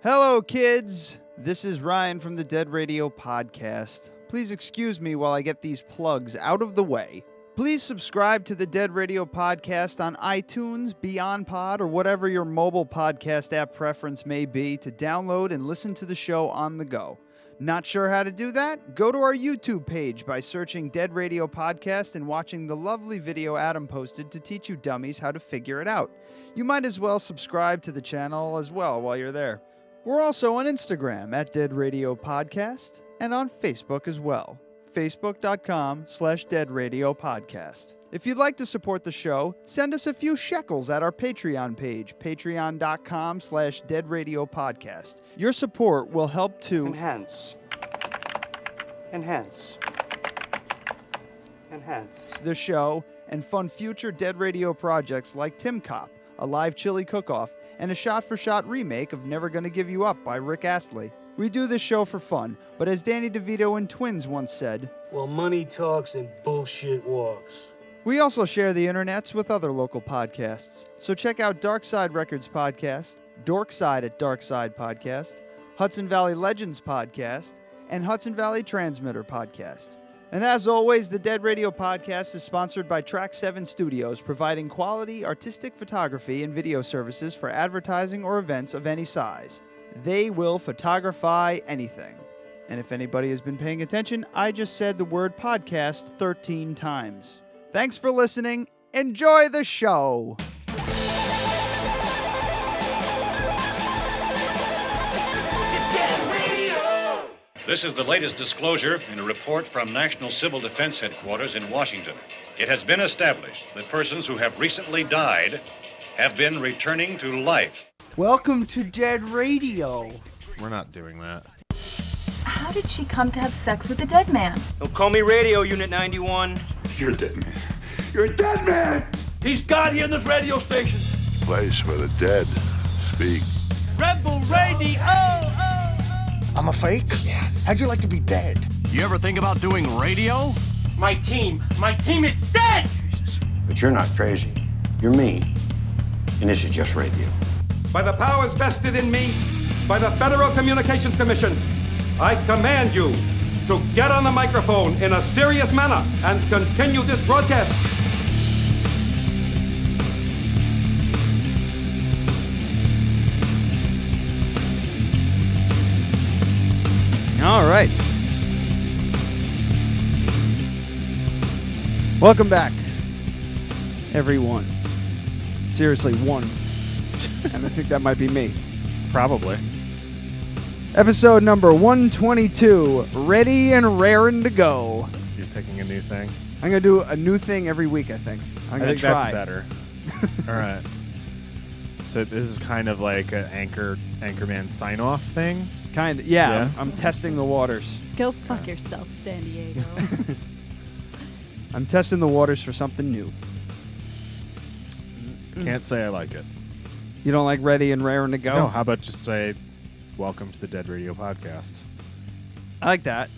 Hello, kids. This is Ryan from the Dead Radio Podcast. Please excuse me while I get these plugs out of the way. Please subscribe to the Dead Radio Podcast on iTunes, Beyond Pod, or whatever your mobile podcast app preference may be to download and listen to the show on the go. Not sure how to do that? Go to our YouTube page by searching Dead Radio Podcast and watching the lovely video Adam posted to teach you dummies how to figure it out. You might as well subscribe to the channel as well while you're there. We're also on Instagram at Dead Radio Podcast and on Facebook as well. Facebook.com/Dead Radio Podcast. If you'd like to support the show, send us a few shekels at our Patreon page, patreon.com/Dead Radio Podcast. Your support will help to enhance the show and fund future Dead Radio projects like Tim Cop, a live chili cook-off, and a shot-for-shot remake of Never Gonna Give You Up by Rick Astley. We do this show for fun, but as Danny DeVito and Twins once said, well, money talks and bullshit walks. We also share the internets with other local podcasts, so check out Dark Side Records Podcast, Dorkside at Dark Side Podcast, Hudson Valley Legends Podcast, and Hudson Valley Transmitter Podcast. And as always, the Dead Radio Podcast is sponsored by Track 7 Studios, providing quality artistic photography and video services for advertising or events of any size. They will photography anything. And if anybody has been paying attention, I just said the word podcast 13 times. Thanks for listening. Enjoy the show. This is the latest disclosure in a report from National Civil Defense Headquarters in Washington. It has been established that persons who have recently died have been returning to life. Welcome to Dead Radio. We're not doing that. How did she come to have sex with a dead man? Don't call me Radio Unit 91. You're a dead man. You're a dead man! He's God here in this radio station. Place where the dead speak. Rebel Radio! I'm a fake? Yes. How'd you like to be dead? You ever think about doing radio? My team is dead! But you're not crazy. You're me. And this is just radio. By the powers vested in me by the Federal Communications Commission, I command you to get on the microphone in a serious manner and continue this broadcast. All right. Welcome back, everyone. Seriously, one. And I think that might be me. Probably. Episode number 122, ready and raring to go. You're picking a new thing? I'm going to do a new thing every week, I think. I'm going to try. That's better. All right. So this is kind of like an Anchorman sign-off thing? Kind of, yeah. I'm testing the waters. Go fuck yourself, San Diego. I'm testing the waters for something new. Can't say I like it. You don't like ready and raring to go? No, how about just say, welcome to the Dead Radio Podcast. I like that.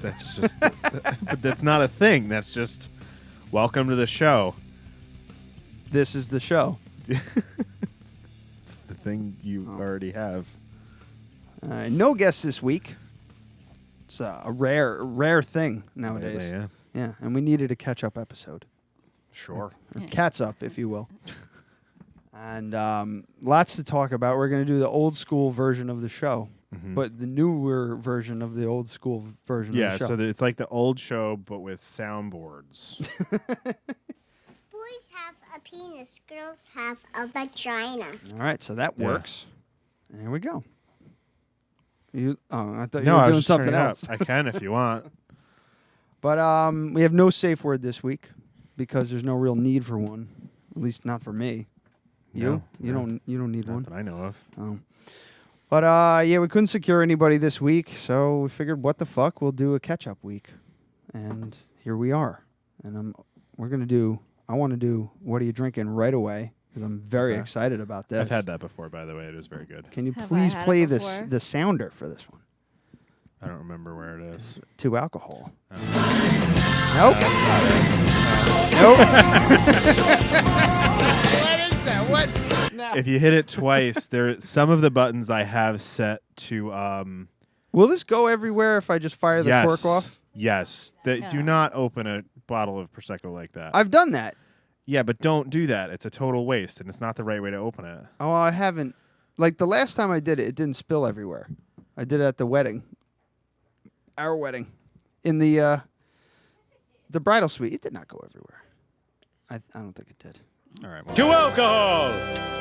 That's just, but that's not a thing. That's just, welcome to the show. This is the show. It's the thing you already have. No guests this week. It's a rare thing nowadays. Lately, Yeah, and we needed a catch-up episode. Sure. Or cats up, if you will. And lots to talk about. We're going to do the old school version of the show, but the newer version of the old school version of the show. Yeah, so it's like the old show, but with soundboards. Boys have a penis, girls have a vagina. All right, so that works. There we go. I thought No, you I were was doing just something turning it up. else. I can if you want. But we have no safe word this week because there's no real need for one. At least not for me. You? No, You don't need not one? that I know of. Oh. But yeah, we couldn't secure anybody this week, so we figured, what the fuck, we'll do a catch-up week. And here we are. And I want to do What Are You Drinking right away, because I'm very excited about this. I've had that before, by the way. It is very good. Can you please play the sounder for this one? I don't remember where it is. 2 alcohol. Nope. Nope. What is that? What? No. if you hit it twice, some of the buttons I have set to. Will this go everywhere if I just fire the cork off? Yes. Do not open a bottle of Prosecco like that. I've done that. Yeah, but don't do that. It's a total waste, and it's not the right way to open it. Oh, I haven't. Like the last time I did it, it didn't spill everywhere. I did it at the wedding. Our wedding. In the bridal suite. It did not go everywhere. I don't think it did. All right. To alcohol,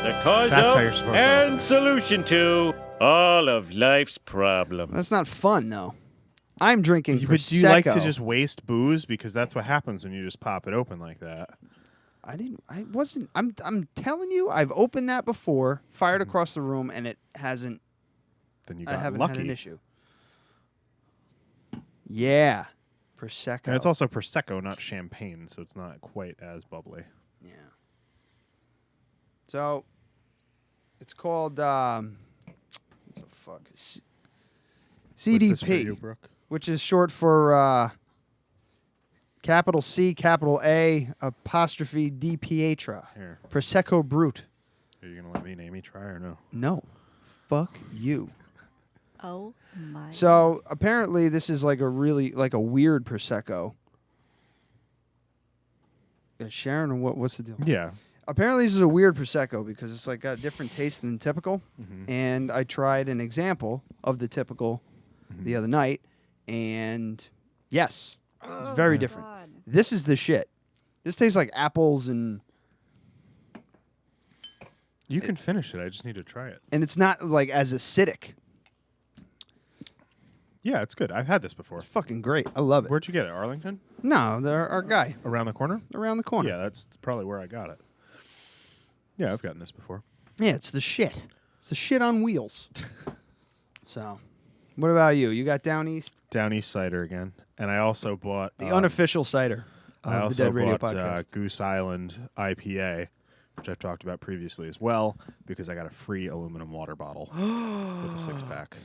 the cause That's of how you're supposed to and open it. solution to all of life's problems. That's not fun, though. I'm drinking But do you like to Prosecco. just waste booze? Because that's what happens when you just pop it open like that. I wasn't. I'm telling you, I've opened that before, fired across the room, and it hasn't. Then you got I haven't lucky. had an issue. Yeah, Prosecco. And it's also Prosecco, not champagne, so it's not quite as bubbly. Yeah. So, it's called what the fuck? What's this for CDP, you, Brooke? which is short for capital C, capital A, apostrophe D Pietra. Here. Prosecco Brut. Are you gonna let me name try or no? No, fuck you. Oh my. So apparently this is like a weird Prosecco. Sharon, or what's the deal? Yeah. Apparently this is a weird Prosecco because it's like got a different taste than typical. And I tried an example of the typical the other night, and yes, it's very different. God. This is the shit. This tastes like apples and You can finish it. I just need to try it. it's not like as acidic. Yeah, it's good. I've had this before. It's fucking great. I love it. Where'd you get it? Arlington? No, our guy Around the corner? around the corner. Yeah, that's probably where I got it. Yeah, I've gotten this before. Yeah, it's the shit. It's the shit on wheels. So, what about you? You got Down East? Down East cider again. And I also bought The unofficial cider I of the also Dead Radio bought Podcast. Goose Island IPA, which I've talked about previously as well, because I got a free aluminum water bottle with a 6-pack.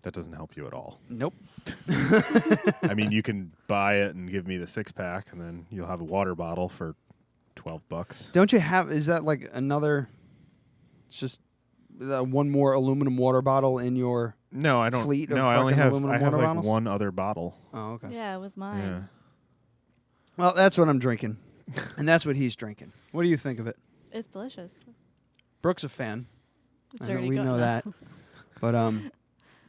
That doesn't help you at all. Nope. I mean, you can buy it and give me the 6-pack, and then you'll have a water bottle for $12. Don't you have, is that like another, it's just one more aluminum water bottle in your No, I don't. fleet of No, I only fucking have. aluminum I have water like bottles? one other bottle. Oh, okay. Yeah, it was mine. Yeah. Well, that's what I'm drinking. And that's what he's drinking. What do you think of it? It's delicious. Brooke's a fan. It's I know, already we gone know now. that. But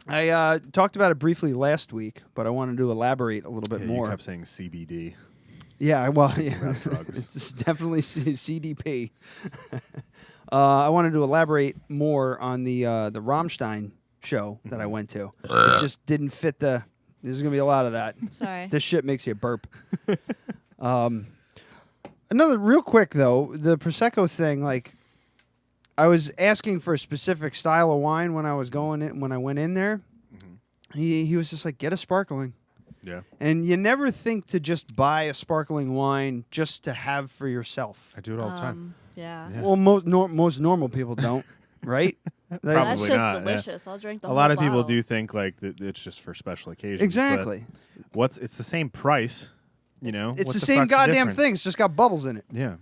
I talked about it briefly last week, but I wanted to elaborate a little bit Yeah, more. You kept saying CBD. Yeah, well, yeah, about drugs. it's definitely CDP. I wanted to elaborate more on the Rammstein show that I went to. It just didn't fit the. There's gonna be a lot of that. Sorry. This shit makes you burp. Another real quick though, the Prosecco thing. Like, I was asking for a specific style of wine when I was when I went in there. He was just like, get a sparkling. Yeah. And you never think to just buy a sparkling wine just to have for yourself. I do it all the time. Yeah. Well, most normal people don't, right? That's Probably just not, yeah. delicious. I'll drink the A whole lot of people bottle. do think like that it's just for special occasions. Exactly. But it's the same price, you know. It's What the the same fuck's the goddamn difference? thing. It's just got bubbles in it. Yeah.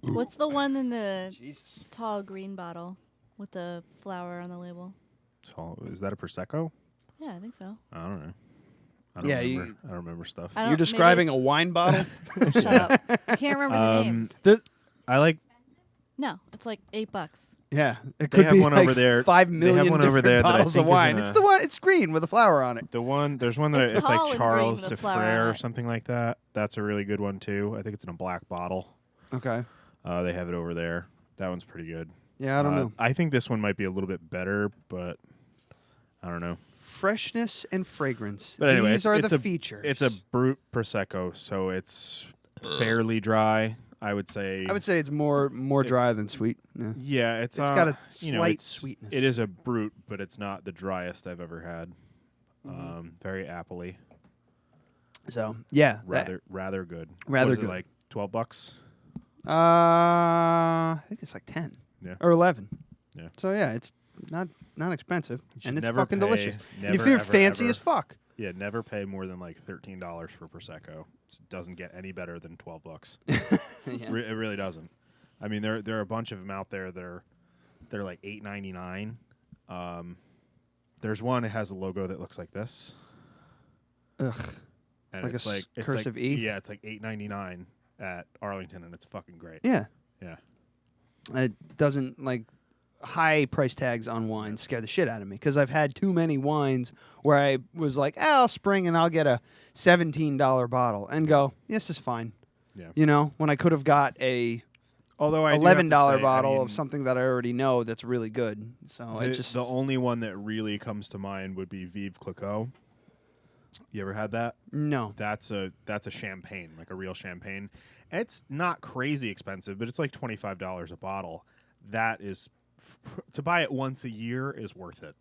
What's the one in the tall green bottle with the flower on the label? So is that a Prosecco? Yeah, I think so. I don't know. I don't Yeah, remember. I don't remember stuff. I don't- You're describing a maybe wine bottle? Shut up. I can't remember the name. I like. No, it's like $8. Yeah, it They could have be one like over there. 5 They million have one over different there that I bottles think of is wine. in It's a- the one. It's green with a flower on it. The one, there's one that It's it's like tall and green Charles with a de flower Frere on or it. something like that. That's a really good one too. I think it's in a black bottle. Okay. They have it over there. That one's pretty good. Yeah, I don't know. I think this one might be a little bit better, but I don't know. Freshness and fragrance. But anyway, These are it's the a, features. It's a brut Prosecco, so it's fairly dry. I would say. I would say it's more dry than sweet. Yeah, Yeah, it's got a you know, slight it's- sweetness. It is a brut, but it's not the driest I've ever had. Very appley. So yeah, Rather good. Rather What is good. It like $12? I think it's like 10 Yeah. or 11. Yeah. So yeah, it's not expensive, You should and it's never fucking pay- delicious. And if never, you're ever, fancy ever- as fuck, Yeah, never pay more than like $13 for Prosecco. It doesn't get any better than $12. Yeah. It really doesn't. I mean, there are a bunch of them out there that are they're like $8.99. There's one that has a logo that looks like this. Ugh. And Like it's a like it's cursive like, E? Yeah, it's like $8.99 at Arlington, and it's fucking great. Yeah. Yeah. It doesn't, like, high price tags on wine scare the shit out of me because I've had too many wines where I was like, I'll spring and I'll get a $17 bottle and go, this is fine. Yeah. You know, when I could have got a Although I do have to $11 say, bottle I mean, of something that I already know that's really good. So it just the only one that really comes to mind would be Vive Clicquot. You ever had that? No. That's a champagne, like a real champagne. And it's not crazy expensive, but it's like $25 a bottle. That is to buy it once a year is worth it.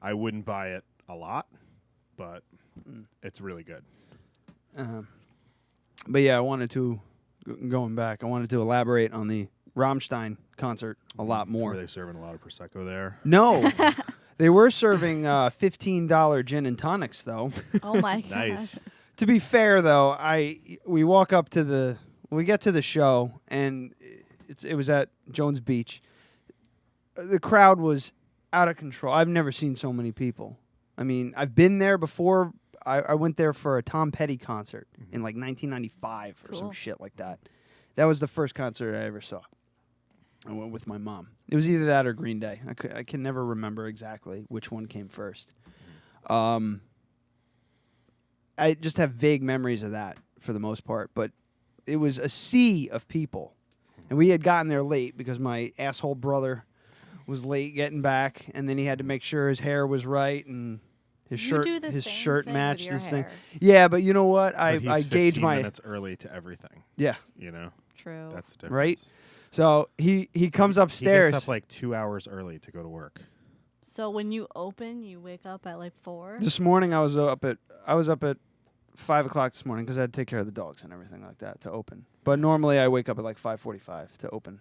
I wouldn't buy it a lot, but it's really good. But yeah, I wanted to elaborate on the Rammstein concert a lot more. Were they serving a lot of Prosecco there? No. They were serving $15 gin and tonics, though. Oh, my God. Nice. To be fair, though, we get to the show, and it was at Jones Beach. The crowd was out of control. I've never seen so many people. I mean, I've been there before. I went there for a Tom Petty concert in like 1995 or some shit like that. That was the first concert I ever saw. I went with my mom. It was either that or Green Day. I can never remember exactly which one came first. I just have vague memories of that for the most part, but it was a sea of people. And we had gotten there late because my asshole brother was late getting back, and then he had to make sure his hair was right and his You shirt do the his same shirt thing matched with your his thing. hair. Yeah, but you know what? But I he's gauge 15 my minutes early to everything. Yeah. You know? True. That's the difference. Right? So he comes upstairs. He gets up like 2 hours early to go to work. So when you open, you wake up at like 4? This morning I was up at 5 o'clock this morning because I had to take care of the dogs and everything like that to open. But normally I wake up at like 5:45 to open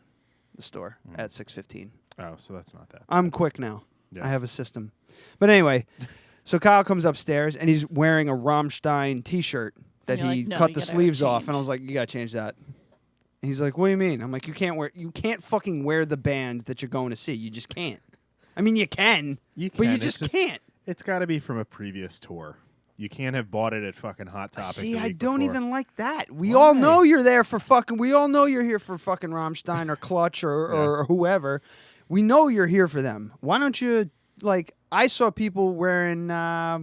the store at 6:15. Oh, so that's not that. I'm quick now. Yeah. I have a system. But anyway, so Kyle comes upstairs and he's wearing a Rammstein T-shirt that And you're he like, "No, cut you the gotta sleeves off, change." and I was like, "You gotta change that." And he's like, "What do you mean?" I'm like, "You can't fucking wear the band that you're going to see. You just can't. I mean, you can, but you It's just can't." It's got to be from a previous tour. You can't have bought it at fucking Hot Topic. See, the I week don't before. even like that. We Why? all know you're there for fucking. We all know you're here for fucking Rammstein or Clutch or whoever. We know you're here for them. Why don't you like? I saw people wearing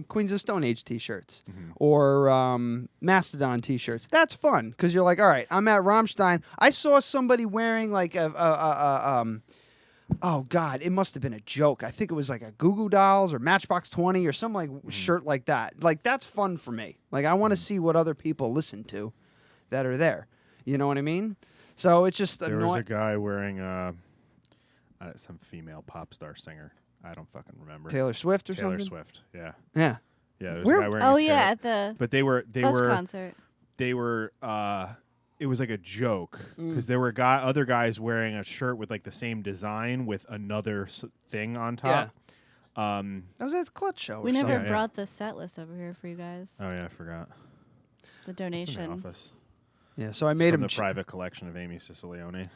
Queens of Stone Age T-shirts or Mastodon T-shirts. That's fun because you're like, all right, I'm at Rammstein. I saw somebody wearing like oh God, it must have been a joke. I think it was like a Goo Goo Dolls or Matchbox 20 or some like shirt like that. Like that's fun for me. Like I want to see what other people listen to that are there. You know what I mean? So it's just There was a guy wearing some female pop star singer. I don't fucking remember. Taylor Swift or Taylor something? Swift, yeah. Yeah. Yeah, there was a guy wearing at the But they were concert. They were it was like a joke because there were other guys wearing a shirt with like the same design with another thing on top. That was at the Clutch show. We or never something. brought the set list over here for you guys. Oh yeah, I forgot. It's a It's in donation. the office. Yeah, so I It's made from him the private collection of Amy Sicilione.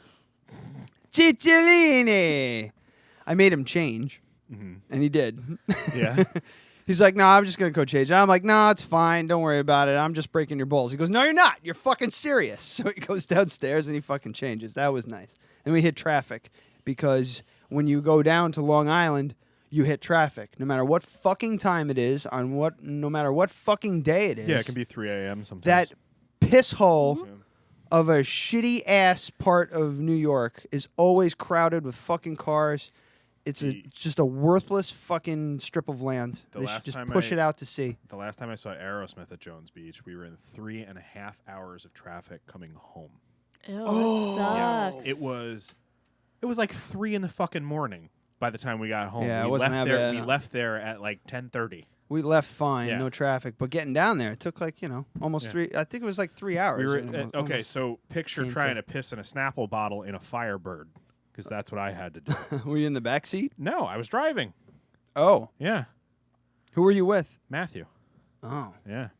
Cicciolini. I made him change, and he did. Yeah. He's like, "No, I'm just gonna go change." I'm like, "No, it's fine. Don't worry about it. I'm just breaking your balls." He goes, "No, you're not. You're fucking serious." So he goes downstairs and he fucking changes. That was nice. And we hit traffic because when you go down to Long Island, you hit traffic no matter what fucking time it is no matter what fucking day it is. Yeah, it can be 3 a.m. sometimes. That piss hole of a shitty ass part of New York is always crowded with fucking cars. It's just a worthless fucking strip of land. They should just push it out to sea. The last time I saw Aerosmith at Jones Beach, we were in 3.5 hours of traffic coming home. Ew, that sucks. It was like 3 in the fucking morning by the time we got home. Yeah, it we wasn't left that there. bad. We left there at like 10:30. We left fine, Yeah. no traffic, but getting down there, it took like, almost Yeah. 3. I think it was like 3 hours. We were Almost okay. So picture came trying to- to piss in a Snapple bottle in a Firebird, because that's what I had to do. Were you in the back seat? No, I was driving. Oh. Yeah. Who were you with? Matthew. Oh. Yeah.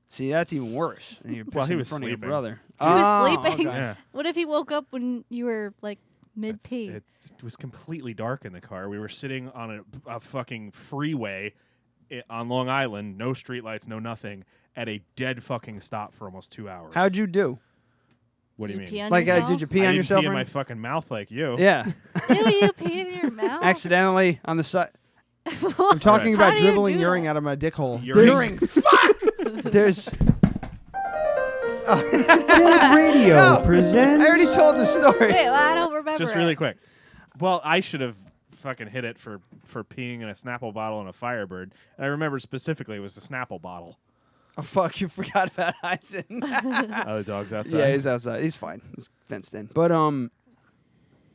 See, that's even worse. And you're Well, he pissing was in front of sleeping. your brother. He was sleeping. Yeah. What if he woke up when you were like mid-pee? It was completely dark in the car. We were sitting on a fucking freeway on Long Island, no streetlights, no nothing, at a dead fucking stop for almost 2 hours. How'd you do? What do you Did you mean? pee on Like, yourself? did you pee I on didn't yourself? pee in or my anything? fucking mouth like you. Yeah. Ew, you peed in your mouth? Accidentally on the side. I'm talking How about do you dribbling do urine that? out of my dick hole. Urine. Fuck! There's. Dead Radio presents. I already told the story. Wait, well, I don't remember. Just really quick. Well, I should have fucking hit it for peeing in a Snapple bottle and a Firebird. And I remember specifically it was the Snapple bottle. Oh, fuck, you forgot about Eisen. Oh, the dog's outside? Yeah, he's outside. He's fine. He's fenced in. But,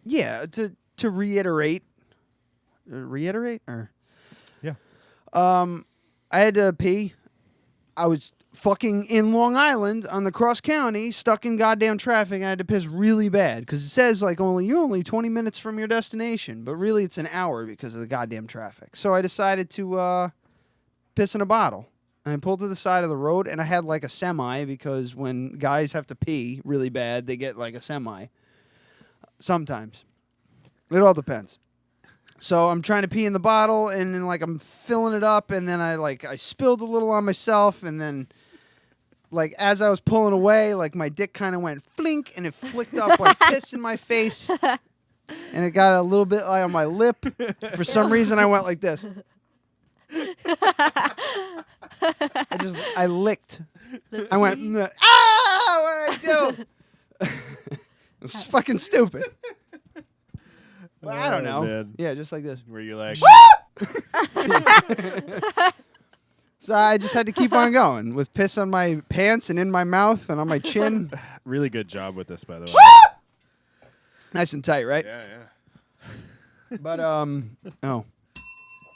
yeah, to reiterate. Reiterate? Or? Yeah. I had to pee. I was fucking in Long Island on the cross county, stuck in goddamn traffic. I had to piss really bad because it says like you're only 20 minutes from your destination, but really it's an hour because of the goddamn traffic. So I decided to piss in a bottle. And I pulled to the side of the road, and I had like a semi because when guys have to pee really bad, they get like a semi. Sometimes. It all depends. So I'm trying to pee in the bottle, and then like I'm filling it up, and then I spilled a little on myself, and then like as I was pulling away, like my dick kind of went flink, and it flicked up like piss in my face, and it got a little bit like on my lip. For some reason, I went like this. I licked. I went, ah, what did I do? It was fucking stupid. Well, I don't know. Man. Yeah, just like this. Were you like... So I just had to keep on going with piss on my pants and in my mouth and on my chin. Really good job with this, by the way. Nice and tight, right? Yeah, yeah. But, oh.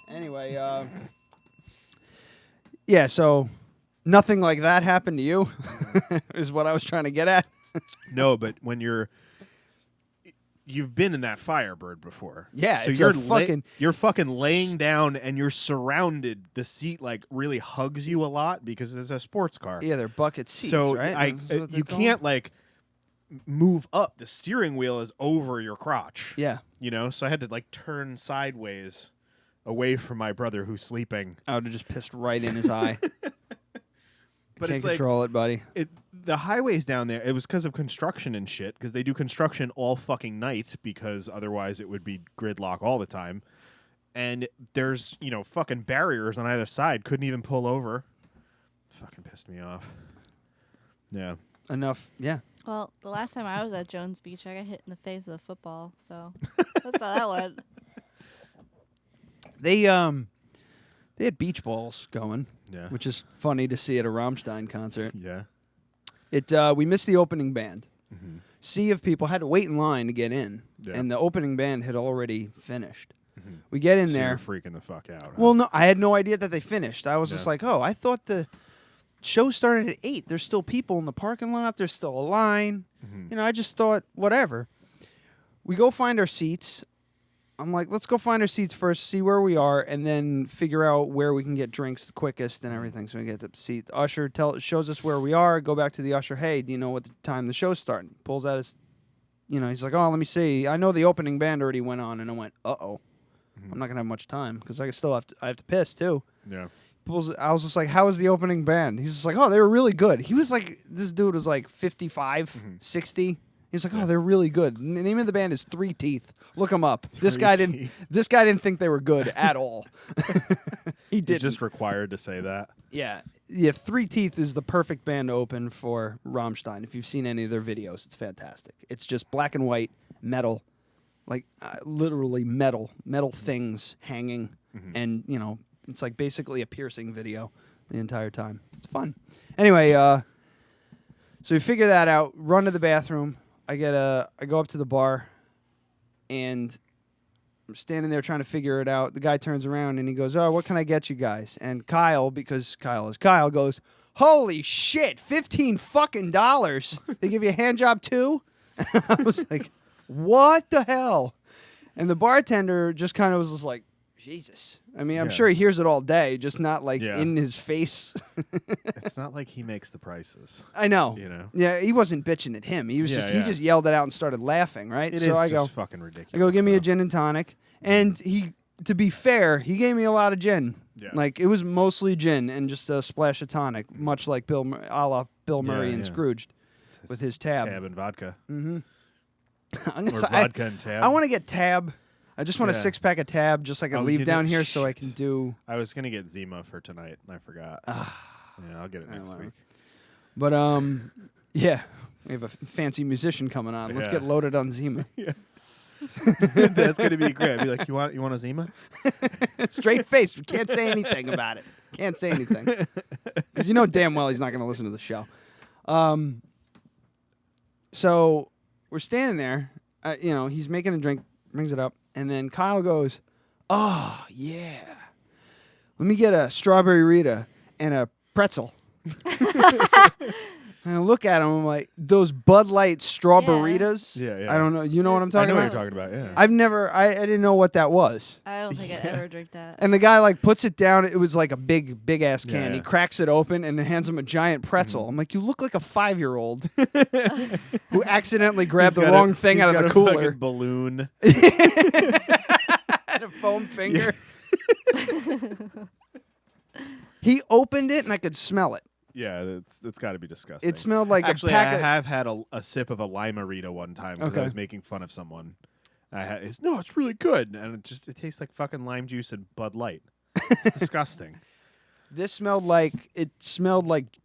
Anyway, yeah, so nothing like that happened to you is what I was trying to get at. No, but when you've been in that Firebird before. Yeah, so it's you're fucking laying down and you're surrounded. The seat like really hugs you a lot because it's a sports car. Yeah, they're bucket seats, so right? you can't like move up. The steering wheel is over your crotch. Yeah. You know, so I had to like turn sideways away from my brother who's sleeping. I would have just pissed right in his eye. But Can't it's like, control it, buddy. The highways down there, it was because of construction and shit, because they do construction all fucking night, because otherwise it would be gridlock all the time. And there's, fucking barriers on either side. Couldn't even pull over. Fucking pissed me off. Yeah. Enough, yeah. Well, the last time I was at Jones Beach, I got hit in the face with a football, so that's how that went. They had beach balls going, yeah, which is funny to see at a Rammstein concert. Yeah. We missed the opening band. Mm-hmm. Sea of people had to wait in line to get in, and the opening band had already finished. Mm-hmm. We get in So there. you're freaking the fuck out. Huh? Well, no, I had no idea that they finished. I was Yeah. just like, oh, I thought the show started at 8. There's still people in the parking lot. There's still a line. Mm-hmm. I just thought, whatever. We go find our seats. I'm like, let's go find our seats first, see where we are, and then figure out where we can get drinks the quickest and everything so we get the seat. The usher shows us where we are. Go back to the usher. Hey, do you know what the time the show's starting? Pulls out his, he's like, oh, let me see. I know the opening band already went on. And I went, uh-oh. I'm not going to have much time because I have to piss, too. Yeah. I was just like, how was the opening band? He's just like, oh, they were really good. He was like, this dude was like 55, 60. He's like, oh, they're really good. The name of the band is 3 Teeth. Look them up. This guy didn't think they were good at all. He didn't. He's just required to say that. Yeah. 3 Teeth is the perfect band to open for Rammstein. If you've seen any of their videos, it's fantastic. It's just black and white metal, like literally metal things hanging, and it's like basically a piercing video the entire time. It's fun. Anyway, so we figure that out. Run to the bathroom. I go up to the bar, and I'm standing there trying to figure it out. The guy turns around and he goes, "Oh, what can I get you guys?" And Kyle, because Kyle is Kyle, goes, "Holy shit, $15 fucking dollars! They give you a hand job too?" I was like, "What the hell?" And the bartender just kind of was just like, Jesus. I mean, I'm sure he hears it all day, just not like in his face. It's not like he makes the prices. I know. You know. Yeah, he wasn't bitching at him. He was he just yelled it out and started laughing, right? It so is I just go, fucking ridiculous. I go, give me a gin and tonic. And he, to be fair, he gave me a lot of gin. Yeah. Like, it was mostly gin and just a splash of tonic, much like a la Bill Murray and Scrooged with his tab. Tab and vodka. Mm-hmm. Or vodka and tab. I want to get tab. I just want a 6-pack of tab just so I can leave down here so I can do... I was going to get Zima for tonight, and I forgot. Yeah, I'll get it next week. But, yeah, we have a fancy musician coming on. Let's get loaded on Zima. Yeah. That's going to be great. I'd be like, you want a Zima? Straight face. We can't say anything about it. Can't say anything. Because you know damn well he's not going to listen to the show. So we're standing there. You know, he's making a drink, brings it up. And then Kyle goes, oh, yeah. Let me get a strawberry Rita and a pretzel. And I look at him, I'm like, those Bud Light strawberritas? Yeah. I don't know. You know what I'm talking about? I know what you're talking about, yeah. I've never, I didn't know what that was. I don't think I'd ever drink that. And the guy, like, puts it down. It was like a big-ass can. Yeah. He cracks it open and hands him a giant pretzel. I'm like, you look like a 5-year-old who accidentally grabbed the wrong thing out of the cooler. Fucking balloon. And a foam finger. He opened it, and I could smell it. Yeah, it's got to be disgusting. It smelled like Actually, a pack I have had a sip of a Lime-A-Rita one time because I was making fun of someone. It's really good, and it tastes like fucking lime juice and Bud Light. It's disgusting. This smelled like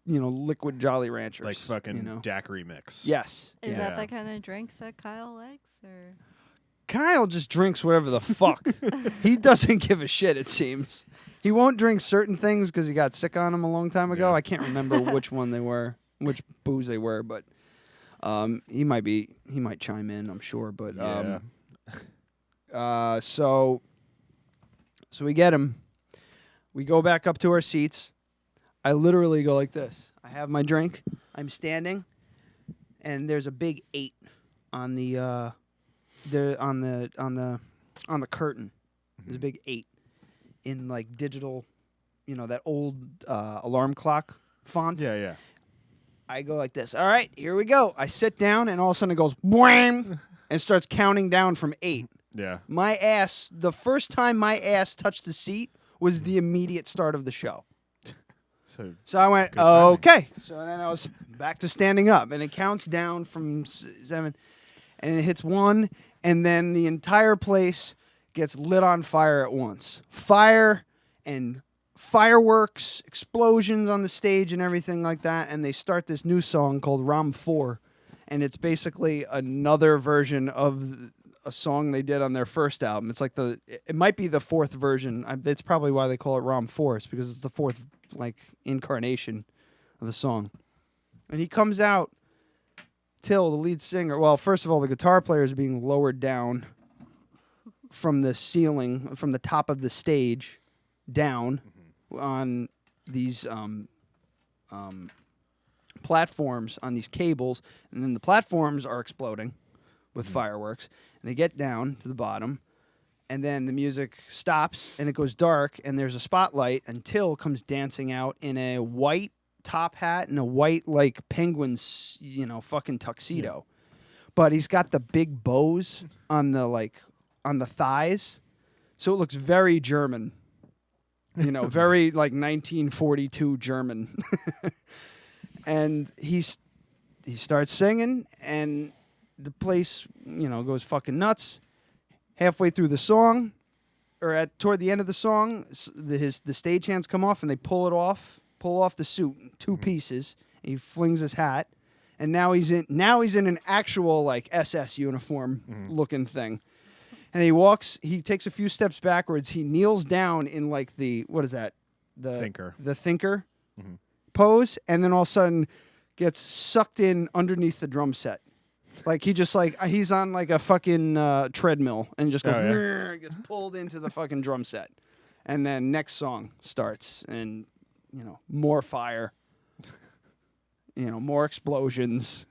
liquid Jolly Ranchers, like fucking daiquiri mix. Yes. Is that the kind of drinks that Kyle likes, or? Kyle just drinks whatever the fuck. He doesn't give a shit, it seems. He won't drink certain things because he got sick on them a long time ago. I can't remember which one they were, which booze they were, but he might chime in, I'm sure. But so we get him. We go back up to our seats. I literally go like this. I have my drink. I'm standing, and there's a big 8 on the curtain. There's a big 8 in like digital, that old alarm clock font. Yeah. I go like this. All right, here we go. I sit down, and all of a sudden it goes wham, and starts counting down from 8. Yeah. My ass. The first time my ass touched the seat was the immediate start of the show. So I went, okay. So then I was back to standing up, and it counts down from 7, and it hits 1, and then the entire place gets lit on fire at once. Fire and fireworks, explosions on the stage and everything like that, and they start this new song called Rom 4, and it's basically another version of a song they did on their first album. It's like it might be the 4th version. That's probably why they call it Rom 4. It's because it's the 4th incarnation of the song. And he comes out, Till, the lead singer. Well, first of all, the guitar player is being lowered down from the ceiling, from the top of the stage, down on these platforms, on these cables, and then the platforms are exploding with fireworks, and they get down to the bottom, and then the music stops, and it goes dark, and there's a spotlight, and Till comes dancing out in a white top hat and a white, like, penguin's, fucking tuxedo. But he's got the big bows on the thighs, so it looks very German. Very, like, 1942 German. And he starts singing, and the place, goes fucking nuts. Halfway through the song, or toward the end of the song, the stagehands come off, and they pull off the suit in 2 pieces. And he flings his hat, and now he's in an actual like SS uniform looking thing. And he takes a few steps backwards. He kneels down in like what is that? The thinker pose, and then all of a sudden gets sucked in underneath the drum set. Like he's on like a fucking treadmill and just goes, gets pulled into the fucking drum set. And then next song starts, and more fire, more explosions.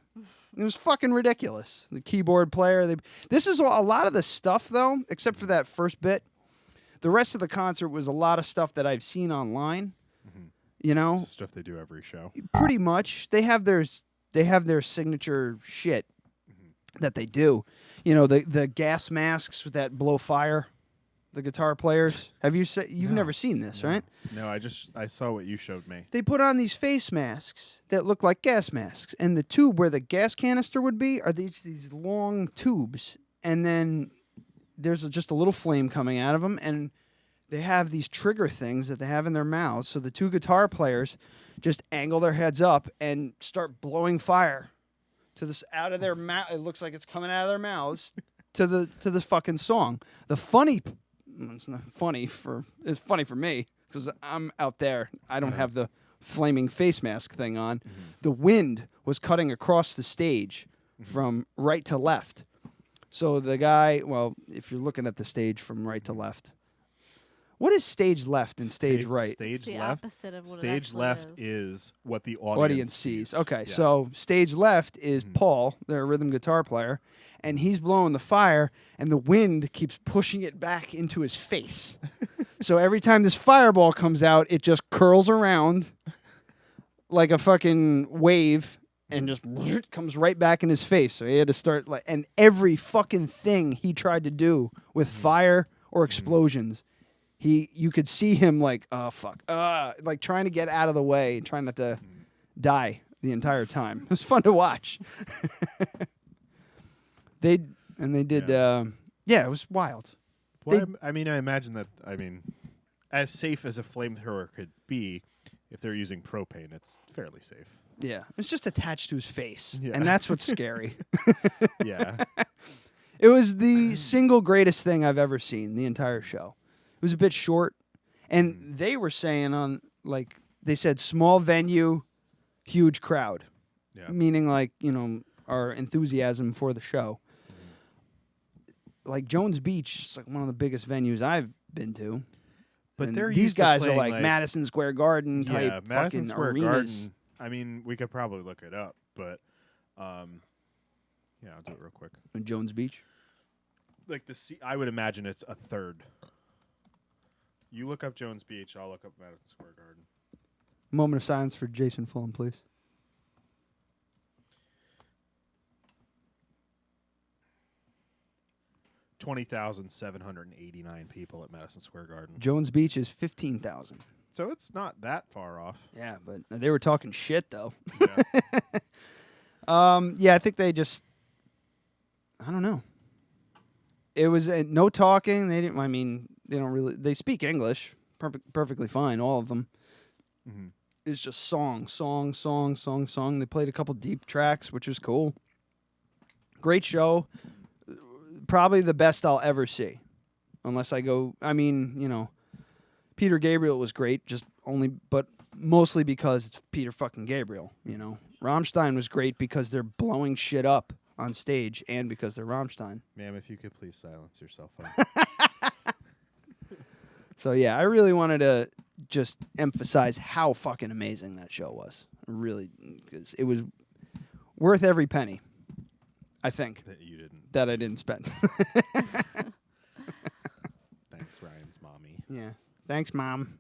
It was fucking ridiculous. The keyboard player, this is a lot of the stuff though, except for that first bit. The rest of the concert was a lot of stuff that I've seen online. You know, It's the stuff they do every show. pretty much they have their signature shit that they do. You know, the gas masks that blow fire. The guitar players. Have you you've never seen this, right? No, I saw what you showed me. They put on these face masks that look like gas masks, and the tube where the gas canister would be are these long tubes, and then there's just a little flame coming out of them, and they have these trigger things that they have in their mouths. So the two guitar players just angle their heads up and start blowing fire to this out of their mouth. It looks like it's coming out of their mouths to the fucking song. It's not funny it's funny for me because I'm out there. I don't have the flaming face mask thing on. The wind was cutting across the stage from right to left. So the guy, well, if you're looking at the stage from right to left, what is stage left and stage right? Stage the left. opposite of what it Stage actually left is. what the Audience sees. Okay, Yeah. so stage left is Paul, their rhythm guitar player, and he's blowing the fire, and the wind keeps pushing it back into his face. So every time this fireball comes out, it just curls around like a fucking wave and just comes right back in his face. So he had to start and every fucking thing he tried to do with fire or explosions, you could see him like, oh fuck, like trying to get out of the way and trying not to die the entire time. It was fun to watch. They did, it was wild. Well, I imagine that. As safe as a flamethrower could be, if they're using propane, it's fairly safe. Yeah, it's just attached to his face, Yeah. and that's what's scary. Yeah. It was the single greatest thing I've ever seen, the entire show. It was a bit short, and they were saying they said small venue, huge crowd. Yeah. Meaning our enthusiasm for the show. Like Jones Beach is like one of the biggest venues I've been to. But And they're these used to guys are playing, like Madison Square Garden type Madison fucking Square arenas. Garden. We could probably look it up, but I'll do it real quick. In Jones Beach. Like I would imagine it's a third. You look up Jones Beach, I'll look up Madison Square Garden. Moment of silence for Jason Fulham, please. $20,789 people at Madison Square Garden. Jones Beach is 15,000. So it's not that far off. Yeah, but they were talking shit though. Yeah. I think they just, I don't know. It was no talking. They didn't. They don't really. They speak English perfectly fine. All of them. Mm-hmm. It's just song. They played a couple deep tracks, which was cool. Great show. Probably the best I'll ever see, unless I go. Peter Gabriel was great, but mostly because it's Peter fucking Gabriel. Rammstein was great because they're blowing shit up on stage and because they're Rammstein. Ma'am, if you could please silence your cell phone. So yeah, I really wanted to just emphasize how fucking amazing that show was. Really, because it was worth every penny. I think that you didn't. That I didn't spend. Thanks, Ryan's mommy. Yeah. Thanks, Mom.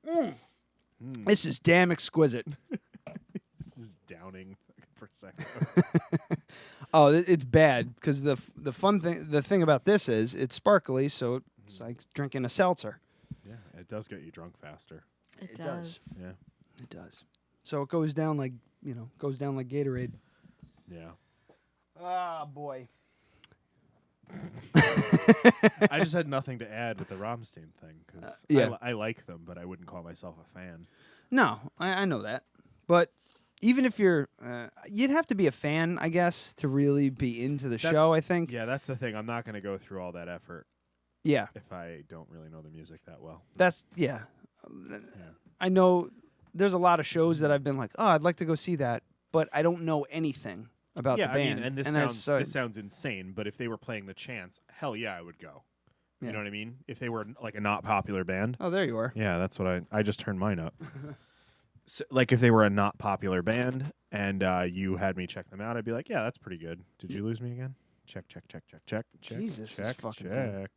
Oh. This is damn exquisite. This is downing for a second. Oh, it's bad because the thing about this is it's sparkly, so it's like drinking a seltzer. Yeah, it does get you drunk faster. It does. Yeah, it does. So it goes down like Gatorade. Yeah. Ah, boy. I just had nothing to add with the Rammstein thing because I like them, but I wouldn't call myself a fan. No, I know that. But even if you're, you'd have to be a fan, I guess, to really be into the show, I think. Yeah, that's the thing. I'm not going to go through all that effort. Yeah. If I don't really know the music that well. Yeah. I know there's a lot of shows that I've been like, oh, I'd like to go see that, but I don't know anything about the band. And this sounds insane, but if they were playing The Chance, hell yeah, I would go. Yeah. You know what I mean? If they were like a not popular band. Oh, there you are. Yeah, that's what I just turned mine up. So, like if they were a not popular band and you had me check them out, I'd be like, yeah, that's pretty good. Did you lose me again? Check. Jesus, this fucking check.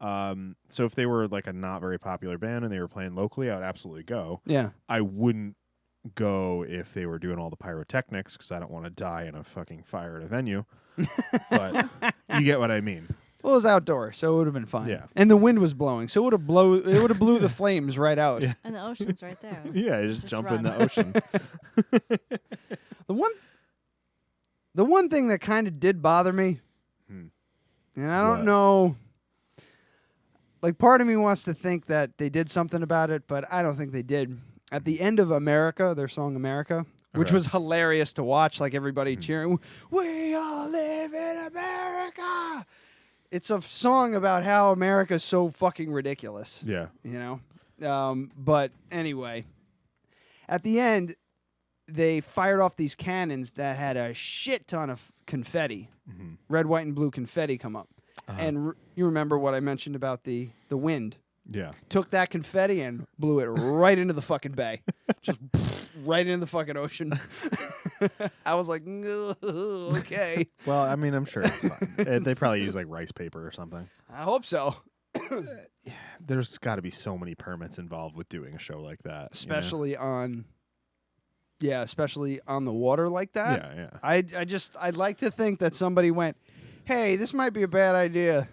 So if they were like a not very popular band and they were playing locally, I would absolutely go. Yeah. I wouldn't go if they were doing all the pyrotechnics because I don't want to die in a fucking fire at a venue. But you get what I mean. Well, it was outdoor, so it would have been fine. Yeah. And the wind was blowing, so it would have blew the flames right out. Yeah. And the ocean's right there. Yeah, you just jump in run. the ocean. The one thing that kind of did bother me, and I don't What? know, like part of me wants to think that they did something about it, but I don't think they did. At the end of America, their song America, which Okay. was hilarious to watch, like everybody cheering, "We all live in America." It's a song about how America's so fucking ridiculous. Yeah. You know? But anyway, at the end, they fired off these cannons that had a shit ton of confetti, red, white, and blue confetti come up. And you remember what I mentioned about the wind. Yeah. Took that confetti and blew it right into the fucking bay. Just right into the fucking ocean. I was like, okay. Well, I mean, I'm sure it's fine. They probably use like rice paper or something. I hope so. There's got to be so many permits involved with doing a show like that. Especially on the water like that. Yeah. I'd like to think that somebody went, hey, this might be a bad idea,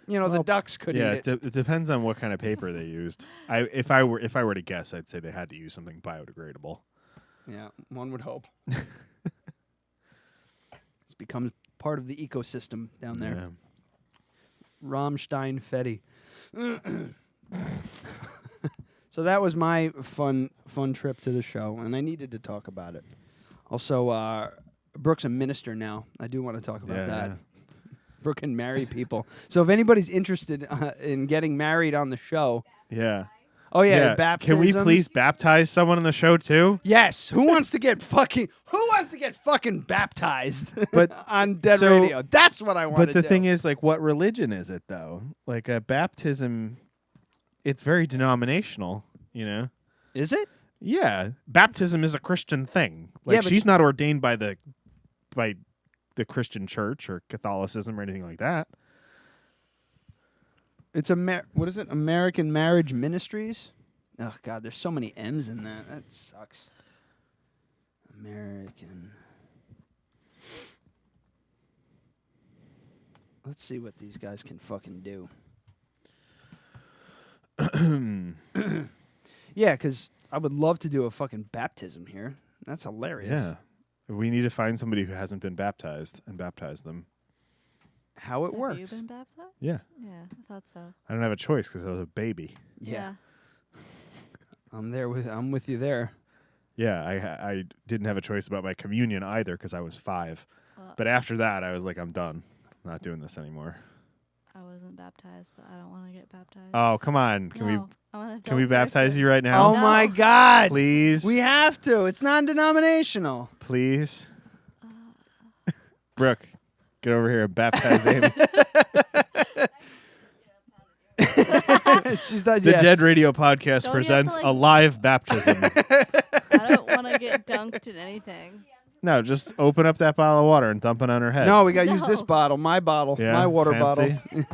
the ducks could eat it. It depends on what kind of paper they used. If I were to guess, I'd say they had to use something biodegradable. Yeah, one would hope. It's become part of the ecosystem down there. Yeah. Rammstein Fetty. So that was my fun trip to the show, and I needed to talk about it. Also, Brooke's a minister now. I do want to talk about that. Yeah. Brooke can marry people. So if anybody's interested in getting married on the show, Yeah. oh yeah, baptisms. Can we please baptize someone on the show too? Yes. Who wants to get fucking baptized But on Dead so- Radio? That's what I want But to the do. thing is, like, what religion is it though? Like a baptism, it's very denominational. Is it? Yeah, baptism is a Christian thing. Like, Yeah, but she's not ordained by the Christian church or Catholicism or anything like that. It's what is it? American Marriage Ministries? Oh God, there's so many M's in that. That sucks. American. Let's see what these guys can fucking do. Yeah, because I would love to do a fucking baptism here. That's hilarious. Yeah, we need to find somebody who hasn't been baptized and baptize them. How it works. Have you been baptized? Yeah. Yeah, I thought so. I don't have a choice because I was a baby. Yeah. I'm with you there. Yeah, I didn't have a choice about my communion either because I was 5. But after that, I was like, I'm done. I'm not doing this anymore. I wasn't baptized, but I don't want to get baptized. Oh, come on. Can I'm an we adult baptize person. you right now? Oh my God. Please. We have to. It's non-denominational. Please. Brooke, get over here and baptize Amy. She's not The yet. Dead Radio Podcast Don't you have to, presents like- a live baptism. I don't want to get dunked in anything. No, just open up that bottle of water and dump it on her head. No, we got to use this bottle, my bottle, Yeah, my water fancy. bottle.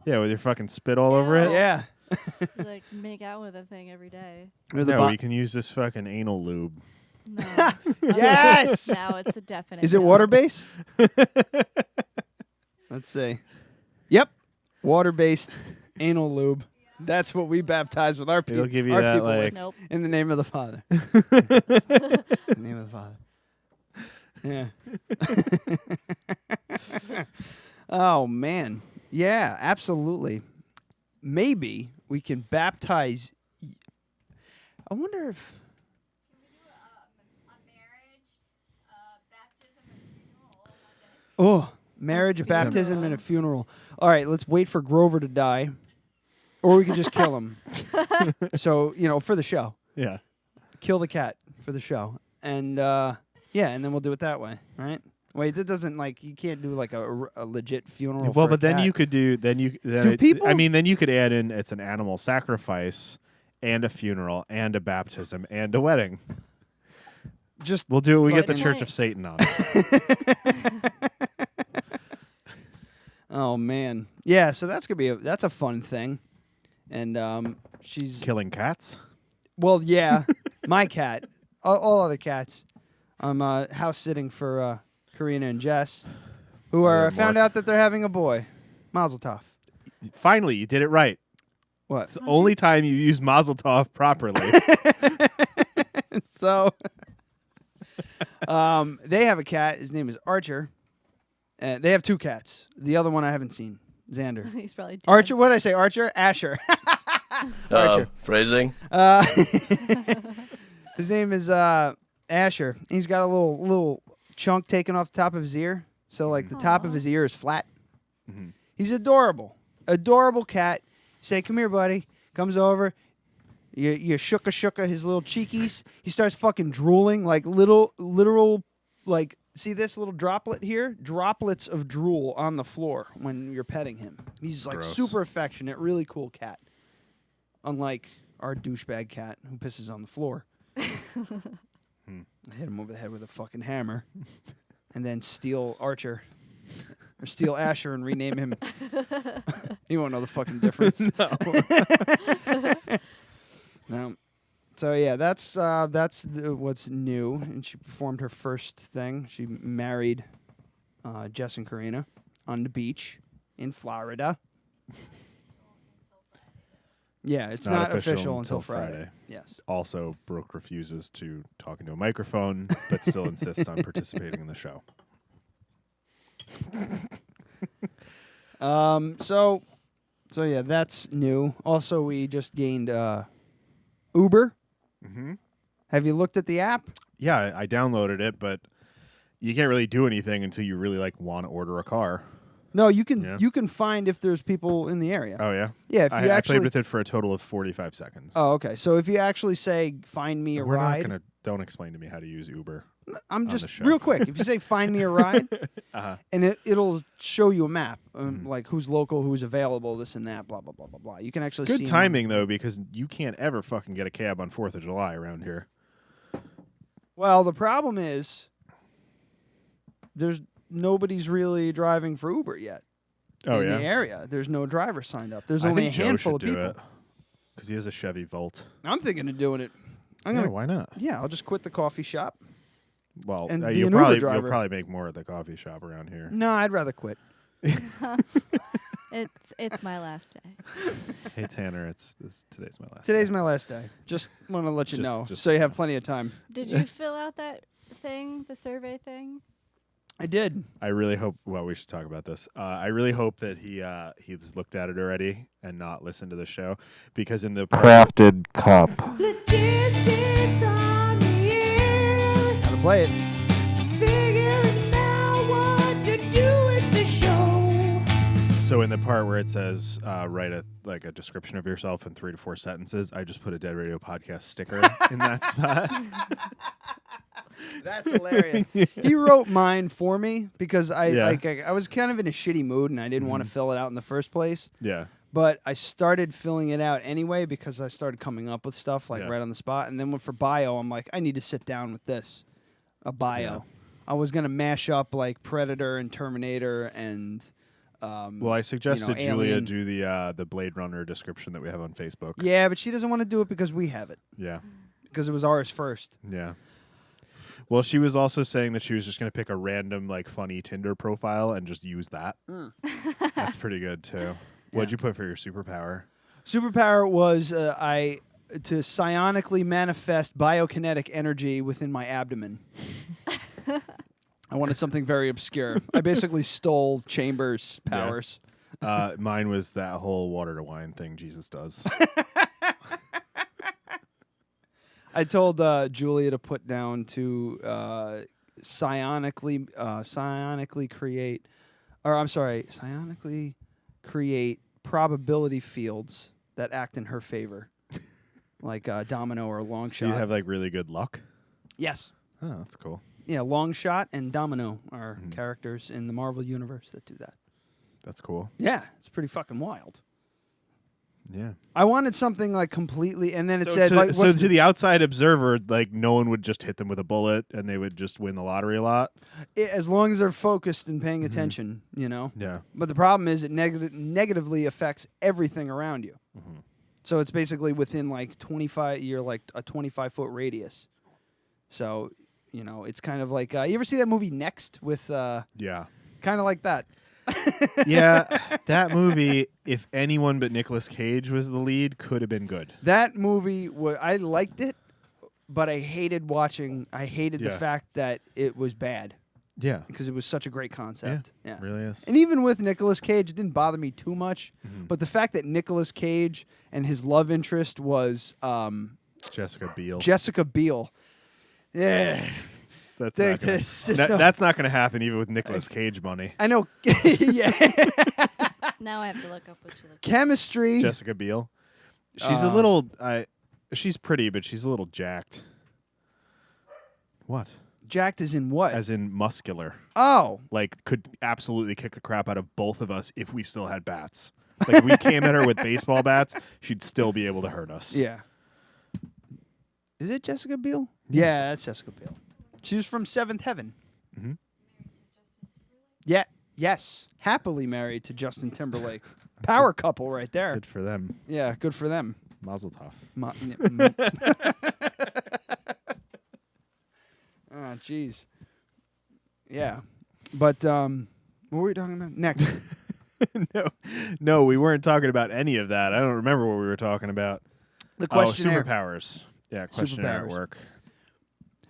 Yeah, with your fucking spit all over it. Yeah. You, like make out with a thing every day. No, you can use this fucking anal lube. No. Yes! Now it's a definite. Is it no. water-based? Let's see. Yep. Water-based anal lube. That's what we baptize with our people. It'll give you our that, people like- with. Nope. In the name of the Father. In the name of the Father. Yeah. Oh, man. Yeah, absolutely. Maybe we can baptize. I wonder if. Oh, marriage, a baptism, and a funeral. All right, let's wait for Grover to die. Or we can just kill him. So, for the show. Yeah. Kill the cat for the show. And, and then we'll do it that way, right? Wait, that doesn't, you can't do, a legit funeral Well, for a but then cat. you could do then people? I mean, then you could add in it's an animal sacrifice and a funeral and a baptism and a wedding. We'll do it. We get the Friday Church night. of Satan on it. Oh man, yeah. So that's gonna be that's a fun thing, and she's killing cats. Well, yeah, my cat, all other cats. I'm house sitting for Karina and Jess, who are found out that they're having a boy. Mazel tov. Finally, you did it right. What? It's the only time you use Mazel tov properly. So, they have a cat. His name is Archer. They have 2 cats. The other one I haven't seen, Xander. He's probably dead. Archer. What did I say? Archer? Asher. Archer. Phrasing. His name is Asher. He's got a little chunk taken off the top of his ear, so like the top of his ear is flat. Mm-hmm. He's adorable cat. Say, come here, buddy. Comes over. You shooka his little cheekies. He starts fucking drooling like literal like. See this little droplet here? Droplets of drool on the floor when you're petting him. He's like Gross. super affectionate, really cool cat. Unlike our douchebag cat who pisses on the floor. I hit him over the head with a fucking hammer, and then steal Archer, or steal Asher and rename him. You won't know the fucking difference. No. So yeah, that's what's new, and she performed her first thing. She married Jess and Karina on the beach in Florida. Yeah, it's not official until Friday. Yes. Also, Brooke refuses to talk into a microphone, but still insists on participating in the show. So yeah, that's new. Also, we just gained Uber. Mm-hmm. Have you looked at the app? Yeah, I downloaded it, but you can't really do anything until you really want to order a car. No, you can find if there's people in the area. Oh yeah, yeah. If you I played with it for a total of 45 seconds. Oh, okay. So if you actually say "find me a We're ride," not gonna. Don't explain to me how to use Uber. I'm just real quick. If you say "find me a ride," and it'll show you a map, like who's local, who's available, this and that, blah blah blah blah blah. You can actually good see timing though, because you can't ever fucking get a cab on 4th of July around here. Well, the problem is nobody's really driving for Uber yet. Oh, in yeah? the area. There's no driver signed up. There's I only a think Joe handful should of do people. Because he has a Chevy Volt. I'm thinking of doing it. Why not? Yeah, I'll just quit the coffee shop. Well, and be you'll an Uber probably driver. make more at the coffee shop around here. No, I'd rather quit. It's my last day. Hey Tanner, today's my last. Today's my last day. Just want to let you know, so you have plenty of time. Did you fill out that thing, the survey thing? I did. I really hope. Well, we should talk about this. I really hope that he's looked at it already and not listened to the show, because in the Crafted cup. Logistics on the air. How to play it. Figuring out what to do with the show. So in the part where it says write a description of yourself in 3 to 4 sentences, I just put a Dead Radio Podcast sticker in that spot. That's hilarious. He wrote mine for me because I was kind of in a shitty mood and I didn't want to fill it out in the first place. Yeah. But I started filling it out anyway because I started coming up with stuff right on the spot. And then for bio, I'm like, I need to sit down with a bio. Yeah. I was gonna mash up like Predator and Terminator and. Well, I suggested Julia Alien. do the Blade Runner description that we have on Facebook. Yeah, but she doesn't want to do it because we have it. Yeah. Because it was ours first. Yeah. Well, she was also saying that she was just going to pick a random, funny Tinder profile and just use that. That's pretty good, too. What'd you put for your superpower? Superpower was to psionically manifest biokinetic energy within my abdomen. I wanted something very obscure. I basically stole Chambers' powers. Yeah. Mine was that whole water to wine thing Jesus does. I told Julia to put down to psionically create probability fields that act in her favor, like domino or long So shot. you have really good luck? Yes. Oh, that's cool. Yeah, long shot and domino are characters in the Marvel universe that do that. That's cool. Yeah, it's pretty fucking wild. Yeah. I wanted something like completely, and then it So said to, like, so to the outside observer, like no one would just hit them with a bullet, and they would just win the lottery a lot. as long as they're focused and paying attention, you know. Yeah. But the problem is it negatively affects everything around you. So it's basically within like 25, you're like a 25-foot radius. So, you know, it's kind of like, you ever see that movie Next with, Yeah. kind of like that. Yeah, that movie, if anyone but Nicolas Cage was the lead, could have been good. That movie, I liked it, but I hated the Yeah. fact that it was bad. Yeah. Because it was such a great concept. Yeah. It really is. And even with Nicolas Cage, it didn't bother me too much. But the fact that Nicolas Cage and his love interest was Jessica Biel. Jessica Biel. Yeah. That's not going to happen even with Nicolas Cage money. I know. Yeah. Now I have to look up what she looks Chemistry. Jessica Biel. She's a little. She's pretty, but she's a little jacked. What? Jacked as in what? As in muscular. Oh. Like, could absolutely kick the crap out of both of us if we still had bats. Like, if we came at her with baseball bats, she'd still be able to hurt us. Yeah. Is it Jessica Biel? Yeah, that's Jessica Biel. She was from Seventh Heaven. Mm-hmm. Yeah. Yes. Happily married to Justin Timberlake. Power couple right there. Good for them. Yeah, good for them. Mazel tov. Ah, jeez. Yeah. But what were we talking about? Next. No, we weren't talking about any of that. I don't remember what we were talking about. The questionnaire. Superpowers. Yeah, questionnaire at Superpowers. work.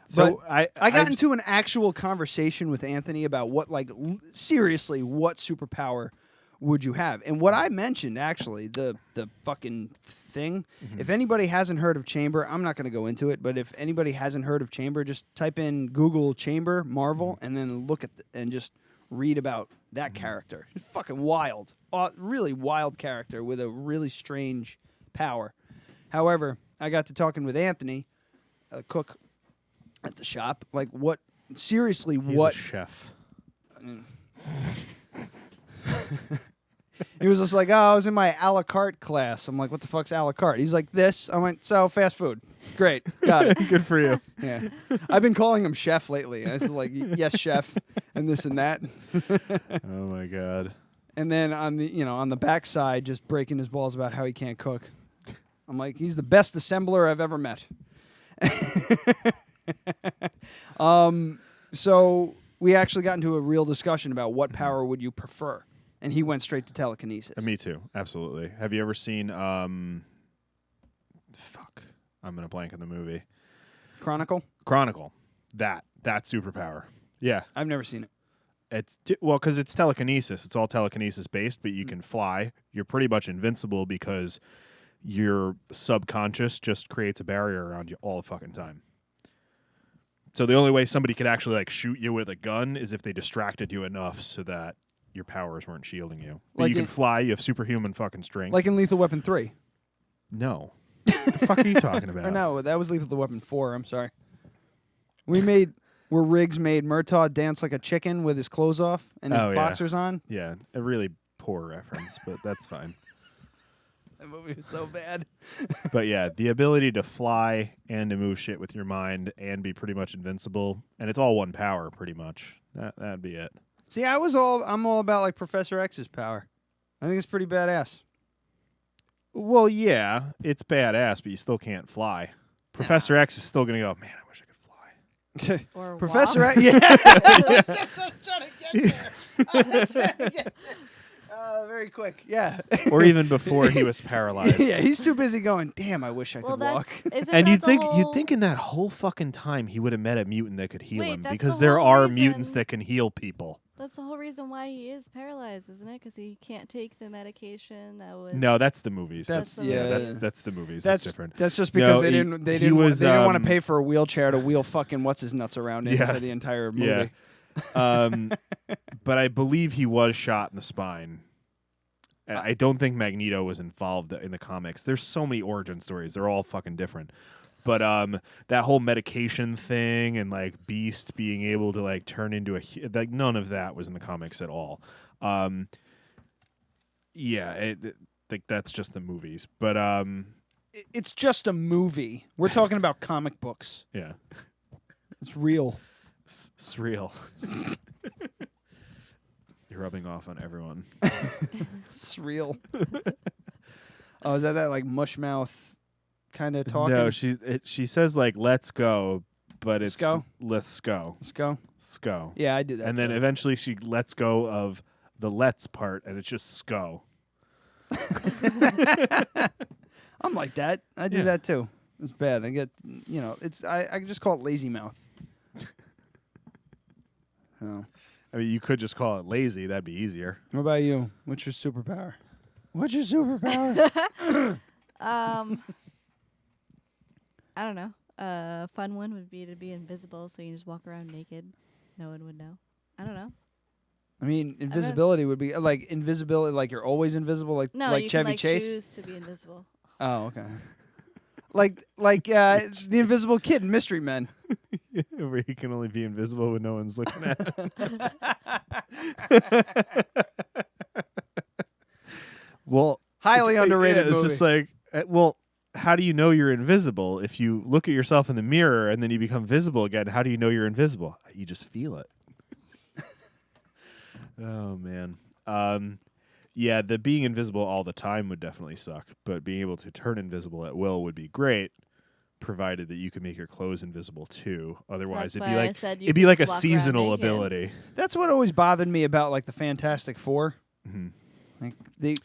So So I got into an actual conversation with Anthony about what, like, seriously, what superpower would you have? And what I mentioned, actually, the fucking thing, if anybody hasn't heard of Chamber, I'm not going to go into it, but if anybody hasn't heard of Chamber, just type in Google Chamber, Marvel, and then look at and just read about that character. It's fucking wild. Really wild character with a really strange power. However, I got to talking with Anthony, a cook at the shop. Like, what? Seriously, He's what? a chef. He was just like, oh, I was in my a la carte class. I'm like, what the fuck's a la carte? He's like, this. I went, so fast food. Great. Got it. Good for you. Yeah. I've been calling him chef lately. I was like, yes, chef, and this and that. Oh my god. And then on the backside, just breaking his balls about how he can't cook. I'm like, he's the best assembler I've ever met. So we actually got into a real discussion about what power would you prefer, and he went straight to telekinesis. Me too. Absolutely. Have you ever seen fuck. I'm gonna blank on the movie. Chronicle. That superpower. Yeah. I've never seen it. It's because it's telekinesis. It's all telekinesis based, but you can fly. You're pretty much invincible because your subconscious just creates a barrier around you all the fucking time. So the only way somebody could actually like shoot you with a gun is if they distracted you enough so that your powers weren't shielding you. But Like you can fly. You have superhuman fucking strength. Like in Lethal Weapon 3. No. What the fuck are you talking about? Or no, that was Lethal Weapon 4. I'm sorry. Where Riggs made Murtaugh dance like a chicken with his clothes off and his boxers on. Yeah, a really poor reference, but that's fine. That movie was so bad. But yeah, the ability to fly and to move shit with your mind and be pretty much invincible, and it's all one power, pretty much. That'd be it. See, I'm all about like Professor X's power. I think it's pretty badass. Well, yeah, it's badass, but you still can't fly. Professor X is still gonna go, man, I wish I could fly. Or Professor walk. X, yeah. That's what I was trying to get there. Very quick, yeah. Or even before he was paralyzed. Yeah, he's too busy going, damn, I wish I could walk. And you'd think in that whole fucking time he would have met a mutant that could heal him, that's because the there whole are reason. mutants that can heal people. That's the whole reason why he is paralyzed, isn't it? Because he can't take the medication that was. No, that's the movies. That's the movies. That's different. That's just because No, they didn't want to um, pay for a wheelchair to wheel fucking what's his nuts around him for the entire movie. Yeah. But I believe he was shot in the spine. I don't think Magneto was involved in the comics. There's so many origin stories. They're all fucking different. But that whole medication thing and like Beast being able to like turn into none of that was in the comics at all. think that's just the movies. But It's just a movie. We're talking about comic books. yeah, It's real. it's real. You're rubbing off on everyone. It's real. Oh, is that like mush mouth kind of talking? No, she says like "let's go," but it's Sco? "let's go." Let's go. Sco. Yeah, I do that. And then too. eventually she lets go of the "let's" part, and it's just "sco." I'm like that. I do that too. It's bad. I get, it's I just call it lazy mouth. Oh. I mean, you could just call it lazy. That'd be easier. What about you? What's your superpower? What's your superpower? I don't know. A fun one would be to be invisible, so you just walk around naked. No one would know. I don't know. I mean, invisibility would be like invisibility, like you're always invisible, like No, like you Chevy can, Chase. choose to be invisible. Oh, okay. like the Invisible Kid in Mystery Men. Where he can only be invisible when no one's looking at him. Well, Highly underrated It's movie. just like, well, how do you know you're invisible? If you look at yourself in the mirror and then you become visible again, how do you know you're invisible? You just feel it. Oh, man. Yeah, the being invisible all the time would definitely suck, but being able to turn invisible at will would be great, provided that you could make your clothes invisible too. Otherwise, That's it'd be why I like said you it'd be could like a just walk around seasonal naked. ability. That's what always bothered me about like the Fantastic Four. Mm-hmm. Like they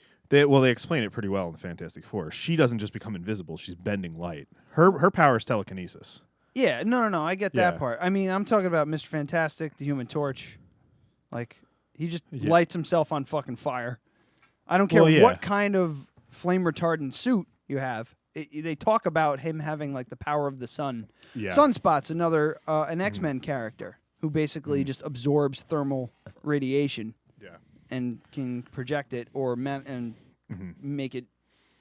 explain it pretty well in the Fantastic Four. She doesn't just become invisible; she's bending light. Her power is telekinesis. Yeah, no, I get Yeah. that part. I mean, I'm talking about Mr. Fantastic, the Human Torch. Like he just Yeah. lights himself on fucking fire. I don't care Well, yeah. what kind of flame retardant suit you have. They talk about him having like the power of the sun. Yeah. Sunspot's another an X-Men character who basically just absorbs thermal radiation. Yeah. And can project it or make it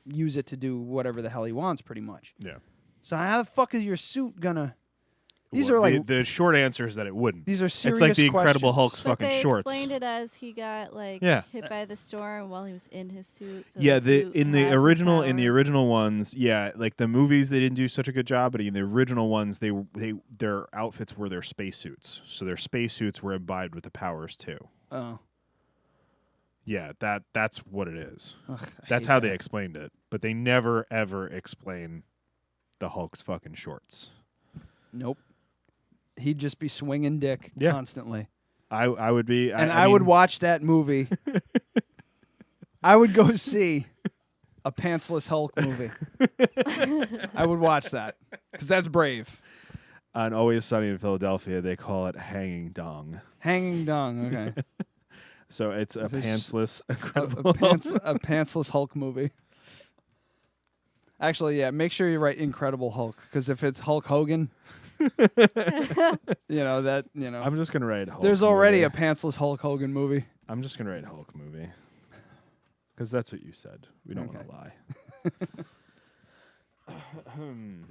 use it to do whatever the hell he wants, pretty much. Yeah. So how the fuck is your suit gonna? These Well, are like the short answer is that it wouldn't. These are It's like serious the Incredible questions. Hulk's But fucking they shorts. explained it as he got like Yeah. hit by the storm while he was in his suit. So Yeah, the suit in has the his original power. ones, yeah, like the movies they didn't do such a good job, but in the original ones their outfits were their spacesuits. So their spacesuits were imbibed with the powers too. Oh. Yeah, that's what it is. Ugh, I That's hate how that. they explained it. But they never ever explain the Hulk's fucking shorts. Nope. He'd just be swinging dick Yeah. constantly. I would be And I would mean, watch that movie. I would go see a pantsless Hulk movie. I would watch that because that's brave. on Always Sunny in Philadelphia, they call it hanging dong. Hanging dong. Okay. So it's a This is pantsless a Incredible Hulk. pantsless Hulk movie. Actually, yeah. Make sure you write Incredible Hulk because if it's Hulk Hogan, I'm just gonna write Hulk. there's already movie. a pantsless Hulk Hogan movie. I'm just gonna write Hulk movie because that's what you said. We don't want to lie.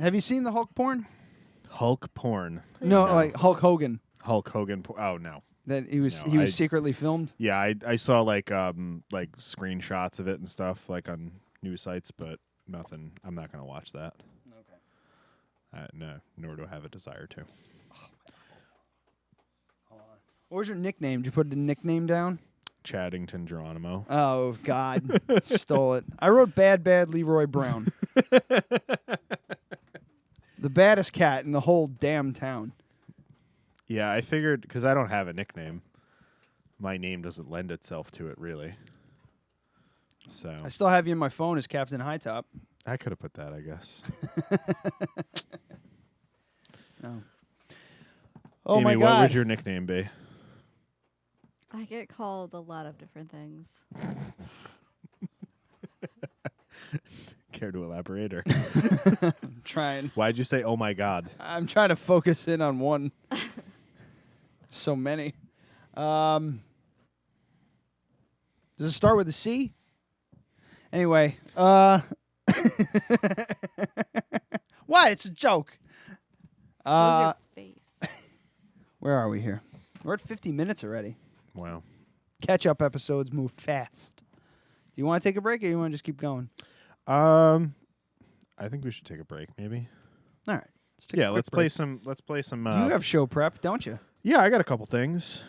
Have you seen the Hulk porn? Hulk porn. No, like Hulk Hogan. Hulk Hogan. Oh no. That he was No, secretly filmed. Yeah, I saw like screenshots of it and stuff like on news sites, but nothing. I'm not gonna watch that. Okay. No, nor do I have a desire to. What was your nickname? Did you put the nickname down? Chaddington Geronimo. Oh God, stole it. I wrote bad Leroy Brown. The baddest cat in the whole damn town. Yeah, I figured because I don't have a nickname, my name doesn't lend itself to it really. So I still have you in my phone as Captain Hightop. I could have put that, I guess. No. Oh Amy, my what God. would your nickname be? I get called a lot of different things. Care to elaborate? Or I'm trying. Why'd you say, oh my God? I'm trying to focus in on one. So many. Does it start with a C? Anyway. What? It's a joke. Close your face. Where are we here? We're at 50 minutes already. Wow. Catch-up episodes move fast. Do you want to take a break or you want to just keep going? I think we should take a break, maybe. All right. Let's play some. Let's play some. You have show prep, don't you? Yeah, I got a couple things.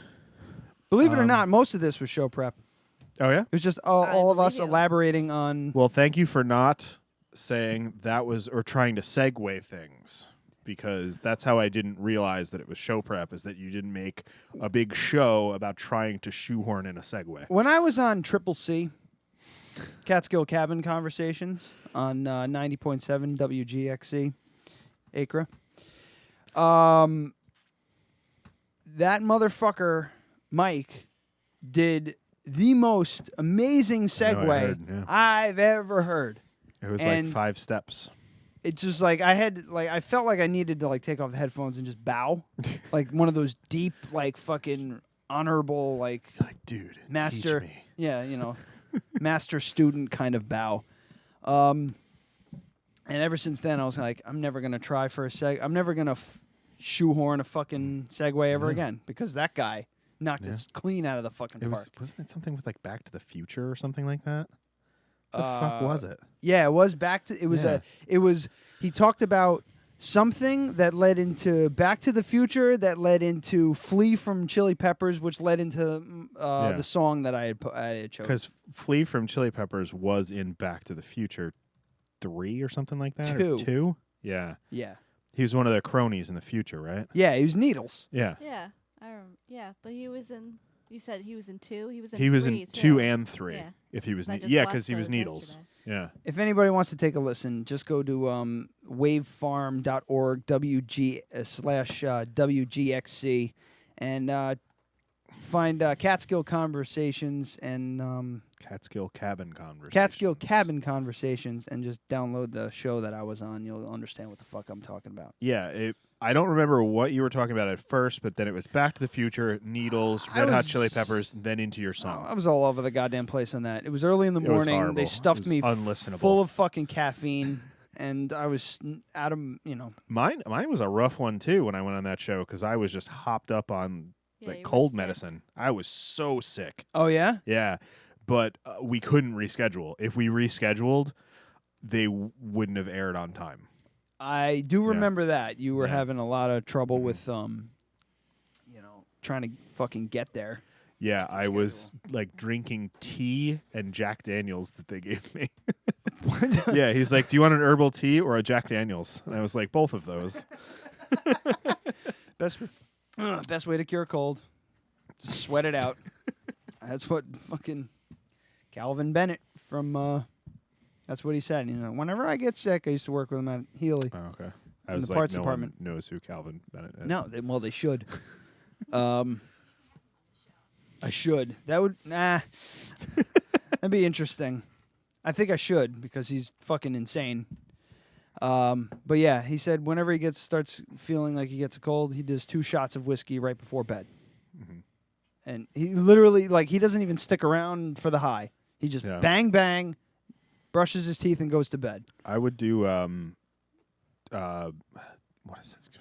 Believe it or not, most of this was show prep. Oh yeah, it was just all of us elaborating on. Well, thank you for not saying that was or trying to segue things, because that's how I didn't realize that it was show prep. Is that you didn't make a big show about trying to shoehorn in a segue. When I was on Triple C, Catskill Cabin Conversations on 90.7 WGXC, Acre. That motherfucker, Mike, did the most amazing segue I've ever heard. It was like 5 steps. It's just like I felt like I needed to take off the headphones and just bow, like one of those deep, fucking honorable, dude, master, teach me. Yeah, master student kind of bow. And ever since then, I was like, I'm never gonna try for a I'm never gonna shoehorn a fucking segue ever again, because that guy knocked it clean out of the fucking park. Wasn't it something with Back to the Future or something like that? The fuck was it? Yeah, it was he talked about something that led into Back to the Future, that led into Flee from Chili Peppers, which led into the song that I had chosen. Because Flee from Chili Peppers was in Back to the Future 3 or something like that. 2. Or 2? Yeah. Yeah. He was one of the cronies in the future, right? Yeah, he was Needles. Yeah. Yeah, but he was in. You said he was in 2. He was in. He was 3 in too. 2 and 3. Yeah. If he was, because he was Needles. Yesterday. Yeah. If anybody wants to take a listen, just go to wavefarm.org /WGXC and find Catskill Conversations and Catskill Cabin Conversations. Catskill Cabin Conversations, and just download the show that I was on. You'll understand what the fuck I'm talking about. Yeah, I don't remember what you were talking about at first, but then it was Back to the Future, Needles, Red Hot Chili Peppers, then into your song. I was all over the goddamn place on that. It was early in the morning. Horrible. They stuffed me unlistenable. full of fucking caffeine, and I was out of, Mine was a rough one, too, when I went on that show, because I was just hopped up on cold medicine. I was so sick. Oh, yeah? Yeah, but we couldn't reschedule. If we rescheduled, they wouldn't have aired on time. I do remember that. You were having a lot of trouble with, trying to fucking get there. Yeah, I was drinking tea and Jack Daniels that they gave me. Yeah, he's like, do you want an herbal tea or a Jack Daniels? And I was like, both of those. Best way to cure a cold. Just sweat it out. That's what fucking Calvin Bennett from... That's what he said. Whenever I get sick, I used to work with him at Healy. Oh, okay. In the parts no department. one knows who Calvin Bennett is. No, they should. I should. That would that'd be interesting. I think I should, because he's fucking insane. But yeah, he said whenever he starts feeling like he gets a cold, he does 2 shots of whiskey right before bed. Mm-hmm. And he literally he doesn't even stick around for the high. He just bang bang. Brushes his teeth and goes to bed. I would do what is it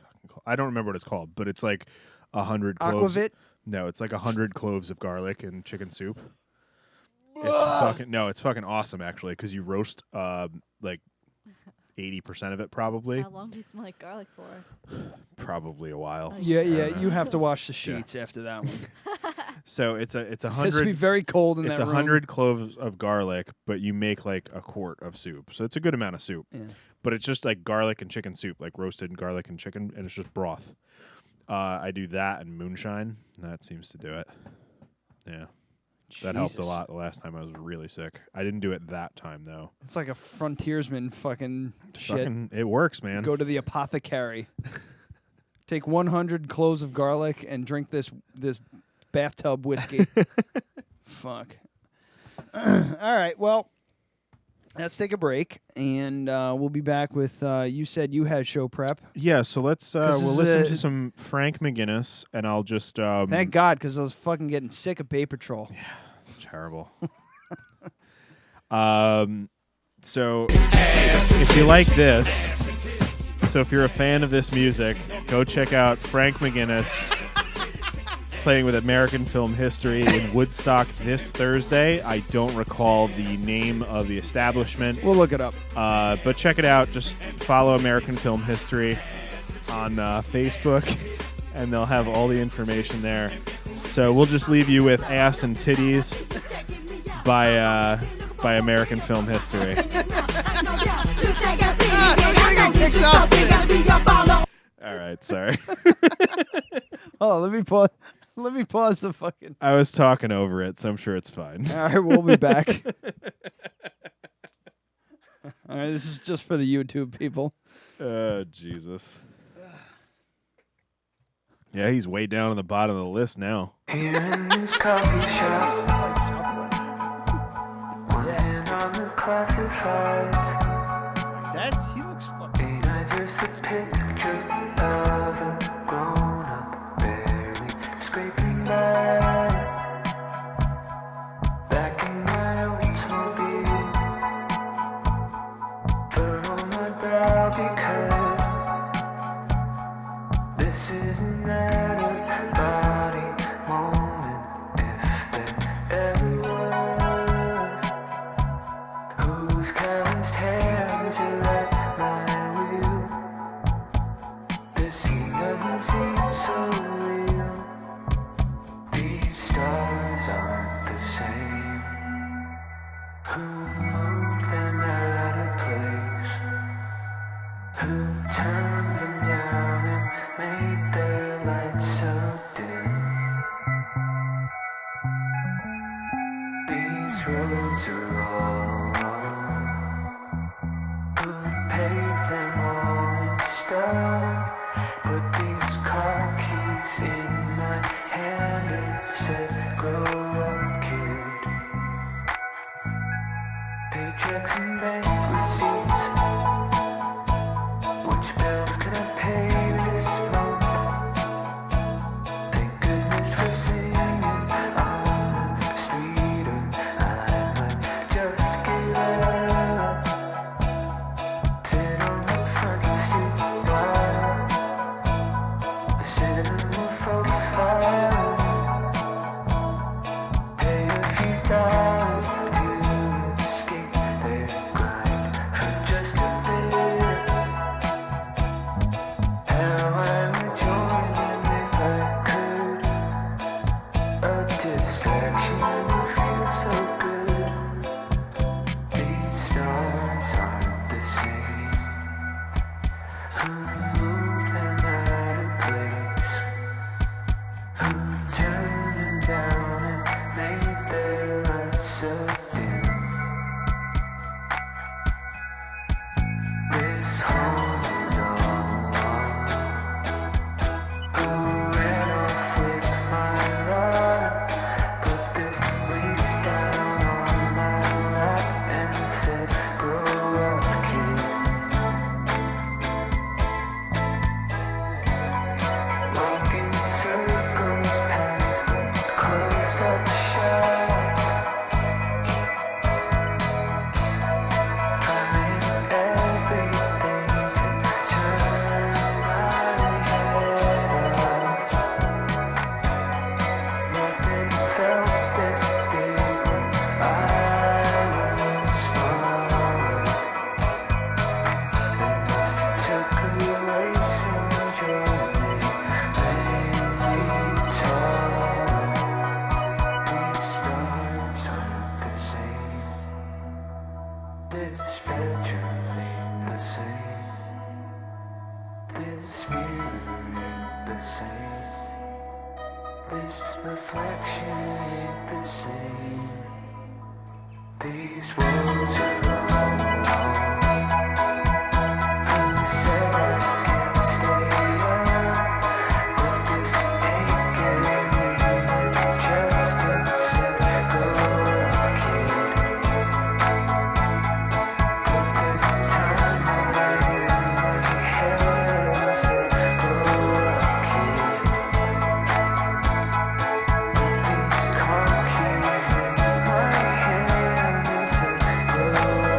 fucking called? I don't remember what it's called, but it's like 100 cloves. Aquavit? No, it's like 100 cloves of garlic in chicken soup. It's fucking awesome actually, because you roast 80% of it probably. How long do you smell like garlic for? Probably a while. Yeah, you have to wash the sheets after that one. So it's 100. It has to be very cold in that room. It's 100 cloves of garlic, but you make like a quart of soup, so it's a good amount of soup. Yeah. But it's just like garlic and chicken soup, like roasted garlic and chicken, and it's just broth. I do that and moonshine. And that seems to do it. Yeah. That helped a lot the last time I was really sick. I didn't do it that time, though. It's like a frontiersman fucking shit. It works, man. Go to the apothecary. Take 100 cloves of garlic and drink this bathtub whiskey. Fuck. All right, well, let's take a break, and we'll be back with, you said you had show prep. Yeah, so let's, we'll listen to some Frank McGinnis, and I'll just... Thank God, because I was fucking getting sick of Bay Patrol. Yeah, it's terrible. So, if you like this, so if you're a fan of this music, go check out Frank McGinnis. playing with American Film History in Woodstock this Thursday. I don't recall the name of the establishment. We'll look it up. But check it out. Just follow American Film History on Facebook, and they'll have all the information there. So we'll just leave you with Ass and Titties by American Film History. All right, sorry. Oh, let me pause. Let me pause the fucking. I was talking over it, so I'm sure it's fine. All right, we'll be back. All right, this is just for the YouTube people. Jesus. Yeah, he's way down on the bottom of the list now. In this coffee shop, one hand on the classifieds. He looks fucking. Ain't I just a picture of a grown up, barely scraping by? Back in my Oldsmobile, fur on my brow because this is an out of body moment, if there ever was. Whose calloused hands are at my wheel? This scene doesn't seem so real. These stars aren't the same. Who moved them out of place? Who turned them down and made their lights so dim? These roads are all wrong. Who paved them all in stone? Put these car keys in my hand and said, grow up, kid. Paychecks and bank receipts. Which bills can I pay this month? Thank goodness for singing on the street, or I might just give up. Sit on the front stoop while the cinema folks file. Pay a few dollars to escape their grind for just a bit. How I would join them if I could. A distraction would feel so good. These stars aren't the same. Who moved them out of place? Who turned them down and made their lights so dim? This home is all wrong. Who ran off with my love? Put this lease down on my lap and said, grow up, kid. Walking circles past the closed up shops, trying everything to turn my head off. Nothing felt this big when I was smaller. They must have took away some joy and made me taller. These stars aren't the same. This bedroom ain't the same. This mirror ain't the same. This reflection ain't the same. These words are all wrong. Who said I can't stay up? But this ain't getting in my chest and said, grow up, kid. Put this time right in my head and said, grow up, kid. Put these car keys in my hand and said, grow up.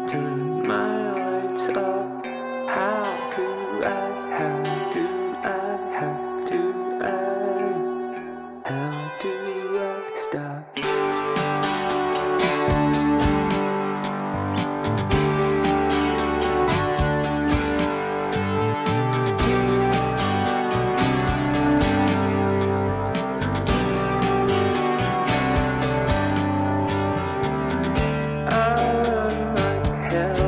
turn my lights off. How do I, how do I, how do I, how do I stop? I run like hell.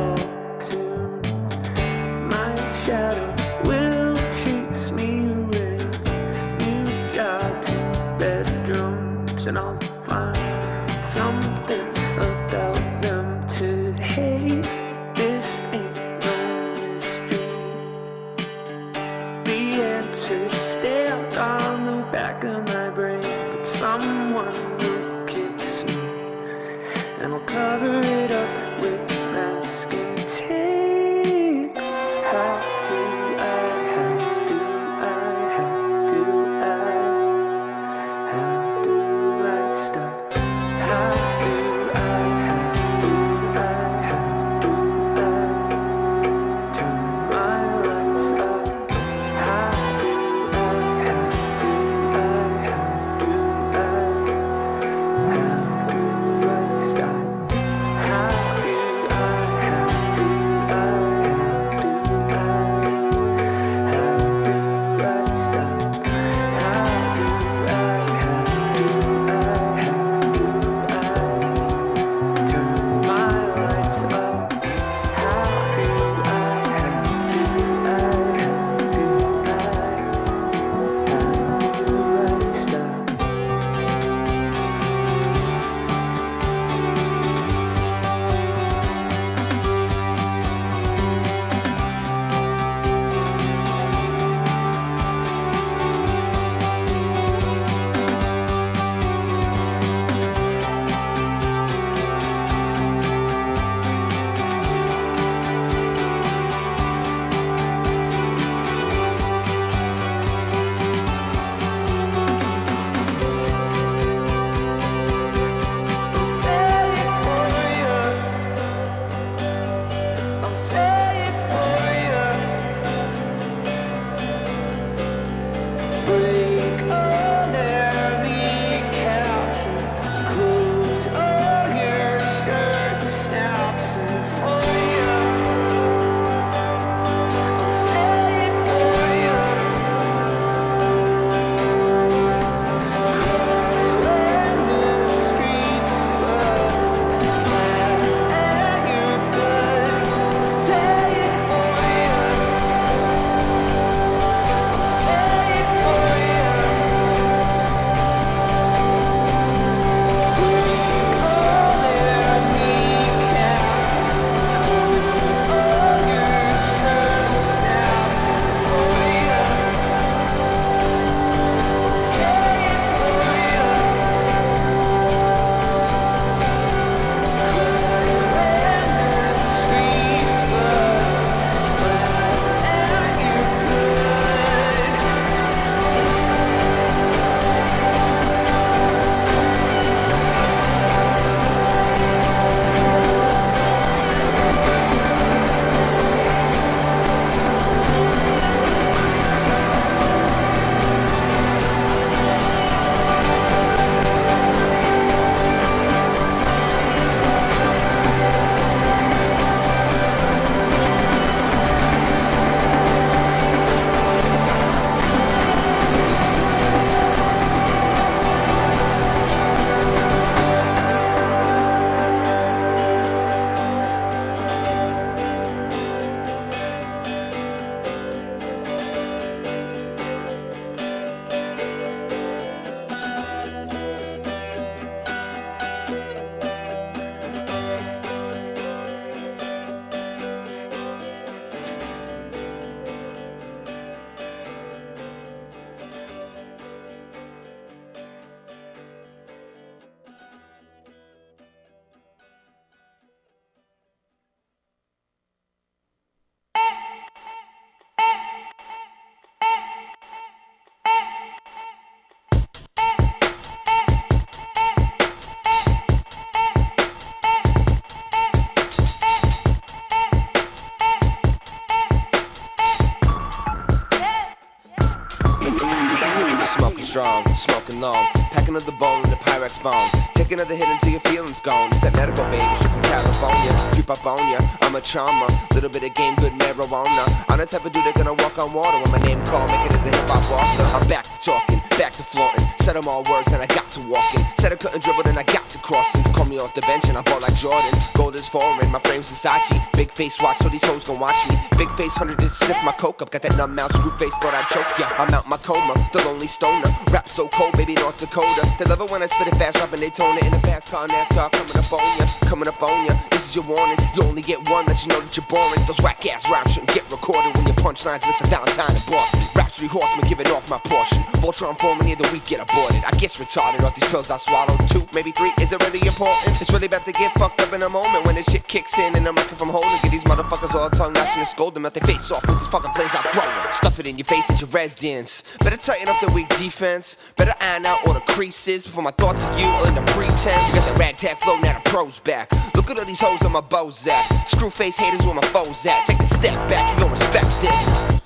strong, smoking long. Pack another bowl in the Pyrex bone. Take another hit until your feelings gone. It's that medical baby, straight from California. Creep up on ya, I'm a charmer. Little bit of game, good marijuana. I'm the type of dude that gonna walk on water when my name called, make it as a hip-hop author. I'm back to talking, back to flaunting. Said them all words and I got to walking. Said I couldn't dribble then I got to crossing. Call me off the bench and I ball like Jordan. Gold is foreign, my frame's Versace. Big face watch so these hoes gon' watch me. Big face 100 to sniff my coke up. Got that numb mouth, screw face, thought I'd choke ya. I'm out my coma, the lonely stoner. Rap so cold, baby, North Dakota. They love it when I spit it fast, rapping Daytona. In a fast car, NASCAR, coming up on ya. Coming up on ya, this is your warning. You only get one, let you know that you're boring. Those whack ass raps shouldn't get recorded when your punchlines miss a Valentine in Boston. Rhapsody horseman, giving off my portion. Voltron foreman, of the week get aborted. I guess retarded off these pills I swallowed. 2, maybe 3, is it really important? It's really about to get fucked up in a moment when this shit kicks in and I'm looking from holding. Get these motherfuckers all tongue lashing and scold them, out their face off with these fucking flames I throw. Stuff it in your face at your residence. Better tighten up the weak defense. Better iron out all the creases before my thoughts of you are in the pretense. You got that ragtag flow, now the pros back. Look at all these hoes on my Bozak. Screw face haters where my foes at. Take a step back, you don't respect this.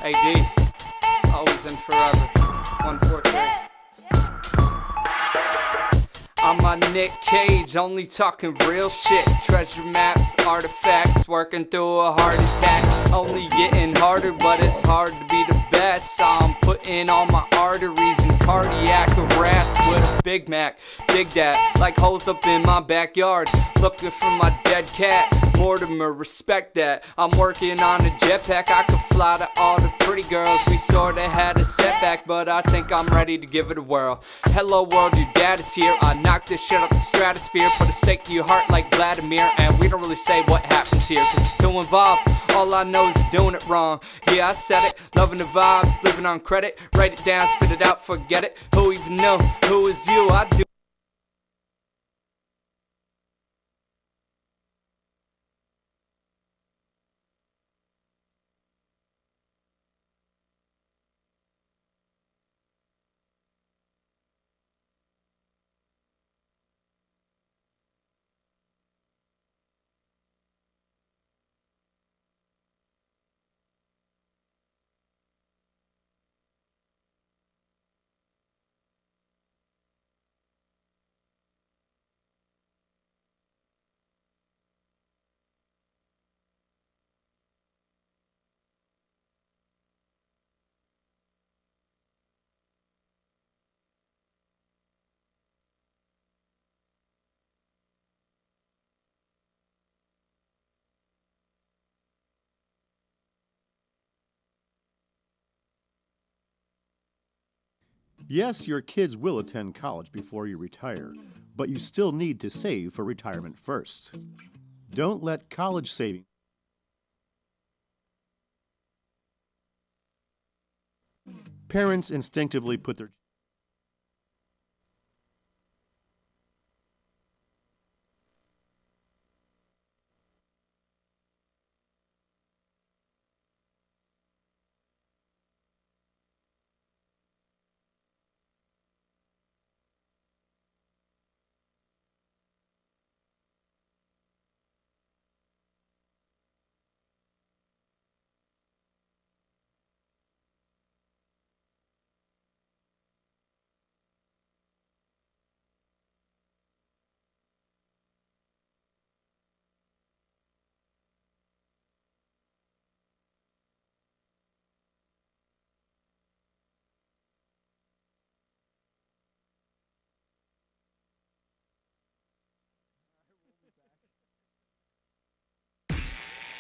AD, always and forever. 143. I'm my Nick Cage, only talking real shit. Treasure maps, artifacts, working through a heart attack. Only getting harder, but it's hard to be the best. So I'm putting all my arteries in cardiac arrest with a Big Mac. Dig that, like holes up in my backyard. Looking for my dead cat. Mortimer, respect that. I'm working on a jetpack. I could fly to all the pretty girls. We sorta had a setback, but I think I'm ready to give it a whirl. Hello world, your dad is here. I knocked this shit up the stratosphere. Put a stake to your heart like Vladimir. And we don't really say what happens here, cause it's too involved. All I know is doing it wrong. Yeah, I said it, loving the vibes, living on credit. Write it down, spit it out, forget it. Who even know? Who is you? I do. Yes, your kids will attend college before you retire, but you still need to save for retirement first. Don't let college saving. Parents instinctively put their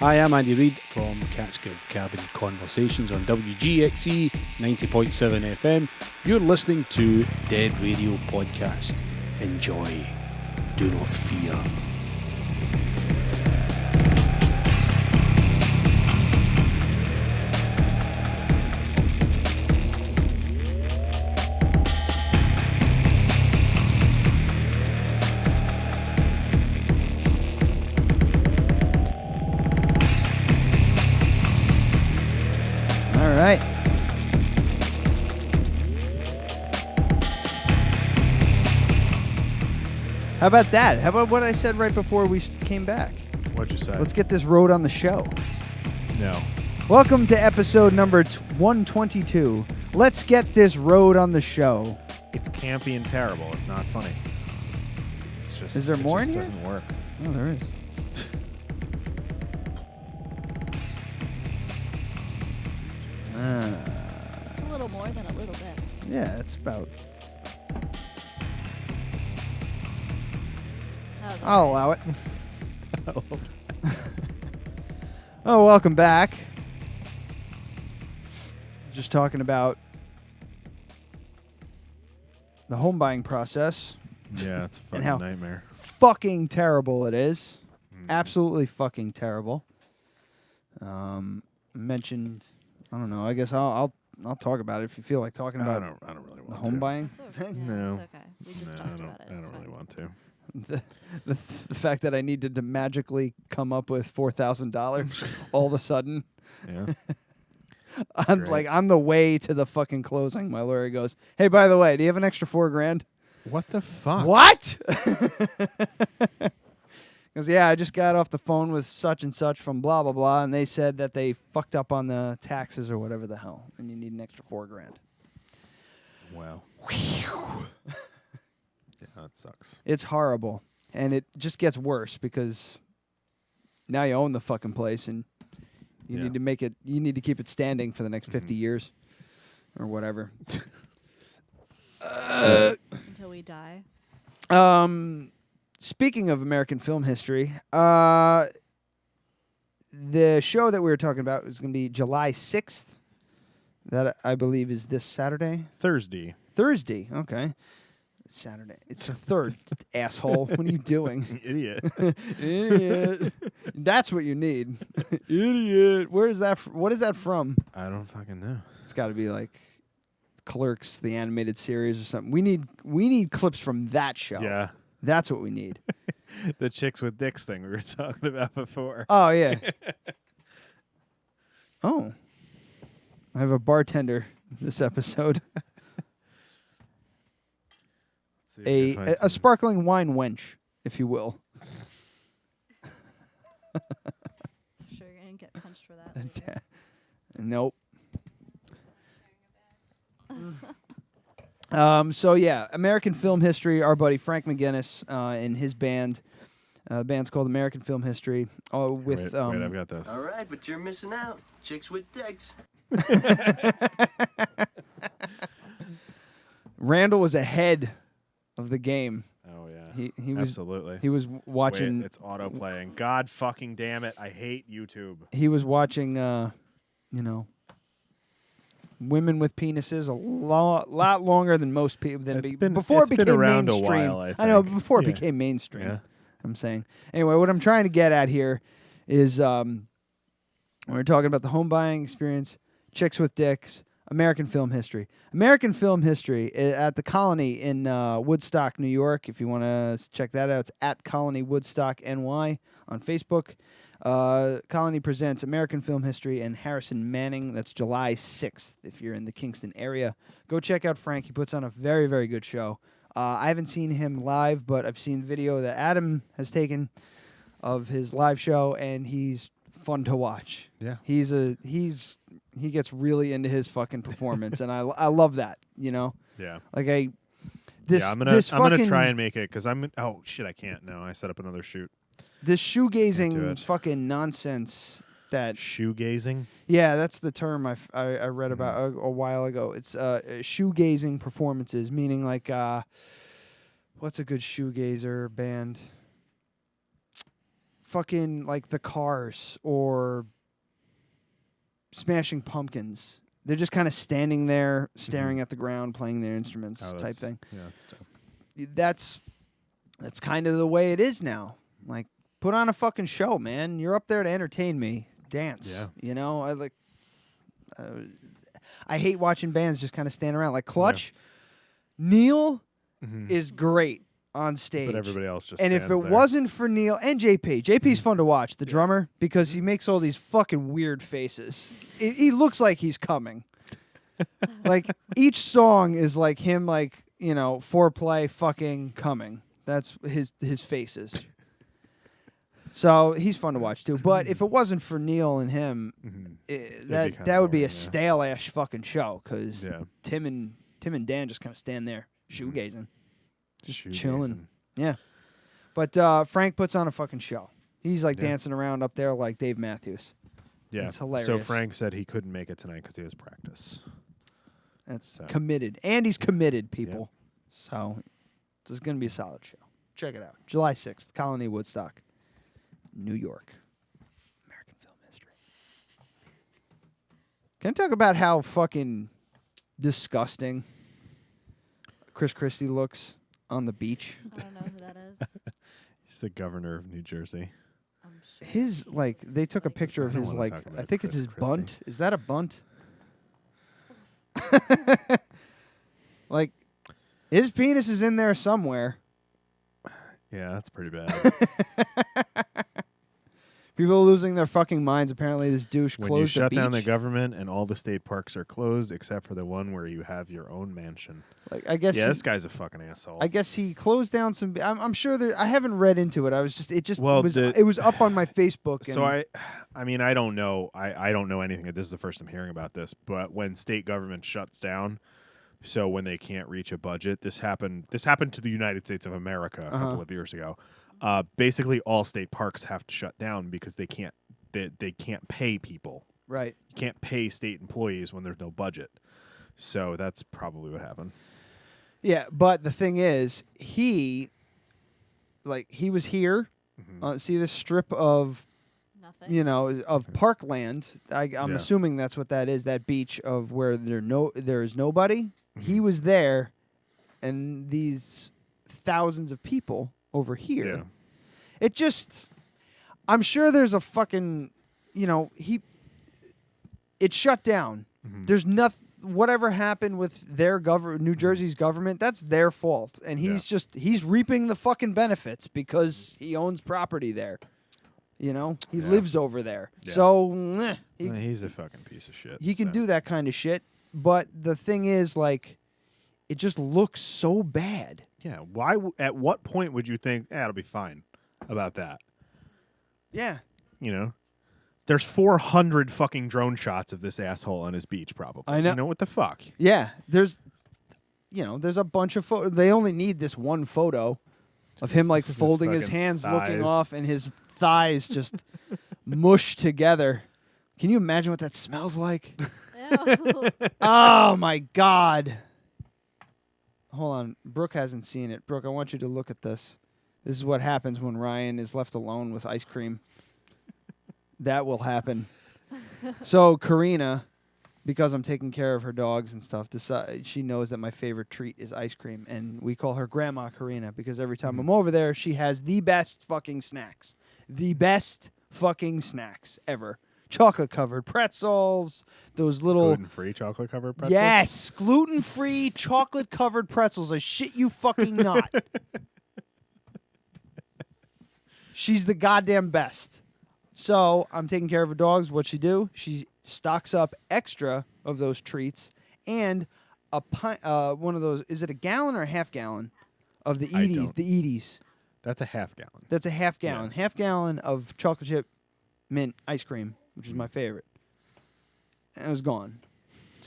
Hi, I'm Andy Reid from Catskill Cabin Conversations on WGXE 90.7 FM. You're listening to Dead Radio Podcast. Enjoy. Do not fear. All right. How about that? How about what I said right before we came back? What'd you say? Let's get this road on the show. No. Welcome to episode number 122. Let's get this road on the show. It's campy and terrible. It's not funny. It's just. Is there more in here? It doesn't work. Oh, there is. It's a little more than a little bit. Yeah, it's about. I'll allow it. Oh, welcome back. Just talking about the home buying process. Yeah, it's a fucking how nightmare. Fucking terrible it is. Absolutely fucking terrible. Mentioned. I don't know. I guess I'll talk about it if you feel like talking about. I don't really want the to. home buying. No, it's okay. We just talked about it. I don't really want to. The fact that I needed to magically come up with $4,000 all of a sudden. Yeah. I'm like on the way to the fucking closing. My lawyer goes, "Hey, by the way, do you have an extra $4,000?" What the fuck? What? Because yeah, I just got off the phone with such and such from blah blah blah, and they said that they fucked up on the taxes or whatever the hell, and you need an extra $4,000. Wow. Yeah, that sucks. It's horrible, and it just gets worse because now you own the fucking place, and you need to make it. You need to keep it standing for the next 50 years, or whatever. Until we die. Speaking of American film history, the show that we were talking about is going to be July 6th. That I believe is this Saturday. Thursday. Okay. Saturday. It's the third, asshole. What are you doing? Idiot. Idiot. That's what you need. Idiot. Where is that? What is that from? I don't fucking know. It's got to be like Clerks, the animated series or something. We need clips from that show. Yeah. That's what we need. The chicks with dicks thing we were talking about before. Oh, yeah. Oh. I have a bartender this episode. A sparkling wine wench, if you will. I'm sure you're going to get punched for that later. Nope. So yeah, American Film History. Our buddy Frank McGinnis and his band. The band's called American Film History. Wait, I've got this. All right, but you're missing out. Chicks with dicks. Randall was ahead of the game. Oh yeah, he was absolutely. He was watching. Wait, it's auto playing. God fucking damn it! I hate YouTube. He was watching. Women with penises a lot longer than most people. Before it became around mainstream. a while, I know before it became mainstream. Yeah. I'm saying. Anyway, what I'm trying to get at here is we're talking about the home buying experience, chicks with dicks, American film history. American film history at the Colony in Woodstock, New York. If you want to check that out, it's at Colony Woodstock NY on Facebook. Colony presents American Film History and Harrison Manning. That's July 6th if you're in the Kingston area. Go check out Frank. He puts on a very, very good show. I haven't seen him live, but I've seen video that Adam has taken of his live show, and he's fun to watch. Yeah. He gets really into his fucking performance, and I love that, you know? Yeah. Like I'm gonna try and make it because oh shit, I can't. No, I set up another shoot. This shoegazing fucking nonsense that shoegazing. Yeah, that's the term I read about a while ago. It's shoegazing performances, meaning like what's a good shoegazer band? Fucking like the Cars or Smashing Pumpkins. They're just kind of standing there, staring at the ground, playing their instruments, type thing. Yeah, that's dope. That's kind of the way it is now. Like, put on a fucking show, man. You're up there to entertain me. Dance. Yeah. You know, I hate watching bands just kind of stand around. Like Clutch, Neil is great on stage. But everybody else just And if stands it there. wasn't for Neil and JP's fun to watch, the drummer, because he makes all these fucking weird faces. He looks like he's coming. Like, each song is like him, like, you know, foreplay fucking coming That's his faces. So he's fun to watch too. But if it wasn't for Neil and him, that would be a stale ass fucking show because Tim and Dan just kind of stand there shoegazing, just chilling. Yeah. But Frank puts on a fucking show. He's like dancing around up there like Dave Matthews. Yeah, it's hilarious. So Frank said he couldn't make it tonight because he has practice. That's committed. Andy's committed, people. Yeah. So this is going to be a solid show. Check it out. July 6th, Colony Woodstock, New York. American film history. Can I talk about how fucking disgusting Chris Christie looks on the beach? I don't know who that is. He's the governor of New Jersey. His, like, they took a picture of his, like, I think it's his bunt. Is that a bunt? Like, his penis is in there somewhere. Yeah, that's pretty bad. People are losing their fucking minds. Apparently, this douche when closed you shut the beach. down the government and all the state parks are closed except for the one where you have your own mansion. Like, I guess. Yeah, this guy's a fucking asshole. I guess he closed down some. I'm sure there. I haven't read into it. I was just. It just. Well, it was up on my Facebook. So I mean, I don't know. I don't know anything. This is the first I'm hearing about this. But when state government shuts down, so when they can't reach a budget, this happened to the United States of America a couple of years ago. Basically, all state parks have to shut down because they can't pay people. Right. You can't pay state employees when there's no budget. So that's probably what happened. Yeah, but the thing is, he was here. See this strip of, of parkland. I'm assuming that's what that is. That beach of where there is nobody. He was there, and these thousands of people over here. Yeah. It just, I'm sure there's a fucking, it shut down. There's nothing. Whatever happened with their New Jersey's government, that's their fault. And he's reaping the fucking benefits because he owns property there. He lives over there. Yeah. So he's a fucking piece of shit. He can do that kind of shit. But the thing is, like, it just looks so bad. Yeah. Why? At what point would you think, it'll be fine about that? Yeah. There's 400 fucking drone shots of this asshole on his beach, probably. I know. What the fuck? Yeah. There's a bunch of photos. They only need this one photo of him, like, folding his hands, looking off, and his thighs just mushed together. Can you imagine what that smells like? Oh, my God. Hold on. Brooke hasn't seen it. Brooke, I want you to look at this. This is what happens when Ryan is left alone with ice cream. That will happen. So Karina, because I'm taking care of her dogs and stuff, she knows that my favorite treat is ice cream. And we call her Grandma Karina because every time I'm over there, she has the best fucking snacks. The best fucking snacks ever. Chocolate-covered pretzels, those little... Gluten-free chocolate-covered pretzels? Yes, gluten-free chocolate-covered pretzels. I shit you fucking not. She's the goddamn best. So I'm taking care of her dogs. What'd she do? She stocks up extra of those treats and a pint, one of those. Is it a gallon or a half gallon of the Edie's? The Edie's. That's a half gallon. That's a half gallon. Yeah. Half gallon of chocolate chip mint ice cream, which is my favorite. And it was gone.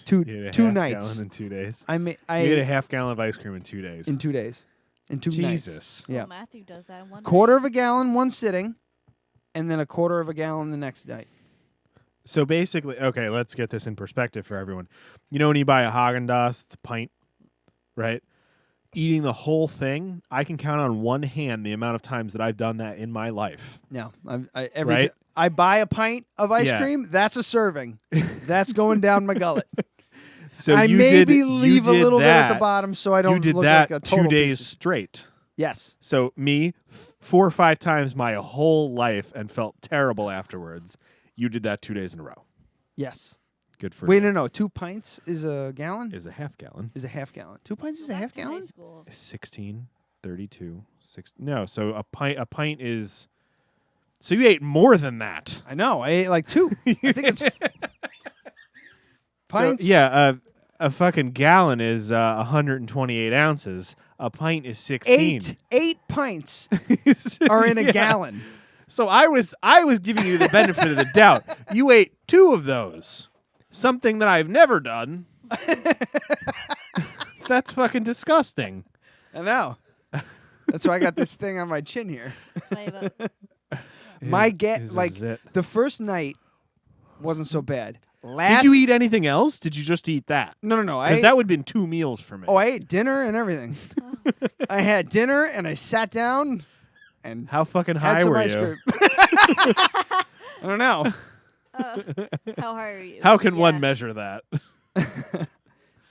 Two nights. Gallon in 2 days. I you ate a half gallon of ice cream in 2 days. In 2 days. In 2 nights. Jesus. Yeah. Oh, Matthew does that in one quarter night. of a gallon one sitting, and then a quarter of a gallon the next night. So basically, okay, let's get this in perspective for everyone. You know when you buy a Haagen-Dazs, it's a pint, right? Eating the whole thing, I can count on one hand the amount of times that I've done that in my life. No, I buy a pint of ice cream, that's a serving. That's going down my gullet. So I maybe leave a little bit at the bottom so I don't look like a total 2 days piece of... straight. Yes. So me, 4 or 5 times my whole life and felt terrible afterwards. You did that 2 days in a row. Yes. Good for you. Wait, no. 2 pints is a gallon? Is a half gallon. Is a half gallon. 2 pints is a half gallon? 16, 32, 6. No, so a pint is... So you ate more than that. I know. I ate like 2. I think it's... Pints? So, yeah, a fucking gallon is 128 ounces. A pint is 16. 8 pints are in a gallon. So I was giving you the benefit of the doubt. You ate 2 of those. Something that I've never done. That's fucking disgusting. I know. That's why I got this thing on my chin here. The first night wasn't so bad. Did you eat anything else? Did you just eat that? No. Because that would have been 2 meals for me. Oh, I ate dinner and everything. I had dinner and I sat down and how fucking had high some were ice you? cream. I don't know. How high are you? How can one measure that?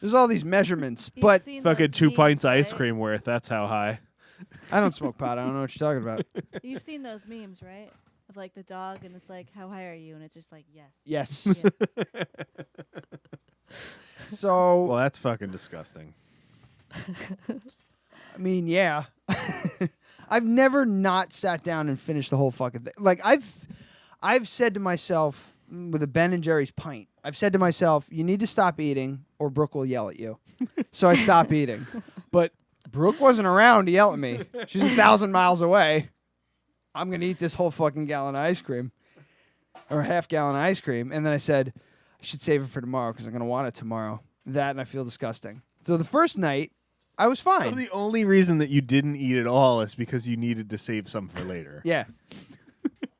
There's all these measurements, You've but seen fucking those 2 pints of memes, ice right? cream worth. That's how high. I don't smoke pot. I don't know what you're talking about. You've seen those memes, right? Of like the dog, and it's like, how high are you? And it's just like, yes. Yes. Yeah. So. Well, that's fucking disgusting. I mean, yeah. I've never not sat down and finished the whole fucking thing. Like I've said to myself with a Ben and Jerry's pint, I've said to myself, you need to stop eating or Brooke will yell at you. So I stopped eating. But Brooke wasn't around to yell at me. She's 1,000 miles away. I'm going to eat this whole fucking gallon of ice cream or half gallon of ice cream. And then I said, I should save it for tomorrow because I'm going to want it tomorrow. That and I feel disgusting. So the first night, I was fine. So the only reason that you didn't eat it all is because you needed to save some for later. Yeah.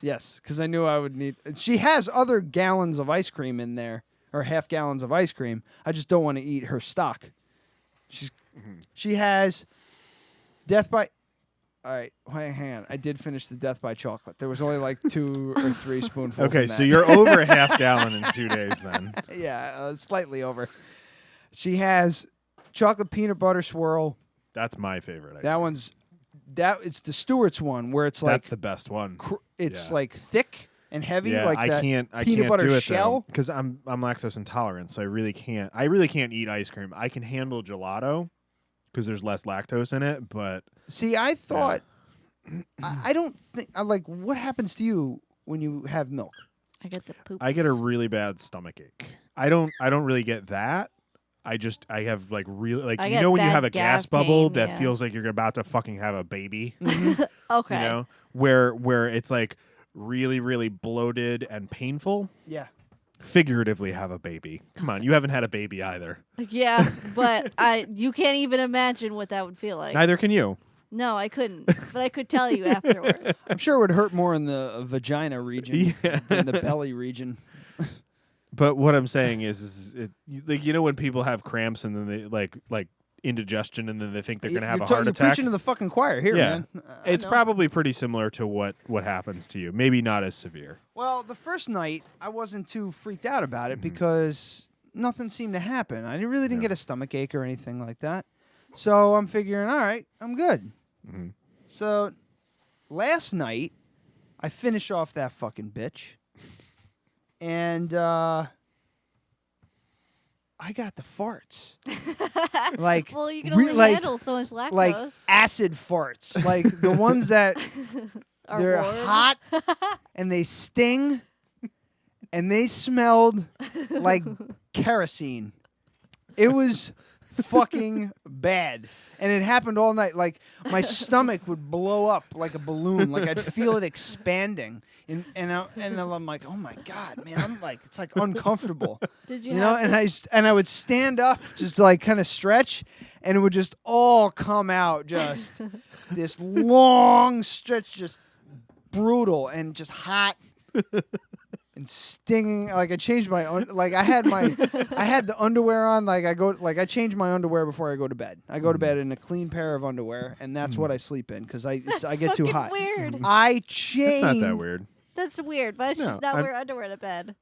Yes, because I knew I would need. She has other gallons of ice cream in there, or half gallons of ice cream. I just don't want to eat her stock. She has Death by. All right, hang on. I did finish the Death by chocolate. There was only like 2 or 3 spoonfuls. Okay, in so that. you're over a half gallon in 2 days then. Yeah, slightly over. She has chocolate peanut butter swirl. That's my favorite. That one's it's the Stewart's one where it's like that's the best one. It's like thick and heavy. Yeah, like I that can't peanut butter do it shell. because I'm lactose intolerant, so I really can't eat ice cream. I can handle gelato because there's less lactose in it, but see, I thought I don't think like what happens to you when you have milk? I get the poop. I get a really bad stomach ache. I don't really get that. I have like really like I you get know when you bad have a gas gas bubble pain, that yeah. feels like you're about to fucking have a baby. Okay. You know, where it's like really, really bloated and painful. Yeah. Figuratively have a baby. Come on, you haven't had a baby either. Yeah, but you can't even imagine what that would feel like. Neither can you. No, I couldn't. But I could tell you afterward. I'm sure it would hurt more in the vagina region Yeah. than the belly region. But what I'm saying is like you know when people have cramps and then they like indigestion and then they think they're going to have a heart You're attack. preaching to the fucking choir here, Yeah. man. It's know. probably pretty similar to what happens to you. Maybe not as severe. Well, the first night I wasn't too freaked out about Mm-hmm. it because nothing seemed to happen. I really didn't get a stomach ache or anything like that. So I'm figuring, all right, I'm good. Mm-hmm. So last night I finish off that fucking bitch, and I got the farts. Like, well, you can only handle so much lactose. Like acid farts, like the ones that they're warm. hot and they sting and they smelled like kerosene. It was fucking bad. And it happened all night. Like my stomach would blow up like a balloon. Like I'd feel it expanding. And I'm like, oh my God, man! I'm like, it's like uncomfortable. Did you know? And I would stand up, just like kind of stretch, and it would just all come out, just this long stretch, just brutal and just hot and stinging. Like I changed my I had the underwear on. I change my underwear before I go to bed. I go to bed in a clean pair of underwear, and that's what I sleep in because I get too hot. Weird. I change. It's not that weird. That's weird, but I just not wear underwear to bed.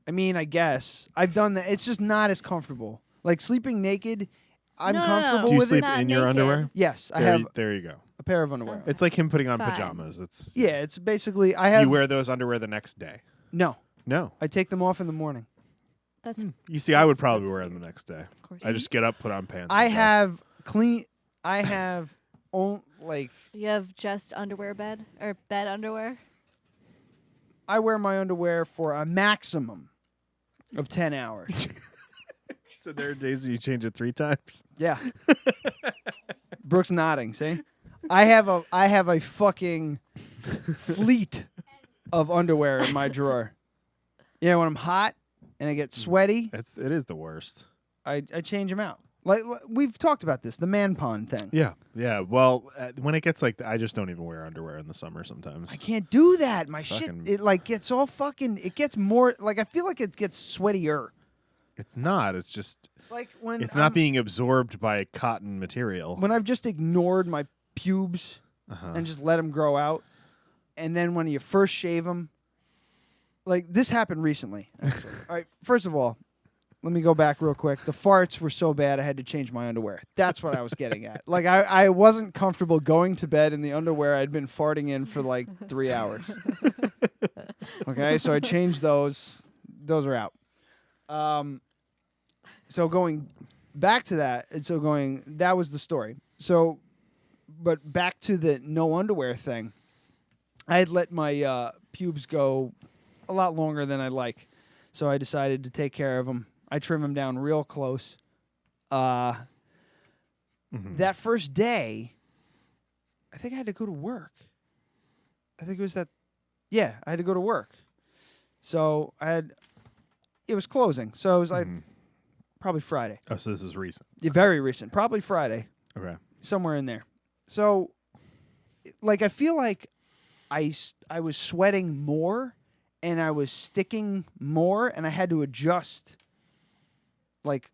I mean, I guess I've done that. It's just not as comfortable. Like sleeping naked, I'm comfortable Do you with sleep it. in your underwear? Yes, I have. There you go. A pair of underwear. It's like him putting on Fine. pajamas. It's Yeah, it's basically I have. You wear those underwear the next day. No, No. I take them off in the morning. That's You see, I would probably wear them the next day. Of course. I just get up, put on pants. I and go. have clean. I have like You have just underwear bed or bed underwear? I wear my underwear for a maximum of 10 hours. So there are days when you change it 3 times. Yeah. Brooke's nodding. See, I have a fucking fleet of underwear in my drawer. Yeah, when I'm hot and I get sweaty, it is the worst. I change them out. Like we've talked about this, the man pond thing. Yeah. Well, when it gets like, I just don't even wear underwear in the summer sometimes. I can't do that. My It's shit, fucking- it like gets all fucking. It gets more like I feel like it gets sweatier. It's not. It's just like when it's not being absorbed by cotton material. When I've just ignored my pubes and just let them grow out, and then when you first shave them, like this happened recently. Actually. All right, first of all, let me go back real quick. The farts were so bad I had to change my underwear. That's what I was getting at. Like I wasn't comfortable going to bed in the underwear I'd been farting in for like 3 hours. Okay, so I changed those. Those are out. So going back to that, that was the story. So, but back to the no underwear thing, I had let my pubes go a lot longer than I like, so I decided to take care of them. I trim them down real close. That first day, I think I had to go to work. I think it was that. Yeah, I had to go to work. So it was closing. So it was like probably Friday. Oh, so this is recent. Yeah, very recent. Probably Friday. Okay. Somewhere in there. So, like, I feel like I was sweating more and I was sticking more and I had to adjust. Like,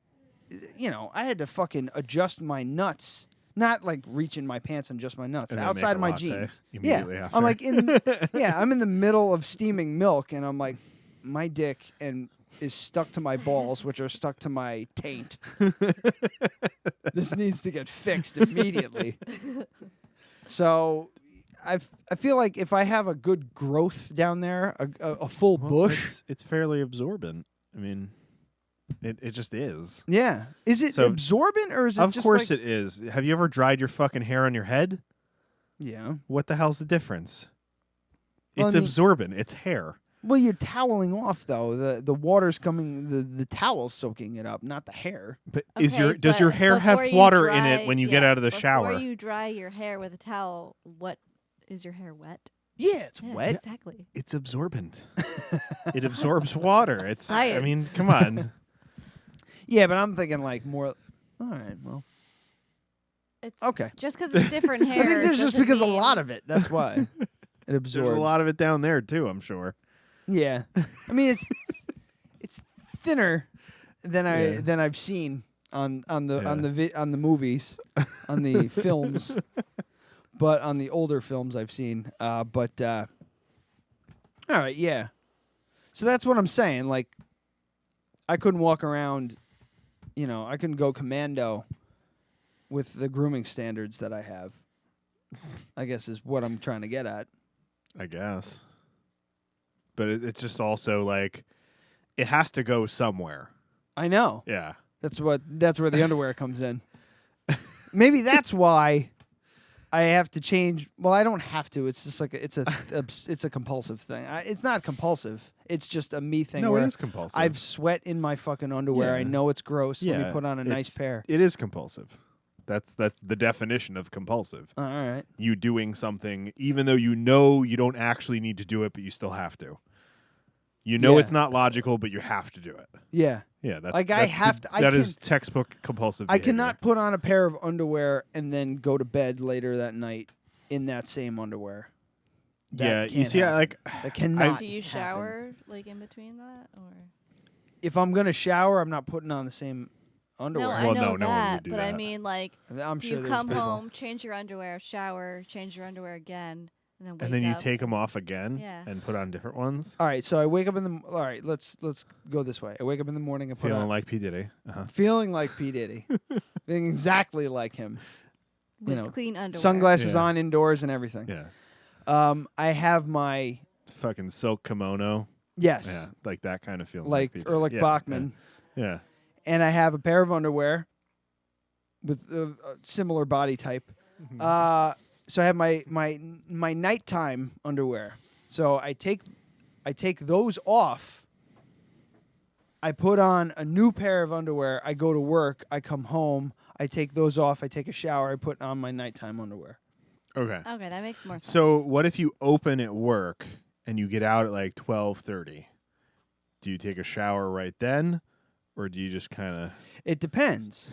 I had to fucking adjust my nuts. Not like reach in my pants and adjust my nuts. And then Outside make of a my latte jeans. immediately Yeah. after. I'm like I'm in the middle of steaming milk and I'm like, my dick is stuck to my balls, which are stuck to my taint. This needs to get fixed immediately. So I feel like if I have a good growth down there, a full bush. It's fairly absorbent. I mean, it just is. Yeah. Is it absorbent or is it Of just course like, it is. Have you ever dried your fucking hair on your head? Yeah. What the hell's the difference? Well, It's I mean- absorbent. It's hair. Well, you're toweling off though. The water's coming. The towel's soaking it up, not the hair. But Okay, does your but hair have before you water in dry- it when you get yeah, out of the shower? Before you dry your hair with a towel, what is your hair wet? Yeah, it's wet. Exactly. It's absorbent. It absorbs water. It's. I mean, Science. come on. Yeah, but I'm thinking like more. All right, well. It's Okay. Just because it's different hair. I think there's just doesn't because a mean- lot of it. That's why it absorbs. There's a lot of it down there too, I'm sure. Yeah, I mean it's thinner than Yeah. than I've seen on the movies, on the films, but on the older films I've seen. All right, yeah. So that's what I'm saying. Like, I couldn't walk around, I couldn't go commando with the grooming standards that I have. I guess is what I'm trying to get at. I guess. But it's just also like, it has to go somewhere. I know. Yeah. That's where the underwear comes in. Maybe that's why I have to change. Well, I don't have to. It's just like it's a compulsive thing. It's not compulsive. It's just a me thing. No, where it is compulsive. I've sweat in my fucking underwear. I Yeah. know it's gross. Let me Yeah, put on a nice it's- pair. It is compulsive. That's the definition of compulsive. All right. You doing something even though you know you don't actually need to do it, but you still have to. You know Yeah. it's not logical, but you have to do it. Yeah. Yeah, that's Like, I that's have to- I That can- is textbook compulsive. I behavior. cannot put on a pair of underwear and then go to bed later that night in that same underwear. That Yeah, you can't see, happen. like That cannot. Do you happen. shower like in between that, or? If I'm gonna shower, I'm not putting on the same underwear. No, I know no one would that, do but I that. mean, like, I'm do sure you there's come people. home, change your underwear, shower, change your underwear again, and then wake And then you up? take them off again Yeah. and put on different ones. All right, so I wake up in the. All right, let's go this way. I wake up in the morning and put Feeling on, like P. Diddy. feeling like P Diddy, feeling exactly like him. With clean underwear. Sunglasses Yeah. on indoors and everything. Yeah. I have my Fucking silk kimono. yes, Yeah, like that kind of feeling. like P. or like Diddy. Yeah, Bachman, Yeah. and I have a pair of underwear with a similar body type. So I have my nighttime underwear. So I take those off I put on a new pair of underwear. I go to work. I come home. I take those off. I take a shower. I put on my nighttime underwear. Okay. Okay, that makes more sense. So what if you open at work and you get out at like 12:30? Do you take a shower right then, or do you just kind of? It depends.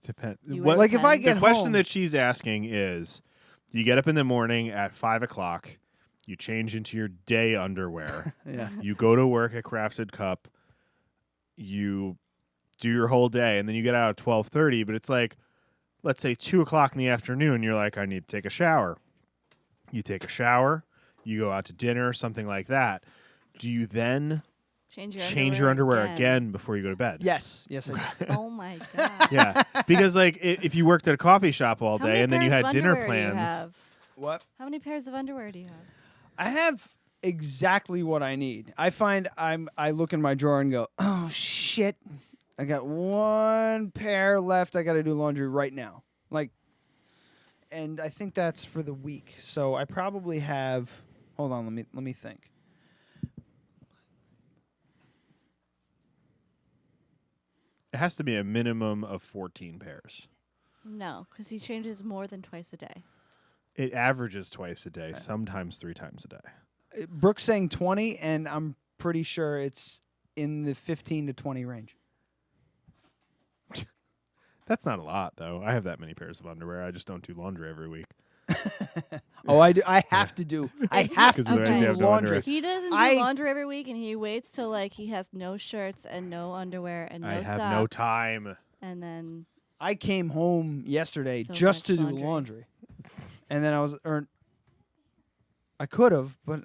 Depends. Like if I get the question home, that she's asking is, you get up in the morning at 5:00, you change into your day underwear. Yeah. You go to work at Crafted Cup. You do your whole day, and then you get out at 12:30. But it's like, let's say 2:00 in the afternoon. You're like, I need to take a shower. You take a shower. You go out to dinner, something like that. Do you then change your underwear again before you go to bed? Yes, I do. Oh my god. Yeah, because like if you worked at a coffee shop all How day many and then you pairs had of dinner underwear do you plans. have? What? How many pairs of underwear do you have? I have exactly what I need. I find I look in my drawer and go, oh shit, I got one pair left. I got to do laundry right now. And I think that's for the week. So I probably have. Hold on, let me think. It has to be a minimum of 14 pairs. No, because he changes more than twice a day. It averages twice a day, sometimes 3 times a day. Brooke's saying 20, and I'm pretty sure it's in the 15 to 20 range. That's not a lot, though. I have that many pairs of underwear. I just don't do laundry every week. Oh, I do. I have to do. I have to 'Cause otherwise you do have no laundry. underwear. He doesn't do laundry every week, and he waits till like he has no shirts and no underwear and no I socks. have no time. And then I came home yesterday So just to much do laundry. laundry, and then I could have, but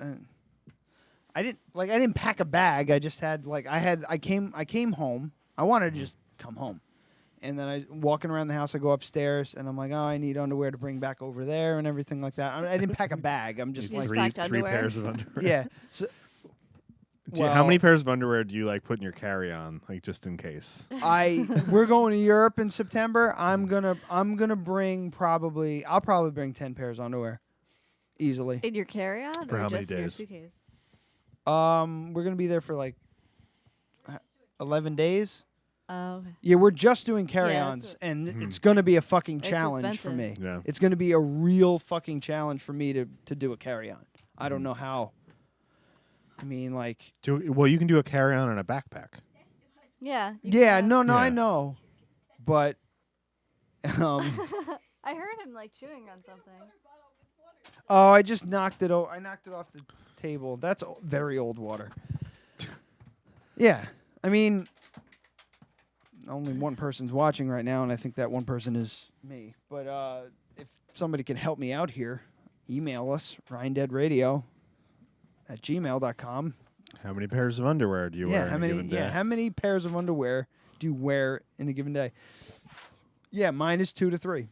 I didn't. I didn't pack a bag. I just had I came home. I wanted to just come home, and then I walking around the house. I go upstairs, and I'm like, oh, I need underwear to bring back over there and everything like that. I didn't pack a bag. I'm just like three pairs of underwear. Yeah. So, How many pairs of underwear do you put in your carry-on, just in case? We're going to Europe in September. I'm gonna bring I'll probably bring 10 pairs of underwear, easily. in your carry-on For or how many just in your days? suitcase? We're gonna be there for 11 days. Oh, okay. Yeah, we're just doing that's carry-ons, what- and Mhm. it's gonna be a fucking It's challenge for me. expensive. Yeah. It's gonna be a real fucking challenge for me to do a carry-on. I don't know how. I mean, Well, you can do a carry-on and a backpack. Yeah. yeah, no, Yeah. I know, but I heard him chewing on something. oh, I just knocked it. I knocked it off the table. That's very old water. Yeah, I mean, only one person's watching right now, and I think that one person is me. But if somebody can help me out here, email us, ryandeadradio@gmail.com. How many pairs of underwear do you wear how in many? a given day? Yeah, how many pairs of underwear do you wear in a given day? Yeah, mine is 2 to 3.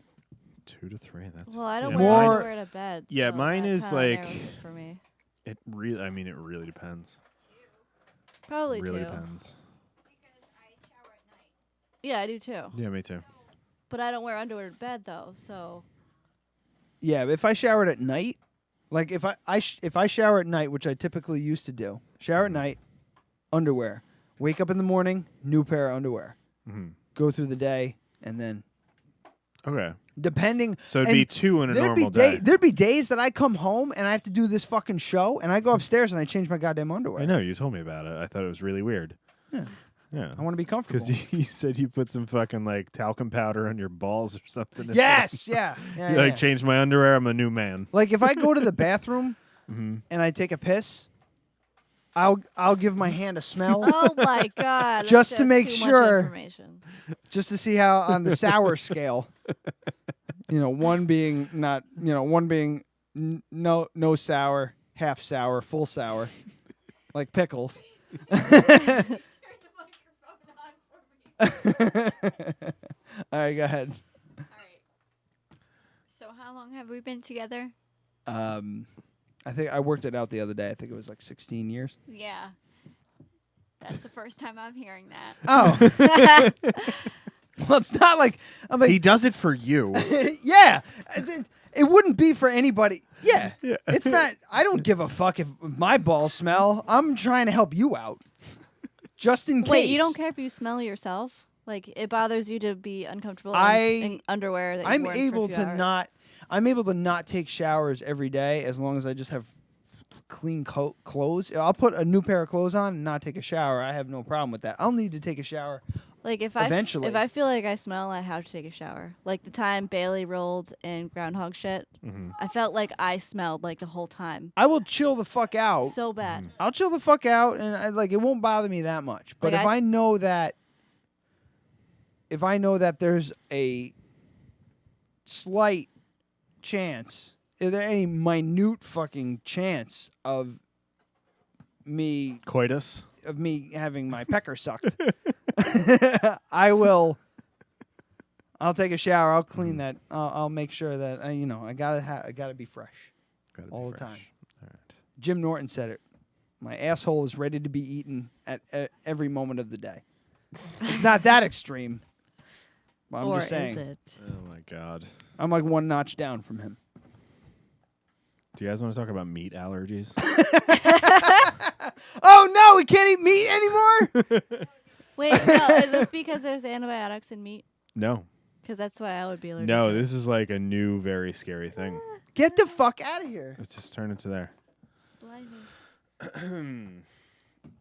2 to 3. That's Well, I don't yeah, wear mine- underwear to bed. Yeah, so mine that is kinda narrows it for me. It really. I mean, it really depends. Probably Really two. depends. Yeah, I do too. Yeah, me too. But I don't wear underwear to bed though, so Yeah, if I showered at night, if I shower at night, which I typically used to do, shower at night, underwear, wake up in the morning, new pair of underwear, go through the day, and then Okay. depending. So it'd be and 2 in a there'd normal be day. There'd be days that I come home and I have to do this fucking show, and I go upstairs and I change my goddamn underwear. I know you told me about it. I thought it was really weird. Yeah. Yeah. I want to be comfortable. Because you said you put some fucking talcum powder on your balls or something. Yes, yeah. Yeah, You yeah, yeah. changed my underwear. I'm a new man. Like if I go to the bathroom Mhm. and I take a piss, I'll give my hand a smell. Oh my god. Just that's to make too much sure, information. just to see how on the sour scale, one being no sour, half sour, full sour, like pickles. All right, go ahead. So how long have we been together? I think I worked it out the other day. I think it was 16 years. Yeah. That's the first time I'm hearing that. Oh. Well, it's not like I'm like He does it for you. yeah. It wouldn't be for anybody. Yeah. It's not. I don't give a fuck if my balls smell. I'm trying to help you out. just in case. Wait, you don't care if you smell yourself? Like, it bothers you to be uncomfortable in underwear that you've worn for a few hours? I'm able to not take showers every day as long as I just have clean clothes. I'll put a new pair of clothes on and not take a shower. I have no problem with that. I'll need to take a shower. Like if eventually. I feel like I smell, I have to take a shower. Like the time Bailey rolled in Groundhog Shit, I felt like I smelled like the whole time. I will chill the fuck out. So bad. I'll chill the fuck out, and it won't bother me that much. But Like if I know that there's a slight chance, is there any minute fucking chance of me coitus? Of me having my pecker sucked, I'll take a shower. I'll clean that. I'll make sure that I gotta be fresh all the time. All right. Jim Norton said it. My asshole is ready to be eaten at every moment of the day. It's not that extreme. But I'm just saying. Is it? Oh my God. I'm like one notch down from him. Do you guys want to talk about meat allergies? Oh no, we can't eat meat anymore. Wait, no, is this because there's antibiotics in meat? No. Because that's why I would be allergic. No, to it. this is like a new, very scary thing. Get the fuck out of here. Let's just turn it to there. Slimy.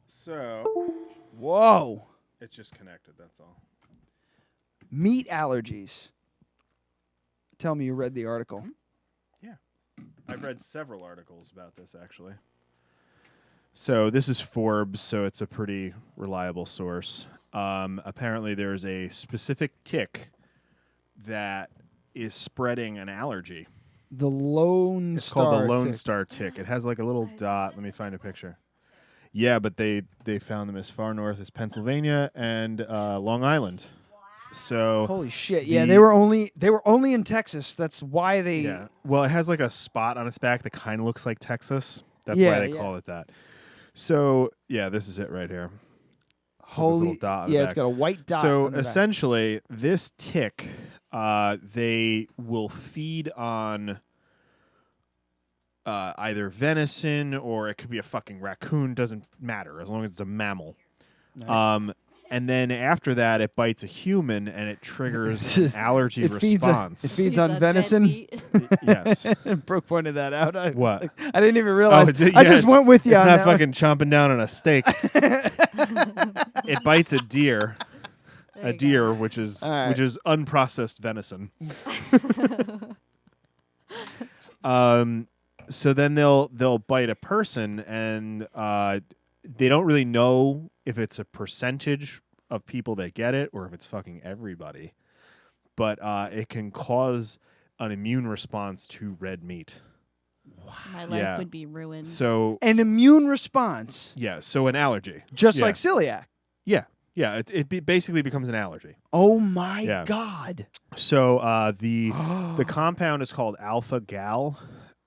So. Whoa. It's just connected, that's all. Meat allergies. Tell me you read the article. Yeah. I've read several articles about this, actually. So this is Forbes, so it's a pretty reliable source. Apparently there's a specific tick that is spreading an allergy. The Lone It's Star called the Lone tick. Star tick. It has like a little dot. Let me find a picture. Yeah, but they found them as far north as Pennsylvania and Long Island. So Holy shit! Yeah, they were only in Texas. That's why they. Yeah. Well, it has like a spot on its back that kind of looks like Texas. That's Yeah, why they call it that. So yeah, this is it right here. Holy. This little dot on the Yeah, it's back. got a white dot. So on the back. essentially, this tick, they will feed on either venison or it could be a fucking raccoon. Doesn't matter as long as it's a mammal. Right. And then after that, it bites a human and it triggers an allergy response. It feeds on venison. Yes. Brooke pointed that out. What? I didn't even realize. Oh, I just went with you it's on not that one. fucking chomping down on a steak. It bites a deer. Which is unprocessed venison. So then they'll bite a person, and they don't really know if it's a percentage of people that get it or if it's fucking everybody. But it can cause an immune response to red meat. My life would be ruined. So an immune response. Yeah, so an allergy. Just like celiac. Yeah. Yeah, it basically becomes an allergy. Oh my God. So the compound is called alpha-gal,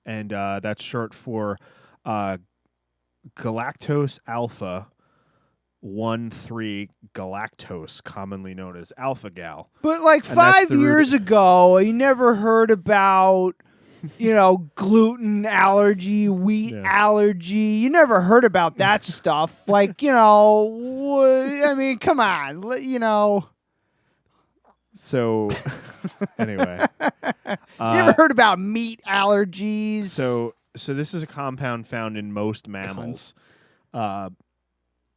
and that's short for galactose alpha 1,3 galactose, commonly known as alpha-gal. But like And that's 5 the root- years ago, you never heard about, gluten allergy, wheat allergy. You never heard about that stuff. Like, I mean, come on, So, anyway. You ever heard about meat allergies? So this is a compound found in most mammals.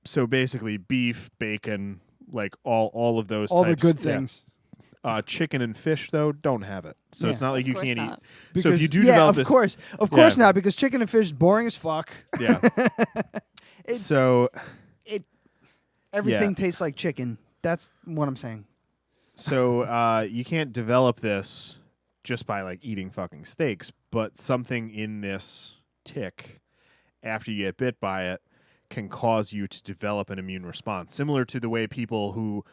So basically beef, bacon, like all of those all types. the good Yeah. things. Chicken and fish, though, don't have it. So it's not like you can't not. eat. So if you do yeah, develop of this... course not, because chicken and fish is boring as fuck. Yeah. Everything tastes like chicken. That's what I'm saying. So you can't develop this just by like eating fucking steaks, but something in this tick, after you get bit by it, can cause you to develop an immune response, similar to the way people who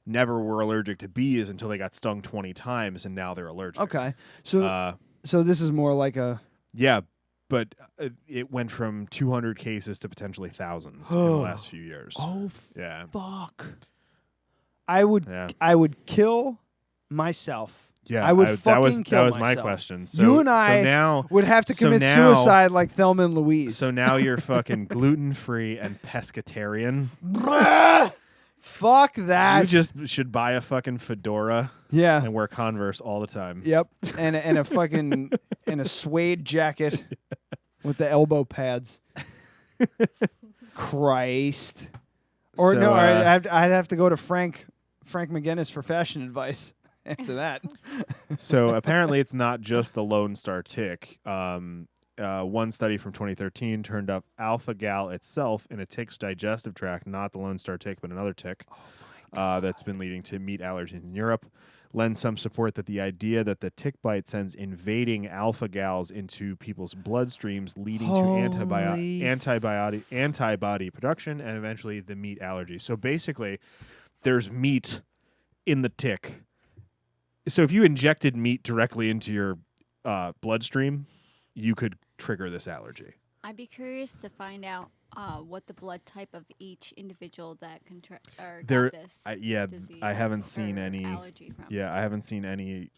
never were allergic to bees until they got stung 20 times and now they're allergic. Okay, so this is more like a but it went from 200 cases to potentially thousands in the last few years. Oh, yeah. Fuck. I would kill myself Yeah, I would fucking kill that was myself. my question. So you and I now, would have to so commit now- suicide like Thelma and Louise. So now you're fucking gluten-free and pescatarian. Fuck that. You just should buy a fucking fedora. Yeah. And wear Converse all the time. Yep. And a fucking and a suede jacket with the elbow pads. Christ. Or So, no, I'd have to go to Frank McGinnis for fashion advice after that. So apparently it's not just the Lone Star tick. One study from 2013 turned up alpha-gal itself in a tick's digestive tract, not the Lone Star tick, but another tick that's been leading to meat allergies in Europe. Lends some support that the idea that the tick bite sends invading alpha-gals into people's bloodstreams, leading to antibody production and eventually the meat allergy. So basically, there's meat in the tick. So if you injected meat directly into your bloodstream, you could trigger this allergy. I'd be curious to find out what the blood type of each individual that got this disease I haven't seen or any allergy from. Yeah, I haven't seen any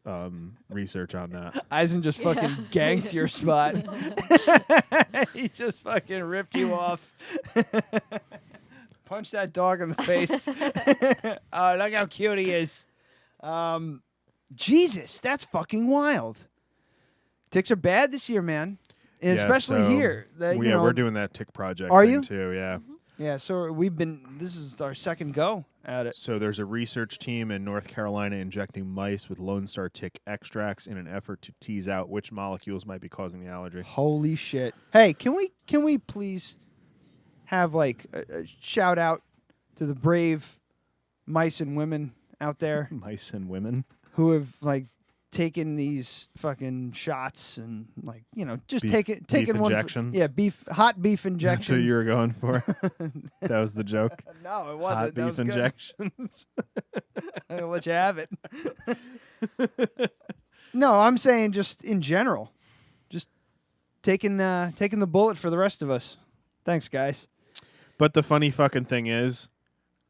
research on that. Eisen just fucking ganked your spot. He just fucking ripped you off. Punch that dog in the face. Oh, look how cute he is. Jesus, that's fucking wild. Ticks are bad this year, man. And especially here. We're doing that tick project Are thing you? too, yeah. Yeah, so this is our second go at it. So there's a research team in North Carolina injecting mice with Lone Star tick extracts in an effort to tease out which molecules might be causing the allergy. Holy shit. Hey, can we please have like a shout out to the brave mice and women out there Mice and women? who have like taken these fucking shots and like, just Beef- taking beef one injections? hot beef injections. That's what you were going for? That was the joke? No, it wasn't. Hot That beef was good. injections? I'm gonna let you have it. No, I'm saying just in general, just taking the bullet for the rest of us. Thanks, guys. But the funny fucking thing is,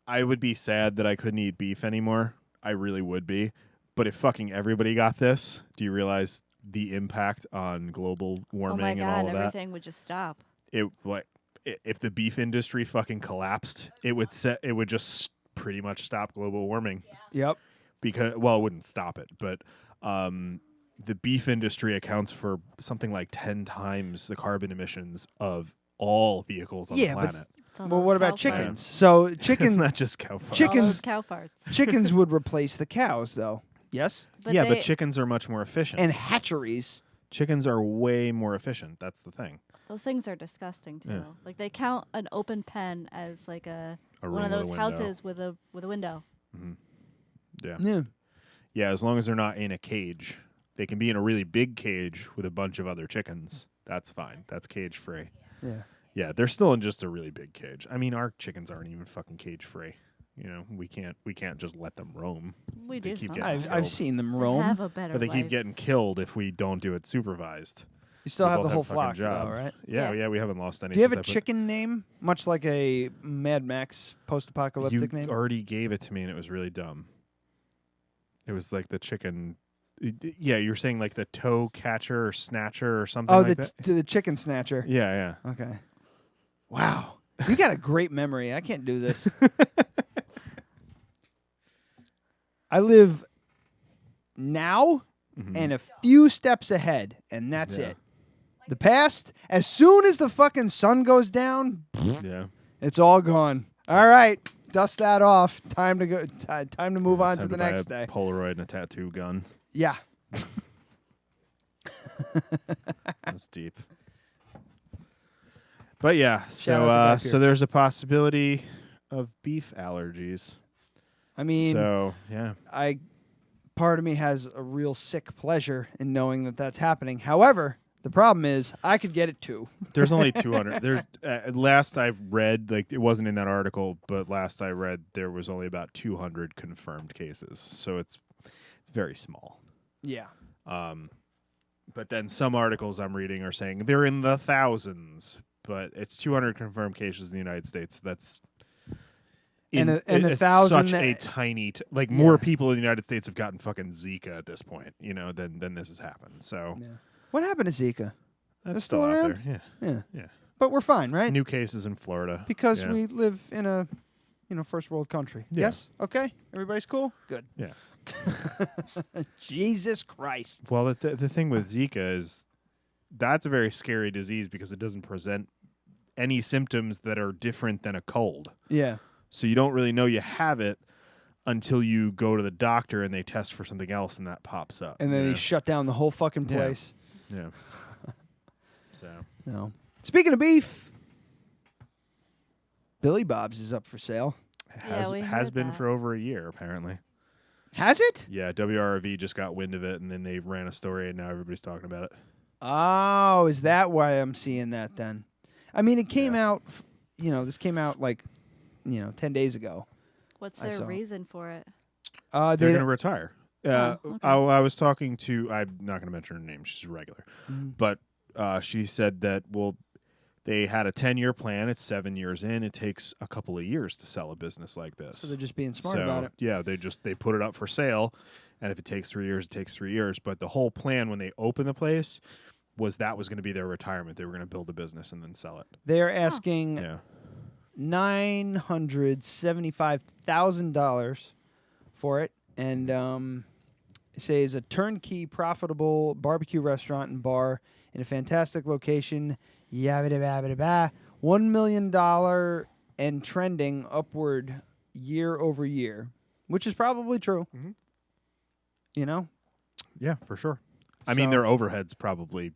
I would be sad that I couldn't eat beef anymore. I really would be. But if fucking everybody got this, do you realize the impact on global warming and all of that? Everything would just stop. If the beef industry fucking collapsed, it would just pretty much stop global warming. Yep. Because it wouldn't stop it, but the beef industry accounts for something like 10 times the carbon emissions of all vehicles on the planet. Well, what about chickens? So chickens, It's not just cow farts. Chickens, All those cow farts. chickens would replace the cows, though. Yes. But chickens are much more efficient. And hatcheries. Chickens are way more efficient. That's the thing. Those things are disgusting too. Yeah. Like they count an open pen as like a room one of with a those window. houses with a window. Mm-hmm. Yeah. Yeah. Yeah, as long as they're not in a cage. They can be in a really big cage with a bunch of other chickens. That's fine. That's cage free. Yeah. Yeah, they're still in just a really big cage. I mean, our chickens aren't even fucking cage free. We can't just let them roam. We They do. keep sometimes. getting I've killed. seen them They roam. have a better But they keep life. getting killed if we don't do it supervised. You still We have both the whole a fucking flock, job. though, right? Yeah, we haven't lost any. Do you have since a I put- chicken name, much like a Mad Max post-apocalyptic You name? already gave it to me, and it was really dumb. It was like the chicken. Yeah, you were saying like the toe catcher or snatcher or something Oh, like that. the chicken snatcher. Yeah. Okay. Wow. You got a great memory. I can't do this. I live now and a few steps ahead, and that's Yeah. it. The past, as soon as the fucking sun goes down, Yeah. it's all gone. All right, dust that off. Time to go. Time to move on to Time the buy next a day. Polaroid and a tattoo gun. Yeah. That's deep. But yeah, Shout out to so there's a possibility of beef allergies. I mean, So yeah, part of me has a real sick pleasure in knowing that that's happening. However, the problem is I could get it too. there's only 200. There's last I read, like it wasn't in that article, but last I read there was only about 200 confirmed cases. So it's very small. Yeah. But then some articles I'm reading are saying they're in the thousands, but it's 200 confirmed cases in the United States. That's and a it's 1,000 such a tiny, more people in the United States have gotten fucking Zika at this point, than this has happened. So, What happened to Zika? They're that's still out around? there. Yeah. But we're fine, right? New cases in Florida Because we live in a, first world country. Yeah. Yes? Okay? Everybody's cool? Good. Yeah. Jesus Christ. Well, the thing with Zika is that's a very scary disease because it doesn't present any symptoms that are different than a cold. Yeah. So you don't really know you have it until you go to the doctor and they test for something else and that pops up. And then they shut down the whole fucking place. Yeah. So. No. Speaking of beef, Billy Bob's is up for sale. Has been for over a year, apparently. Has it? Yeah, WRV just got wind of it, and then they ran a story, and now everybody's talking about it. Oh, is that why I'm seeing that then? I mean, it came out, this came out 10 days ago. What's their reason for it? They're going to retire. Okay. I was talking to, I'm not going to mention her name, she's a regular, but she said that, they had a 10-year plan. It's 7 years in. It takes a couple of years to sell a business like this. So they're just being smart about it. Yeah, they put it up for sale, and if it takes 3 years, it takes 3 years. But the whole plan when they opened the place was going to be their retirement. They were going to build a business and then sell it. They are asking $975,000 for it, and they say it's a turnkey, profitable barbecue restaurant and bar in a fantastic location. $1 million and trending upward year over year, which is probably true. Mm-hmm. Yeah, for sure. I mean, their overhead's probably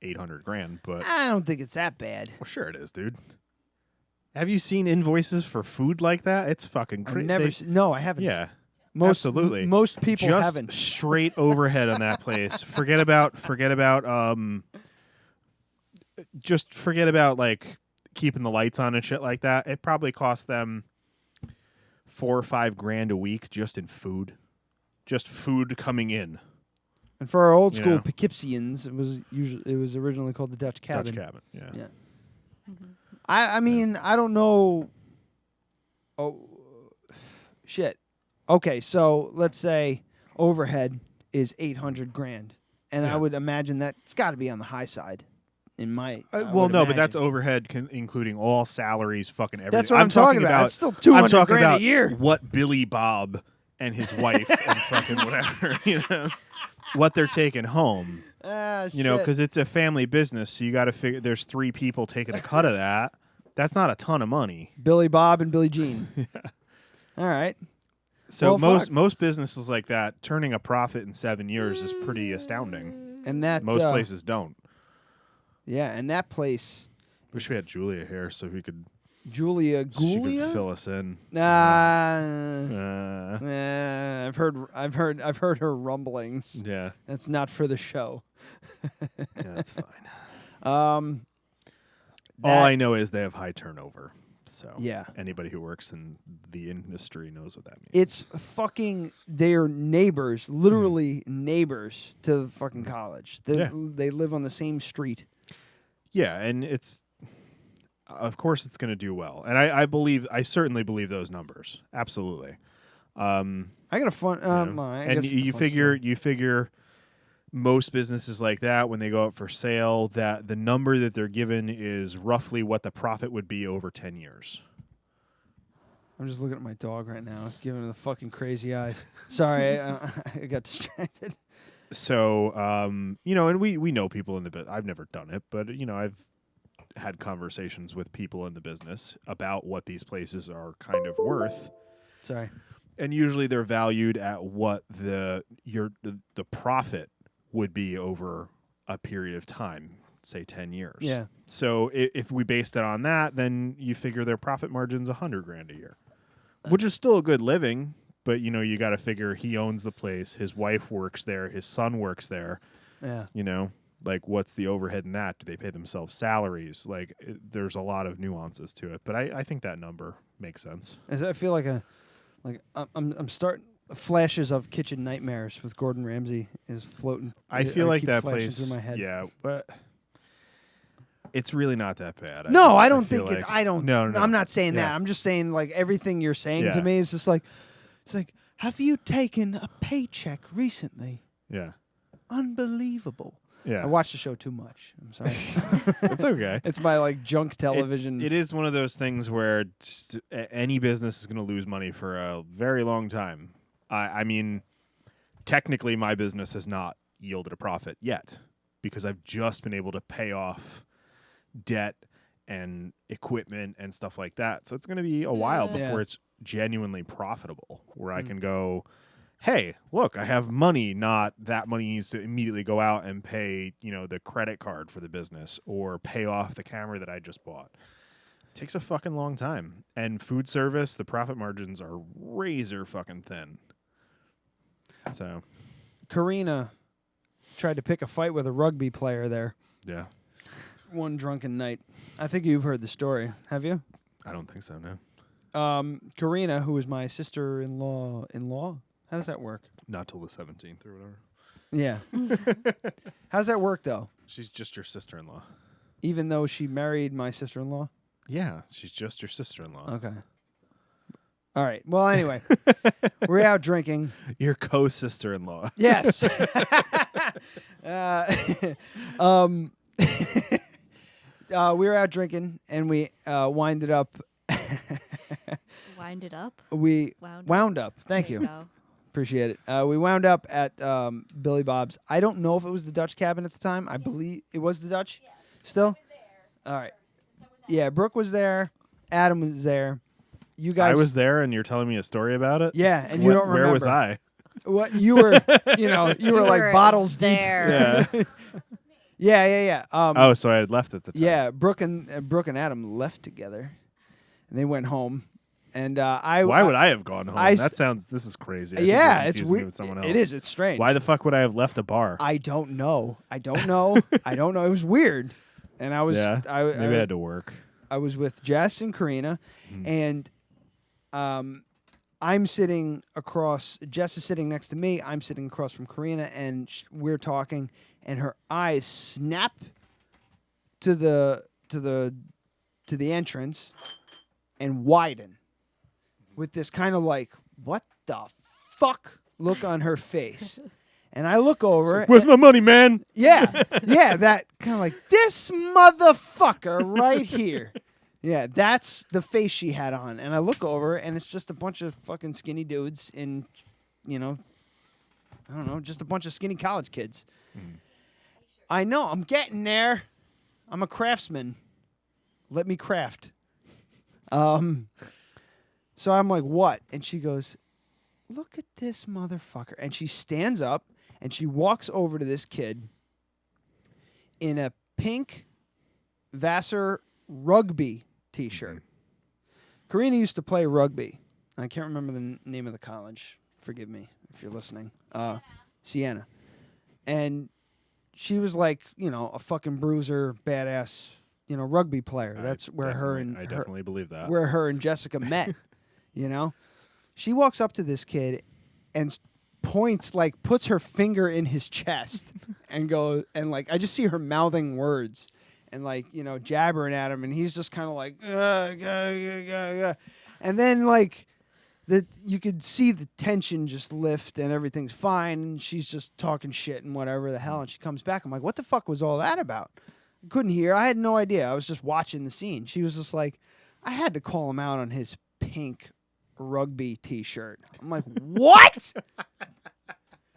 $800,000, but I don't think it's that bad. Well, sure it is, dude. Have you seen invoices for food like that? It's fucking crazy. No, I haven't. Yeah. Absolutely. Most people just haven't. Straight overhead on that place. Forget about like keeping the lights on and shit like that. It probably cost them $4 or $5 grand a week just in food. Just food coming in. And for our old school Poughkeepsians, it was originally called the Dutch Cabin. Dutch Cabin, yeah. Mm-hmm. I mean, I don't know. Oh, shit. Okay, so let's say overhead is $800 grand, and I would imagine that's got to be on the high side. But that's overhead, including all salaries, fucking everything. That's what I'm talking about. That's still $200 grand a year. What Billy Bob and his wife and fucking whatever, what they're taking home. Because it's a family business, so you got to figure. There's 3 people taking a cut of that. That's not a ton of money. Billy Bob and Billie Jean. Yeah. All right. So most businesses like that, turning a profit in 7 years is pretty astounding. And that most places don't. Yeah, and that place. Wish we had Julia here so we could. Julia Gulia? She could fill us in. I've heard her rumblings. Yeah, that's not for the show. Yeah, that's fine. All I know is they have high turnover. So yeah, anybody who works in the industry knows what that means. It's fucking. They're neighbors, literally neighbors to the fucking college. They live on the same street. Yeah, and it's. Of course, it's going to do well, and I certainly believe those numbers. Absolutely. I got a fun. And you figure most businesses like that, when they go up for sale, that the number that they're given is roughly what the profit would be over 10 years. I'm just looking at my dog right now, giving him the fucking crazy eyes. Sorry, I got distracted. So, and we know people in the business. I've never done it, but I've had conversations with people in the business about what these places are kind of worth. Sorry. And usually they're valued at what the profit would be over a period of time, say 10 years. Yeah. So if we based it on that, then you figure their profit margin's $100 grand a year, which is still a good living. But you got to figure he owns the place, his wife works there, his son works there. Yeah. Like, what's the overhead in that? Do they pay themselves salaries? Like, there's a lot of nuances to it. But I think that number makes sense. I feel like I'm starting flashes of Kitchen Nightmares with Gordon Ramsay is floating. I feel like that place through my head. Yeah, but It's really not that bad. I don't think like, it. I don't. No, I'm not saying that. I'm just saying like everything you're saying to me is just like, it's like, have you taken a paycheck recently? Yeah. Unbelievable. Yeah. I watched the show too much. I'm sorry. It's okay. It's my like junk television. It is one of those things where any business is going to lose money for a very long time. I mean, technically, my business has not yielded a profit yet because I've just been able to pay off debt and equipment and stuff like that. So it's going to be a while before it's genuinely profitable, where I can go, hey, look, I have money. Not that money needs to immediately go out and pay, the credit card for the business or pay off the camera that I just bought. It takes a fucking long time. And food service, the profit margins are razor fucking thin. So, Karina tried to pick a fight with a rugby player there. Yeah. One drunken night. I think you've heard the story. Have you? I don't think so, no. Karina, who is my sister-in-law, how does that work? Not till the 17th or whatever. Yeah. How's that work, though? She's just your sister-in-law. Even though she married my sister-in-law? Yeah, she's just your sister-in-law. Okay. All right. Well, anyway, we're out drinking. Your co-sister-in-law. Yes. We were out drinking, and we winded up. Wind it up? We wound up. Thank There you. go. Appreciate it. We wound up at Billy Bob's. I don't know if it was the Dutch cabin at the time. I believe it was the Dutch. Still? All right. Yeah, Brooke was there. Adam was there. You guys. I was there, and you're telling me a story about it? Yeah, and you don't remember. Where was I? What you were? You were like bottles there. deep. Yeah. So I had left at the time. Yeah, Brooke and Adam left together, and they went home. And why would I have gone home? This is crazy. I think you're it's confusing me weird. with someone else. It is. It's strange. Why the fuck would I have left a bar? I don't know. I don't know. It was weird. And I was. Yeah. Maybe I had to work. I was with Jess and Karina, and I'm sitting across. Jess is sitting next to me. I'm sitting across from Karina, and we're talking. And her eyes snap to the entrance and widen with this kind of like, what the fuck look on her face. And I look over. Where's my money, man? Yeah, that kind of like, this motherfucker right here. Yeah, that's the face she had on. And I look over, and it's just a bunch of fucking skinny dudes in, I don't know, just a bunch of skinny college kids. I know, I'm getting there. I'm a craftsman. Let me craft. So I'm like, what? And she goes, look at this motherfucker. And she stands up, and she walks over to this kid in a pink Vassar rugby T-shirt. Karina used to play rugby. I can't remember the name of the college. Forgive me if you're listening. Siena. And she was like, a fucking bruiser, badass, rugby player. That's where I definitely believe that. Where her and Jessica met, She walks up to this kid and points, like, puts her finger in his chest and goes, and like, I just see her mouthing words and like, jabbering at him, and he's just kind of like, and then like, you could see the tension just lift and everything's fine, and she's just talking shit and whatever the hell, and she comes back. I'm like, what the fuck was all that about? I couldn't hear. I had no idea. I was just watching the scene. She was just like, I had to call him out on his pink rugby T-shirt. I'm like, what?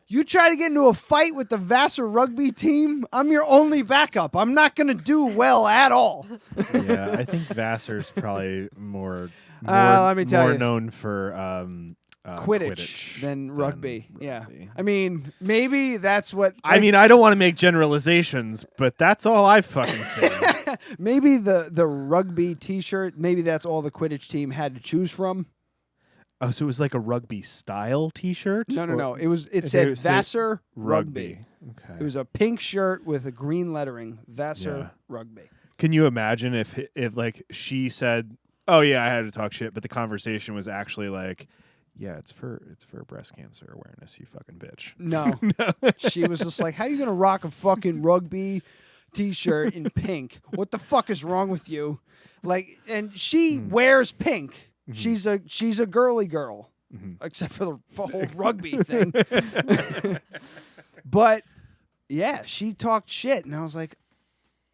You try to get into a fight with the Vassar rugby team? I'm your only backup. I'm not going to do well at all. Yeah, I think Vassar's probably more let me tell you, known for Quidditch than rugby. Yeah. I mean, maybe that's what... I mean, I don't want to make generalizations, but that's all I've fucking seen. Maybe the rugby T-shirt, maybe that's all the Quidditch team had to choose from. Oh, so it was like a rugby style T-shirt? No. It said Vassar rugby. Okay. It was a pink shirt with a green lettering, Vassar rugby. Can you imagine if like she said, "Oh yeah, I had to talk shit," but the conversation was actually like, "Yeah, it's for breast cancer awareness, you fucking bitch." No. She was just like, "How you gonna rock a fucking rugby T-shirt in pink. What the fuck is wrong with you? Like, and she wears pink. She's a girly girl, except for the whole rugby thing. But yeah, she talked shit, and I was like,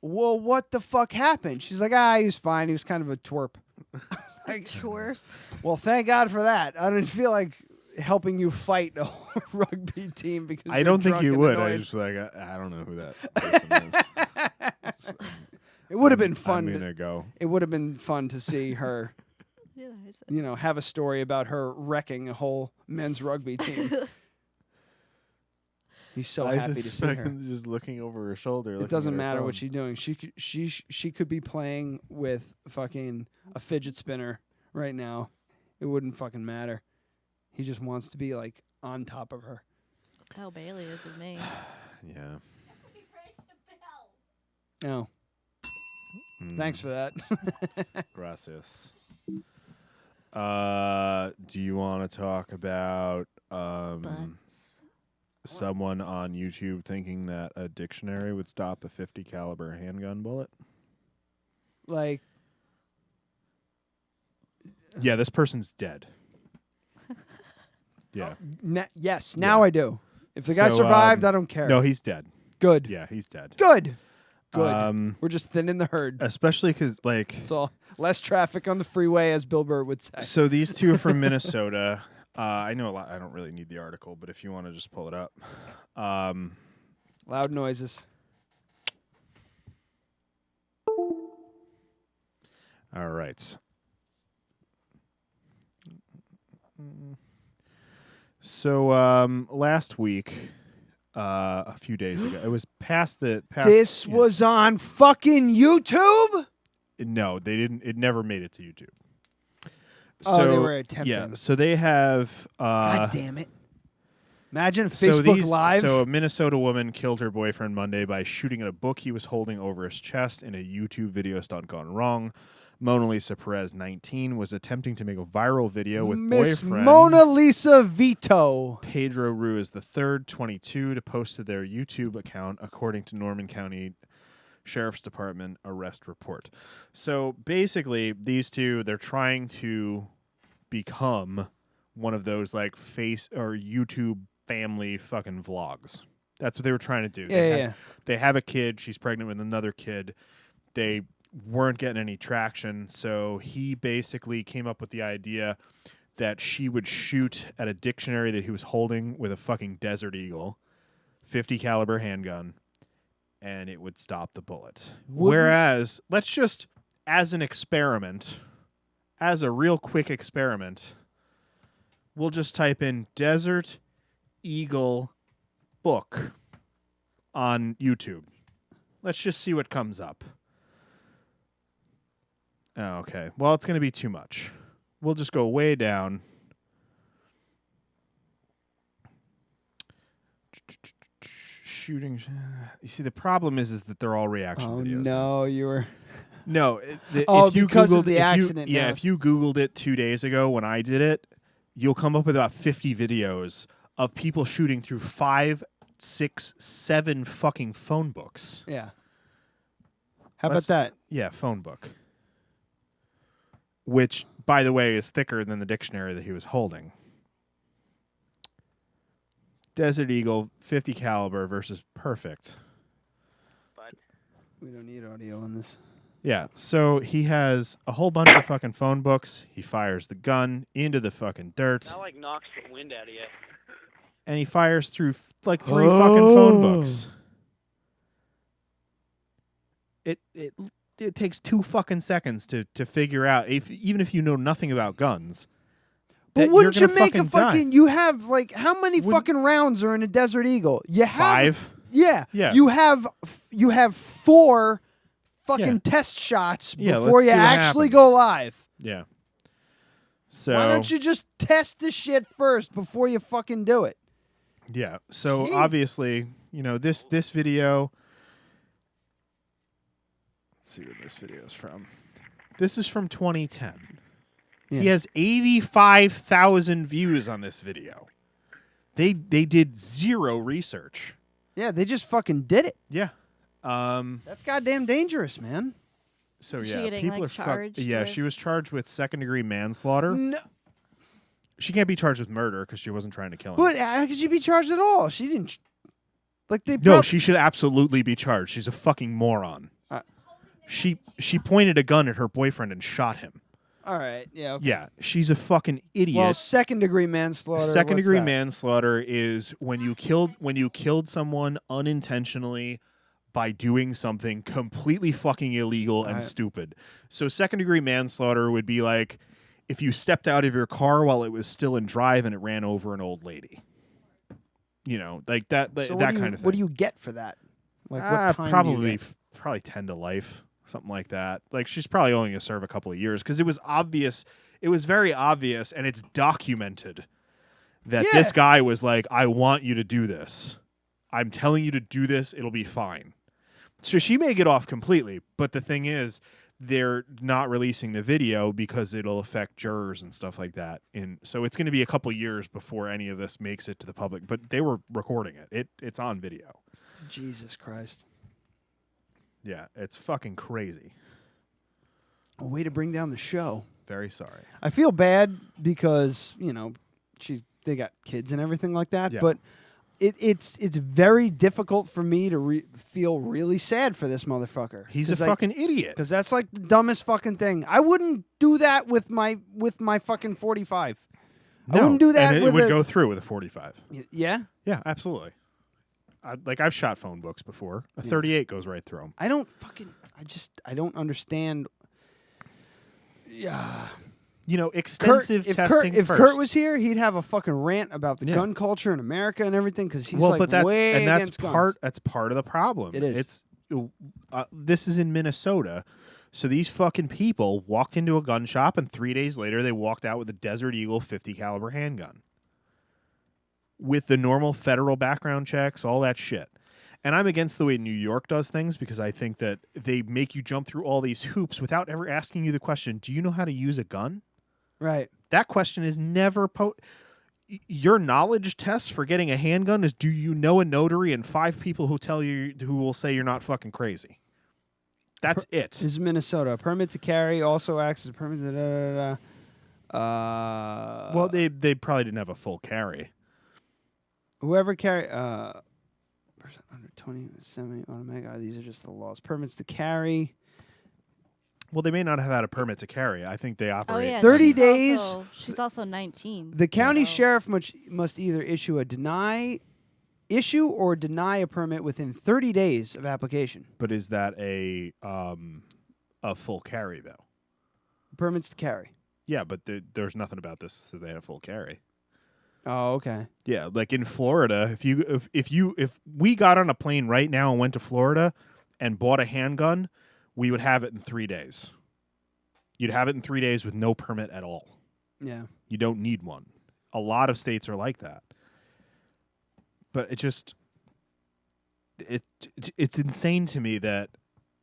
"Well, what the fuck happened?" She's like, he was fine. He was kind of a twerp. Like, twerp. Well, thank God for that. I didn't feel like helping you fight a whole rugby team because I don't think you would. I just like I don't know who that person is. It would have been fun. I'm gonna go. It would have been fun to see her. Have a story about her wrecking a whole men's rugby team. He's so happy to see her. Just looking over her shoulder. It doesn't matter what she's doing. She could be playing with fucking a fidget spinner right now. It wouldn't fucking matter. He just wants to be like on top of her. That's how Bailey is with me. Yeah. Oh. Thanks for that. Gracias. Do you want to talk about someone on YouTube thinking that a dictionary would stop a 50 caliber handgun bullet? Like, yeah, this person's dead. Yeah. Yes, now I do. If the guy survived, I don't care. No, he's dead. Good. Yeah, he's dead. Good. We're just thinning the herd. Especially because, like... It's all less traffic on the freeway, as Bill Burr would say. So these two are from Minnesota. I know a lot. I don't really need the article, but if you want to just pull it up. Loud noises. All right. So last week, a few days ago, it was past the... This was on fucking YouTube? No, they didn't. It never made it to YouTube. So, they were attempting. Yeah, so they have... God damn it. Imagine Facebook Live. So a Minnesota woman killed her boyfriend Monday by shooting at a book he was holding over his chest in a YouTube video stunt gone wrong. Mona Lisa Perez, 19, was attempting to make a viral video with boyfriend Mona Lisa Vito. Pedro Ruiz III, 22, to post to their YouTube account, according to Norman County Sheriff's Department arrest report. So basically, these two, they're trying to become one of those like face or YouTube family fucking vlogs. That's what they were trying to do. They have a kid. She's pregnant with another kid. They weren't getting any traction, so he basically came up with the idea that she would shoot at a dictionary that he was holding with a fucking Desert Eagle 50 caliber handgun, and it would stop the bullet. Whereas, let's just, as an experiment, as a real quick experiment, we'll just type in Desert Eagle book on YouTube. Let's just see what comes up. Oh, okay. Well, it's going to be too much. We'll just go way down. Shooting. You see, the problem is that they're all reaction videos. No, you were... No. If you because Googled, of the accident. If you Googled it 2 days ago when I did it, you'll come up with about 50 videos of people shooting through 5, 6, 7 fucking phone books. Yeah. How about that? Yeah, phone book. Which, by the way, is thicker than the dictionary that he was holding. Desert Eagle, 50 caliber versus perfect. But we don't need audio on this. Yeah, so he has a whole bunch of fucking phone books. He fires the gun into the fucking dirt. That like knocks the wind out of you. And he fires through like 3 fucking phone books. It takes 2 fucking seconds to figure out, even if you know nothing about guns. But wouldn't you make a fucking... Die. You have, like, how many fucking rounds are in a Desert Eagle? You have 5? Yeah. You have 4 fucking test shots before you actually go live. Yeah. So why don't you just test the shit first before you fucking do it? Yeah. So obviously, this video... Let's see where this video is from. This is from 2010. Yeah. He has 85,000 views on this video. They did 0 research. Yeah, they just fucking did it. Yeah. That's goddamn dangerous, man. So Is she yeah, getting, people like, are charged Yeah, with- she was charged with second-degree manslaughter. No. She can't be charged with murder because she wasn't trying to kill him. But how could she be charged at all? She didn't. Like they. No, she should absolutely be charged. She's a fucking moron. She pointed a gun at her boyfriend and shot him. All right. Yeah. Okay. Yeah, she's a fucking idiot. Well, second-degree manslaughter. Second-degree what's that? manslaughter is when you killed someone unintentionally by doing something completely fucking illegal and stupid. So second-degree manslaughter would be like if you stepped out of your car while it was still in drive and it ran over an old lady. You know, like that So that kind of thing. What do you get for that? Like what time? Probably 10 to life, something like that. Like she's probably only going to serve a couple of years because it was obvious. It was very obvious, and it's documented that this guy was like, "I want you to do this. I'm telling you to do this. It'll be fine." So she may get off completely, but the thing is, they're not releasing the video because it'll affect jurors and stuff like that. And so it's going to be a couple years before any of this makes it to the public. But they were recording it. It's on video. Jesus Christ. Yeah, it's fucking crazy. A way to bring down the show. Very sorry. I feel bad because they got kids and everything like that, Yeah. but it's very difficult for me to feel really sad for this motherfucker. He's a fucking idiot. Because that's like the dumbest fucking thing. I wouldn't do that with my fucking 45. I wouldn't do that and with it would go through with a 45. Yeah? Yeah, absolutely. I've shot phone books before. A 38 goes right through them. I don't understand. Yeah. You know, extensive testing if first. Kurt was here, he'd have a fucking rant about the gun culture in America and everything because he's like way against guns. That's part of the problem. It is. It's this is in Minnesota, so these fucking people walked into a gun shop and 3 days later they walked out with a Desert Eagle 50 caliber handgun with the normal federal background checks, all that shit. And I'm against the way New York does things because I think that they make you jump through all these hoops without ever asking you the question, do you know how to use a gun? Right. That question is never your knowledge test for getting a handgun is, do you know a notary and 5 people who will say you're not fucking crazy? That's it. This is Minnesota. A permit to carry also acts as a permit to well, they probably didn't have a full carry. Whoever carry person under 20 semi-automatic. These are just the laws. Permits to carry. Well, they may not have had a permit to carry. I think they operate. Oh, yeah, 30 she's days. She's also 19. The county sheriff must either issue or deny a permit within 30 days of application. But is that a full carry though? Permits to carry. Yeah, but there's nothing about this so they had a full carry. Oh, okay. Yeah, like in Florida, if we got on a plane right now and went to Florida and bought a handgun, we would have it in 3 days. You'd have it in 3 days with no permit at all. Yeah. You don't need one. A lot of states are like that. But it's insane to me that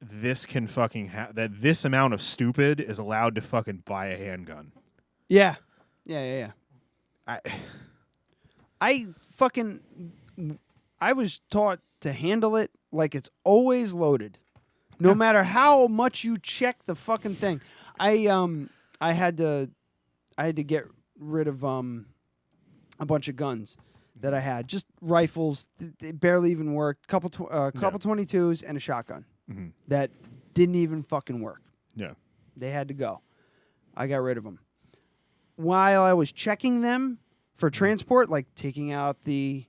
this can fucking that this amount of stupid is allowed to fucking buy a handgun. Yeah. Yeah. I was taught to handle it like it's always loaded. No matter how much you check the fucking thing. I had to get rid of a bunch of guns that I had. Just rifles. They barely even worked. Couple 22s and a shotgun. Mm-hmm. That didn't even fucking work. Yeah. They had to go. I got rid of them. While I was checking them for transport, like taking out the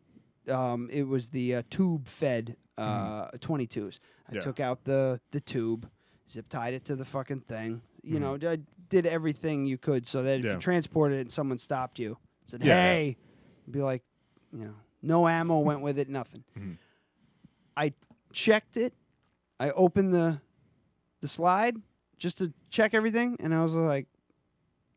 it was the tube fed 22s. I took out the tube, zip tied it to the fucking thing. You know, I did everything you could so that if you transported it and someone stopped you, said, "Hey," be like, you know, no ammo went with it, nothing. I checked it. I opened the slide just to check everything, and I was like,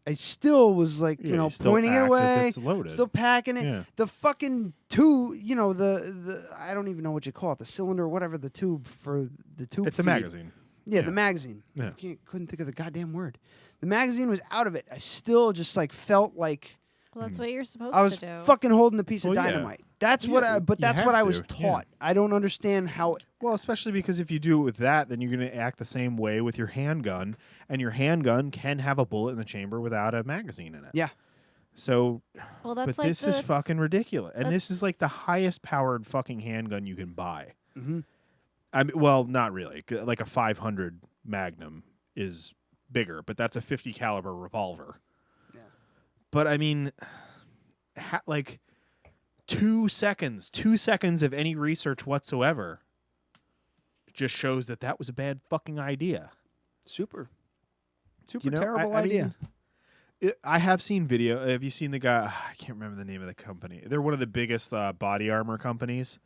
I still was like, you know, pointing it away, still packing it. Yeah. The fucking tube, you know, the I don't even know what you call it, the cylinder, whatever the tube for the tube. It's a feed. magazine. Yeah, the magazine. Yeah. Couldn't think of the goddamn word. The magazine was out of it. I still just like felt like Well, that's what you're supposed I was to do. fucking holding a piece of Well, yeah. dynamite. That's Yeah, what I. But you that's have what I was to, yeah. taught. I don't understand how. Well, especially because if you do it with that, then you're going to act the same way with your handgun, and your handgun can have a bullet in the chamber without a magazine in it. Yeah. So, Well, that's but like this is that's- fucking ridiculous, and this is like the highest powered fucking handgun you can buy. Mm-hmm. I mean, well, not really. Like a 500 Magnum is bigger, but that's a 50 caliber revolver. Yeah. But I mean, like 2 seconds of any research whatsoever just shows that that was a bad fucking idea. Super You know, terrible I idea. mean, I have seen video. Have you seen the guy? I can't remember the name of the company. They're one of the biggest body armor companies.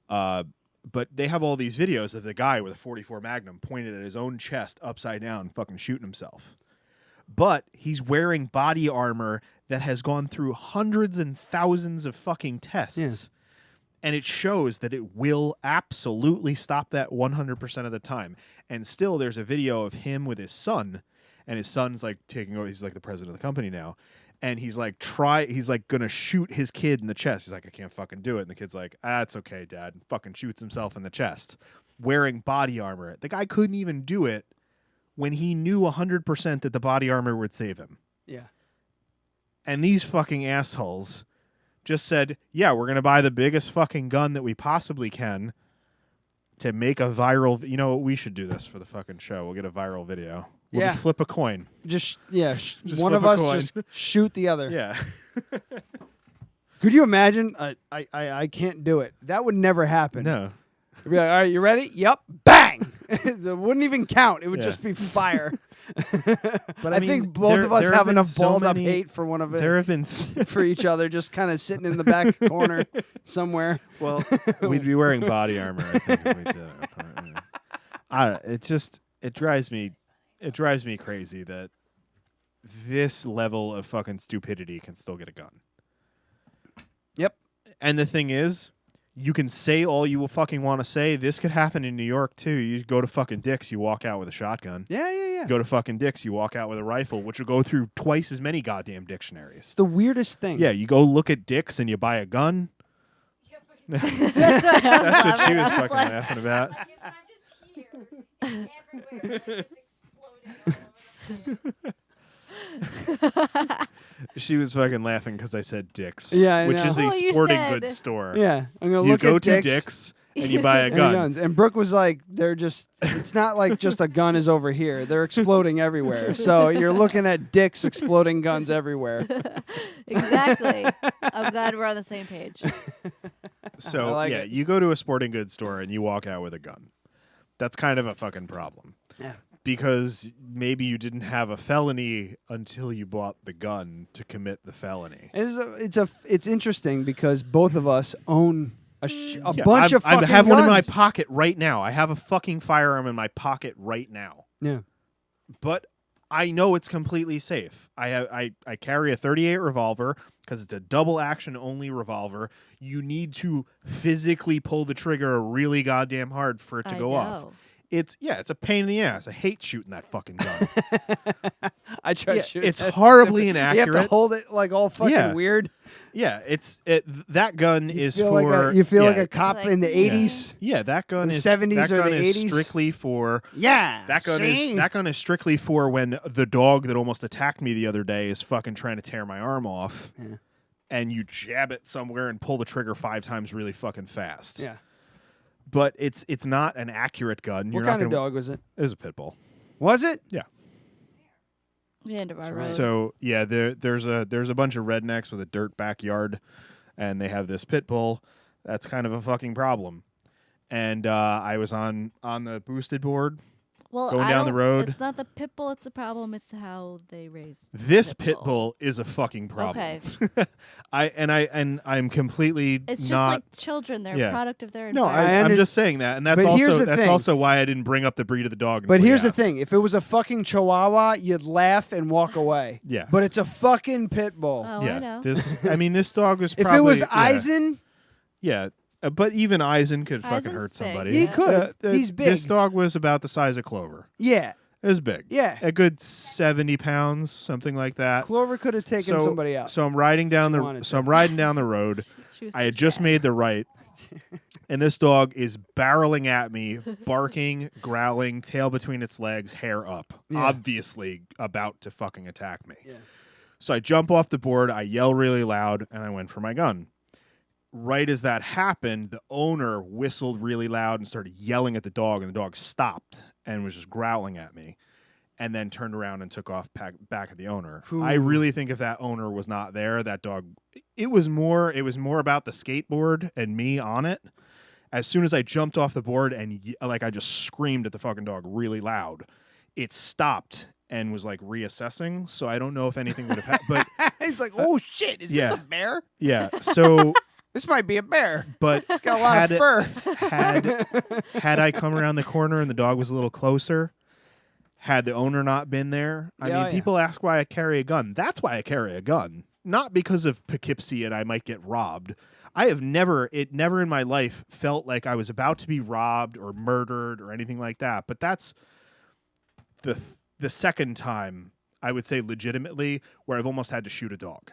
But they have all these videos of the guy with a 44 Magnum pointed at his own chest upside down, fucking shooting himself. But he's wearing body armor that has gone through hundreds and thousands of fucking tests. Yeah. And it shows that it will absolutely stop that 100% of the time. And still, there's a video of him with his son, and his son's like taking over. He's like the president of the company now. And he's like gonna shoot his kid in the chest. He's like, I can't fucking do it. And the kid's like, it's okay, Dad. And fucking shoots himself in the chest, wearing body armor. The guy couldn't even do it when he knew 100% that the body armor would save him. Yeah. And these fucking assholes just said, yeah, we're gonna buy the biggest fucking gun that we possibly can to make a viral. You know, we should do this for the fucking show. We'll get a viral video. We'll just flip a coin. Just flip one of a us coin. just shoot the other. Yeah. Could you imagine? I can't do it. That would never happen. No. It'd be like, all right, you ready? Yep. Bang! That wouldn't even count. It would just be fire. But I think both of us have enough balled up hate for one of it. There have been for each other, just kind of sitting in the back corner somewhere. Well, we'd be wearing body armor. I think if we did it. I don't know, it drives me crazy that this level of fucking stupidity can still get a gun. Yep. And the thing is, you can say all you will fucking want to say. This could happen in New York too. You go to fucking Dick's, you walk out with a shotgun. Yeah. Go to fucking Dick's, you walk out with a rifle, which will go through twice as many goddamn dictionaries. It's the weirdest thing. Yeah, you go look at Dick's and you buy a gun. That's what she was fucking laughing about. She was fucking laughing because I said Dick's. Yeah, I which know. is a Well, you sporting said- goods store. Yeah, I'm gonna You look go at to Dick's. Dick's and you buy a And gun. guns. And Brooke was like, "They're just. It's not like just a gun is over here. They're exploding everywhere. So you're looking at Dick's exploding guns everywhere." Exactly. I'm glad we're on the same page. So I like yeah, it. you go to a sporting goods store and you walk out with a gun. That's kind of a fucking problem. Yeah. Because maybe you didn't have a felony until you bought the gun to commit the felony. It's interesting because both of us own a Yeah, bunch of fucking I have one in my guns. pocket right now. I have a fucking firearm in my pocket right now. Yeah. But I know it's completely safe. I carry a .38 revolver because it's a double action only revolver. You need to physically pull the trigger really goddamn hard for it to go off. It's a pain in the ass. I hate shooting that fucking gun. I try to shoot. It's That's horribly different. inaccurate. You have to hold it like all fucking weird. Yeah, that gun is feel for. like you feel like yeah. a cop in the Yeah. 80s. Yeah, that gun The is 70s that or gun the is 80s? strictly for. Yeah, that gun see? is strictly for when the dog that almost attacked me the other day is fucking trying to tear my arm off. Yeah. And you jab it somewhere and pull the trigger 5 times really fucking fast. Yeah. But it's not an accurate gun. What kind of dog was it? It was a pit bull. Was it? Yeah. The end of our road. So yeah, there's a bunch of rednecks with a dirt backyard, and they have this pit bull. That's kind of a fucking problem. And I was on the boosted board, Well, going down the road. It's not the pit bull. It's the problem. It's how they raise. This pit bull is a fucking problem. Okay. I'm completely It's just not. like children. They're a product of their No, environment. I'm just saying that, and that's But here's also the thing. also why I didn't bring up the breed of the dog. But until you here's the asked. thing: if it was a fucking Chihuahua, you'd laugh and walk away. Yeah. But it's a fucking pit bull. Oh, yeah, I know. this dog was. If Probably, it was yeah. Eisen, Yeah, but even Eisen could fucking Eisen's hurt big, somebody. He could. He's big. This dog was about the size of Clover. yeah. It was big. Yeah. A good 70 pounds, something like that. Clover could have taken somebody out. So I'm riding down She the wanted so to. I'm riding down the road. She was I too had just sad. made the right. And this dog is barreling at me, barking, growling, tail between its legs, hair up. Yeah. Obviously about to fucking attack me. Yeah. So I jump off the board, I yell really loud, and I went for my gun. Right as that happened, the owner whistled really loud and started yelling at the dog, and the dog stopped and was just growling at me, and then turned around and took off back at the owner. Ooh. I really think if that owner was not there, that dog, it was more about the skateboard and me on it. As soon as I jumped off the board and I just screamed at the fucking dog really loud, it stopped and was like reassessing. So I don't know if anything would have happened. But He's like, oh shit, is this a bear? Yeah. So This might be a bear. But it's got a lot of fur. Had I come around the corner and the dog was a little closer, had the owner not been there, I mean, people ask why I carry a gun. That's why I carry a gun. Not because of poughkeepsie and I might get robbed. I have never in my life felt like I was about to be robbed or murdered or anything like that. But that's the second time, I would say legitimately, where I've almost had to shoot a dog.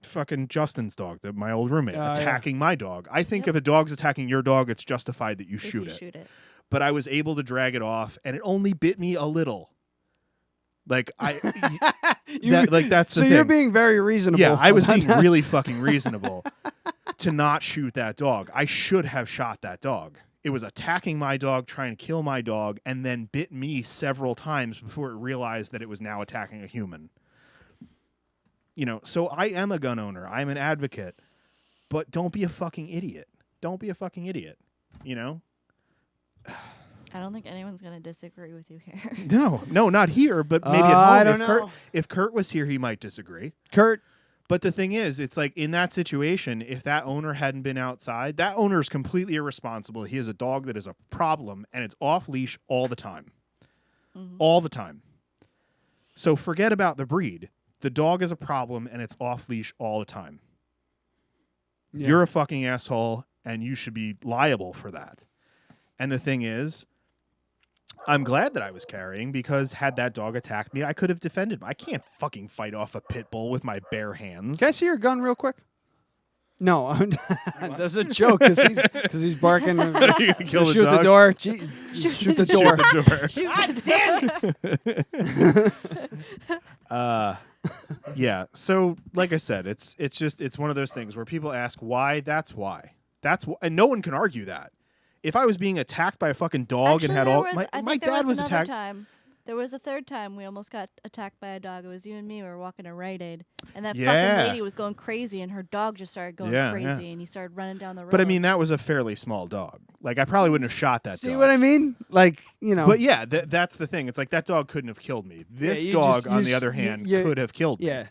Fucking Justin's dog, my old roommate, attacking my dog. I think if a dog's attacking your dog, it's justified that you shoot it. But I was able to drag it off, and it only bit me a little. Like that's the so thing. You're being very reasonable. Yeah, I was being really fucking reasonable to not shoot that dog. I should have shot that dog. It was attacking my dog, trying to kill my dog, and then bit me several times before it realized that it was now attacking a human. You know, so I am a gun owner. I'm an advocate. But don't be a fucking idiot. Don't be a fucking idiot. You know? I don't think anyone's going to disagree with you here. No, not here, but maybe at home. I don't know. If Kurt was here, he might disagree. Kurt. But the thing is, it's like in that situation, if that owner hadn't been outside, that owner is completely irresponsible. He has a dog that is a problem, and it's off leash all the time. Mm-hmm. All the time. So forget about the breed. The dog is a problem, and it's off leash all the time. Yeah. You're a fucking asshole, and you should be liable for that. And the thing is, I'm glad that I was carrying, because had that dog attacked me, I could have defended him. I can't fucking fight off a pit bull with my bare hands. Can I see your gun real quick? No, that's a joke because he's barking. Kill shoot the door. Shoot the door. God damn it! Yeah. So, like I said, it's one of those things where people ask why. That's why. And no one can argue that. If I was being attacked by a fucking dog and had all my dad was attacked. There was a third time we almost got attacked by a dog. It was you and me. We were walking to Rite Aid, and that fucking lady was going crazy, and her dog just started going crazy, and he started running down the road. But I mean, that was a fairly small dog. Like, I probably wouldn't have shot that dog. See what I mean? Like, you know. But yeah, that's the thing. It's like that dog couldn't have killed me. This dog, on the other hand, could have killed me. Yeah.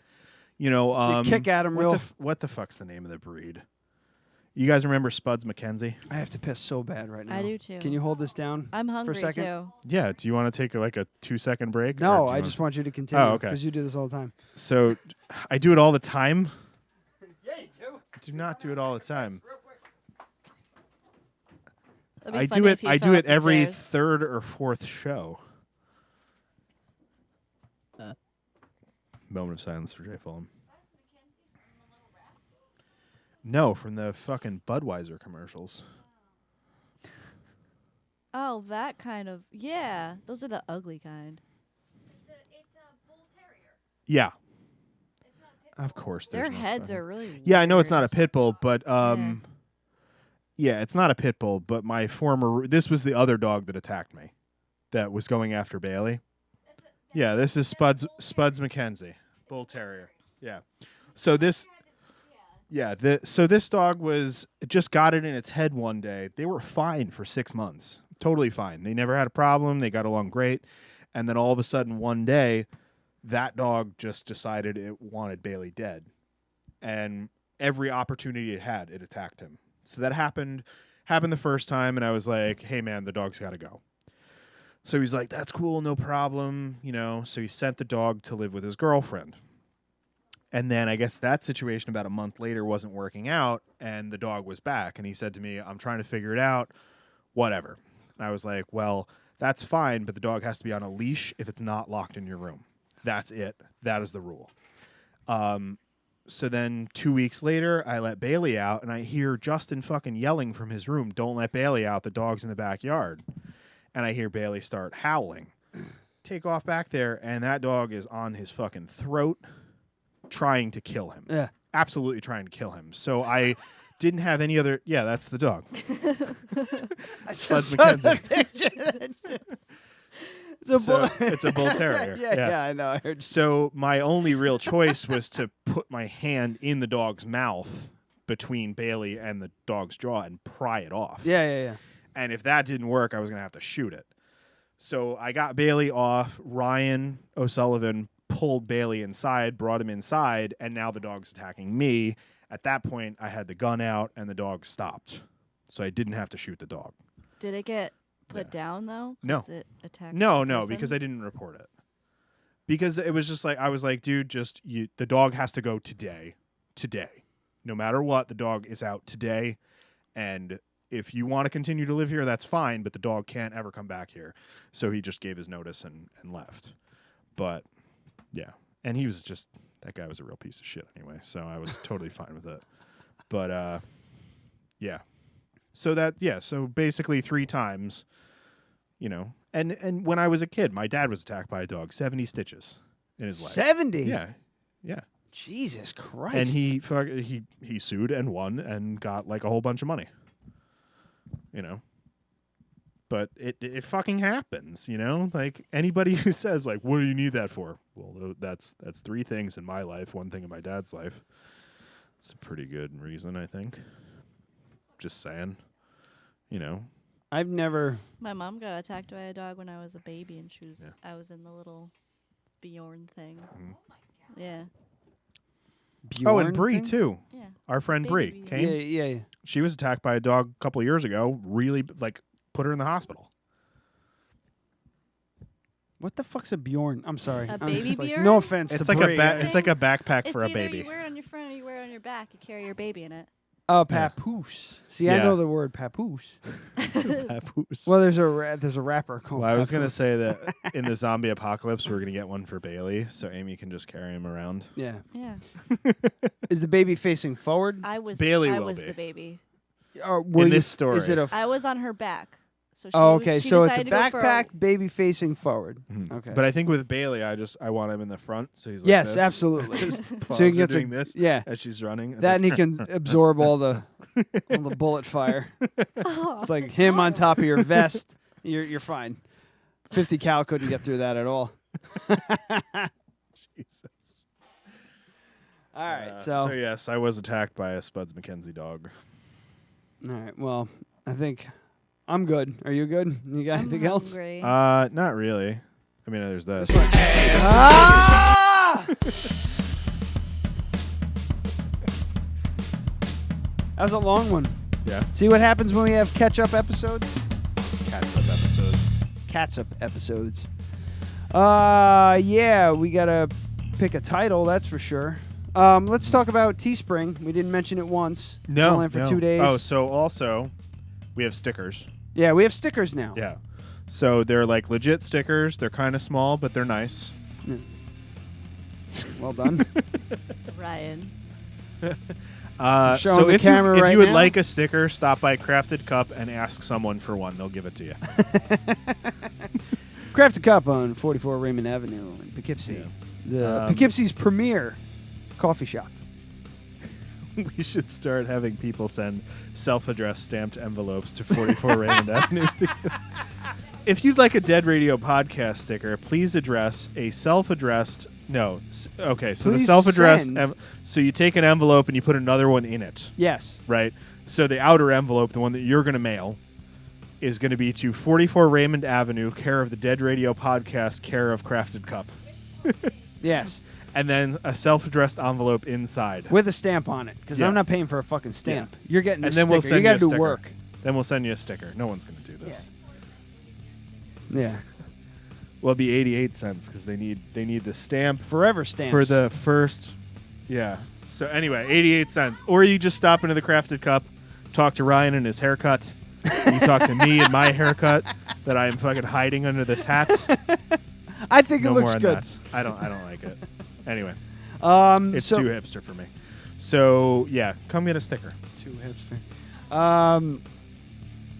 You know, you kick at him real. What the fuck's the name of the breed? You guys remember Spuds McKenzie? I have to piss so bad right now. I do too. Can you hold this down? I'm hungry for a second? too. Yeah. Do you want to take like a 2-second break? No, I just want you to continue. Oh, okay. Because you do this all the time. So, I do it all the time. Yeah, you do. I do not do it all the time. I do it every third or fourth show. Moment of silence for Jay Fulham. No, from the fucking Budweiser commercials. Oh, that kind of. Yeah, those are the ugly kind. It's a bull terrier. Yeah. Of course. Their heads are really Yeah, I know it's not a pit bull, but yeah, it's not a pit bull, but this was the other dog that attacked me that was going after Bailey. Yeah, this is Spuds McKenzie, bull terrier. Yeah. So this so this dog just got it in its head one day. They were fine for 6 months. Totally fine. They never had a problem. They got along great. And then all of a sudden one day, that dog just decided it wanted Bailey dead. And every opportunity it had, it attacked him. So that happened the first time, and I was like, hey man, the dog's gotta go. So he's like, that's cool, no problem, you know. So he sent the dog to live with his girlfriend. And then I guess that situation about a month later wasn't working out, and the dog was back. And he said to me, I'm trying to figure it out, whatever. And I was like, well, That's fine, but the dog has to be on a leash if it's not locked in your room. That's it. That is the rule. So then 2 weeks later, I let Bailey out, and I hear Justin fucking yelling from his room, "Don't let Bailey out. The dog's in the backyard." And I hear Bailey start howling. Take off back there, and that dog is on his fucking throat trying to kill him. Yeah. Absolutely trying to kill him. So I didn't have any other... Yeah, that's the dog. I Spuds just saw the McKenzie. picture. It's a bull terrier. Yeah, I know. I heard. So my only real choice was to put my hand in the dog's mouth between Bailey and the dog's jaw and pry it off. Yeah. And if that didn't work, I was going to have to shoot it. So I got Bailey off. Ryan O'Sullivan pulled Bailey inside, brought him inside, and now the dog's attacking me. At that point, I had the gun out, and the dog stopped. So I didn't have to shoot the dog. Did it get put down, though? No. 'Cause it attacked No, the person? because I didn't report it. Because it was just like, I was like, dude, the dog has to go today. Today. No matter what, the dog is out today. And if you want to continue to live here, that's fine, but the dog can't ever come back here. So he just gave his notice and left. But, yeah. And he was just, that guy was a real piece of shit anyway. So I was totally fine with it. But, yeah. So basically 3 times, and when I was a kid, my dad was attacked by a dog, 70 stitches in his leg. 70? Yeah. Jesus Christ. And he sued and won and got like a whole bunch of money. But it fucking happens, Like anybody who says like, what do you need that for? Well, that's 3 things in my life, 1 thing in my dad's life. It's a pretty good reason, I think. Just saying, I've never. My mom got attacked by a dog when I was a baby, and I was in the little Bjorn thing. Yeah. Bjorn and Bree too. Yeah. Our friend Bree came. Yeah. She was attacked by a dog a couple of years ago. Really, put her in the hospital. What the fuck's a Bjorn? I'm sorry. A I'm baby just like, Bjorn? no offense It's to like Bree. it's like a backpack for a It's either baby. you wear it on your front or you wear it on your back. You carry your baby in it. Oh, papoose. See, I know the word papoose. Papoose. Well, there's a rapper called. Well, I was Papoose. gonna say that in the zombie apocalypse, we're gonna get one for Bailey, so Amy can just carry him around. Yeah. Yeah. Is the baby facing forward? I was Bailey will was be. the baby. In this story, is it a? I was on her back. So she okay. she So it's a decided to go for backpack, baby facing forward. Okay. But I think with Bailey, I want him in the front, so he's like Yes, this. absolutely. His So paws he are gets doing this. Yeah. As she's running. It's That and he like- can absorb all the bullet fire. It's like him on top of your vest. You're fine. 50 cal couldn't get through that at all. Jesus. All right. So yes, I was attacked by a Spuds McKenzie dog. All right. Well, I think I'm good. Are you good? You got anything else? Hungry. Not really. I mean, there's this. Ah! That was a long one. Yeah. See what happens when we have catch-up episodes? Catsup episodes. Catsup episodes. Yeah, we gotta pick a title, that's for sure. Let's talk about Teespring. We didn't mention it once. It's only for 2 days. Oh, so also, we have stickers. Yeah, we have stickers now. Yeah. So they're like legit stickers. They're kind of small, but they're nice. Yeah. Well done. Ryan. showing So the if camera if right you would now. like a sticker, stop by Crafted Cup and ask someone for one. They'll give it to you. Crafted Cup on 44 Raymond Avenue in Poughkeepsie. The Poughkeepsie's premier coffee shop. We should start having people send self-addressed stamped envelopes to 44 Raymond Avenue. If you'd like a Dead Radio podcast sticker, please address a self-addressed... No. Okay, so Please the self-addressed... send- so you take an envelope and you put another one in it. Yes. Right? So the outer envelope, the one that you're going to mail, is going to be to 44 Raymond Avenue, care of the Dead Radio podcast, care of Crafted Cup. Yes. And then a self-addressed envelope inside. With a stamp on it, because Yeah. I'm not paying for a fucking stamp. You're getting And a then sticker. we'll send you got a to do sticker. work. Then we'll send you a sticker. No one's going to do this. Yeah. Well, it'll be 88 cents because they need the stamp. Forever stamps. For the first. Yeah. So anyway, 88 cents. Or you just stop into the Crafted Cup, talk to Ryan and his haircut, You talk to me and my haircut that I am fucking hiding under this hat. I think No it looks more on good. that. I don't like it. Anyway, it's so- too hipster for me. So yeah, come get a sticker. Too hipster.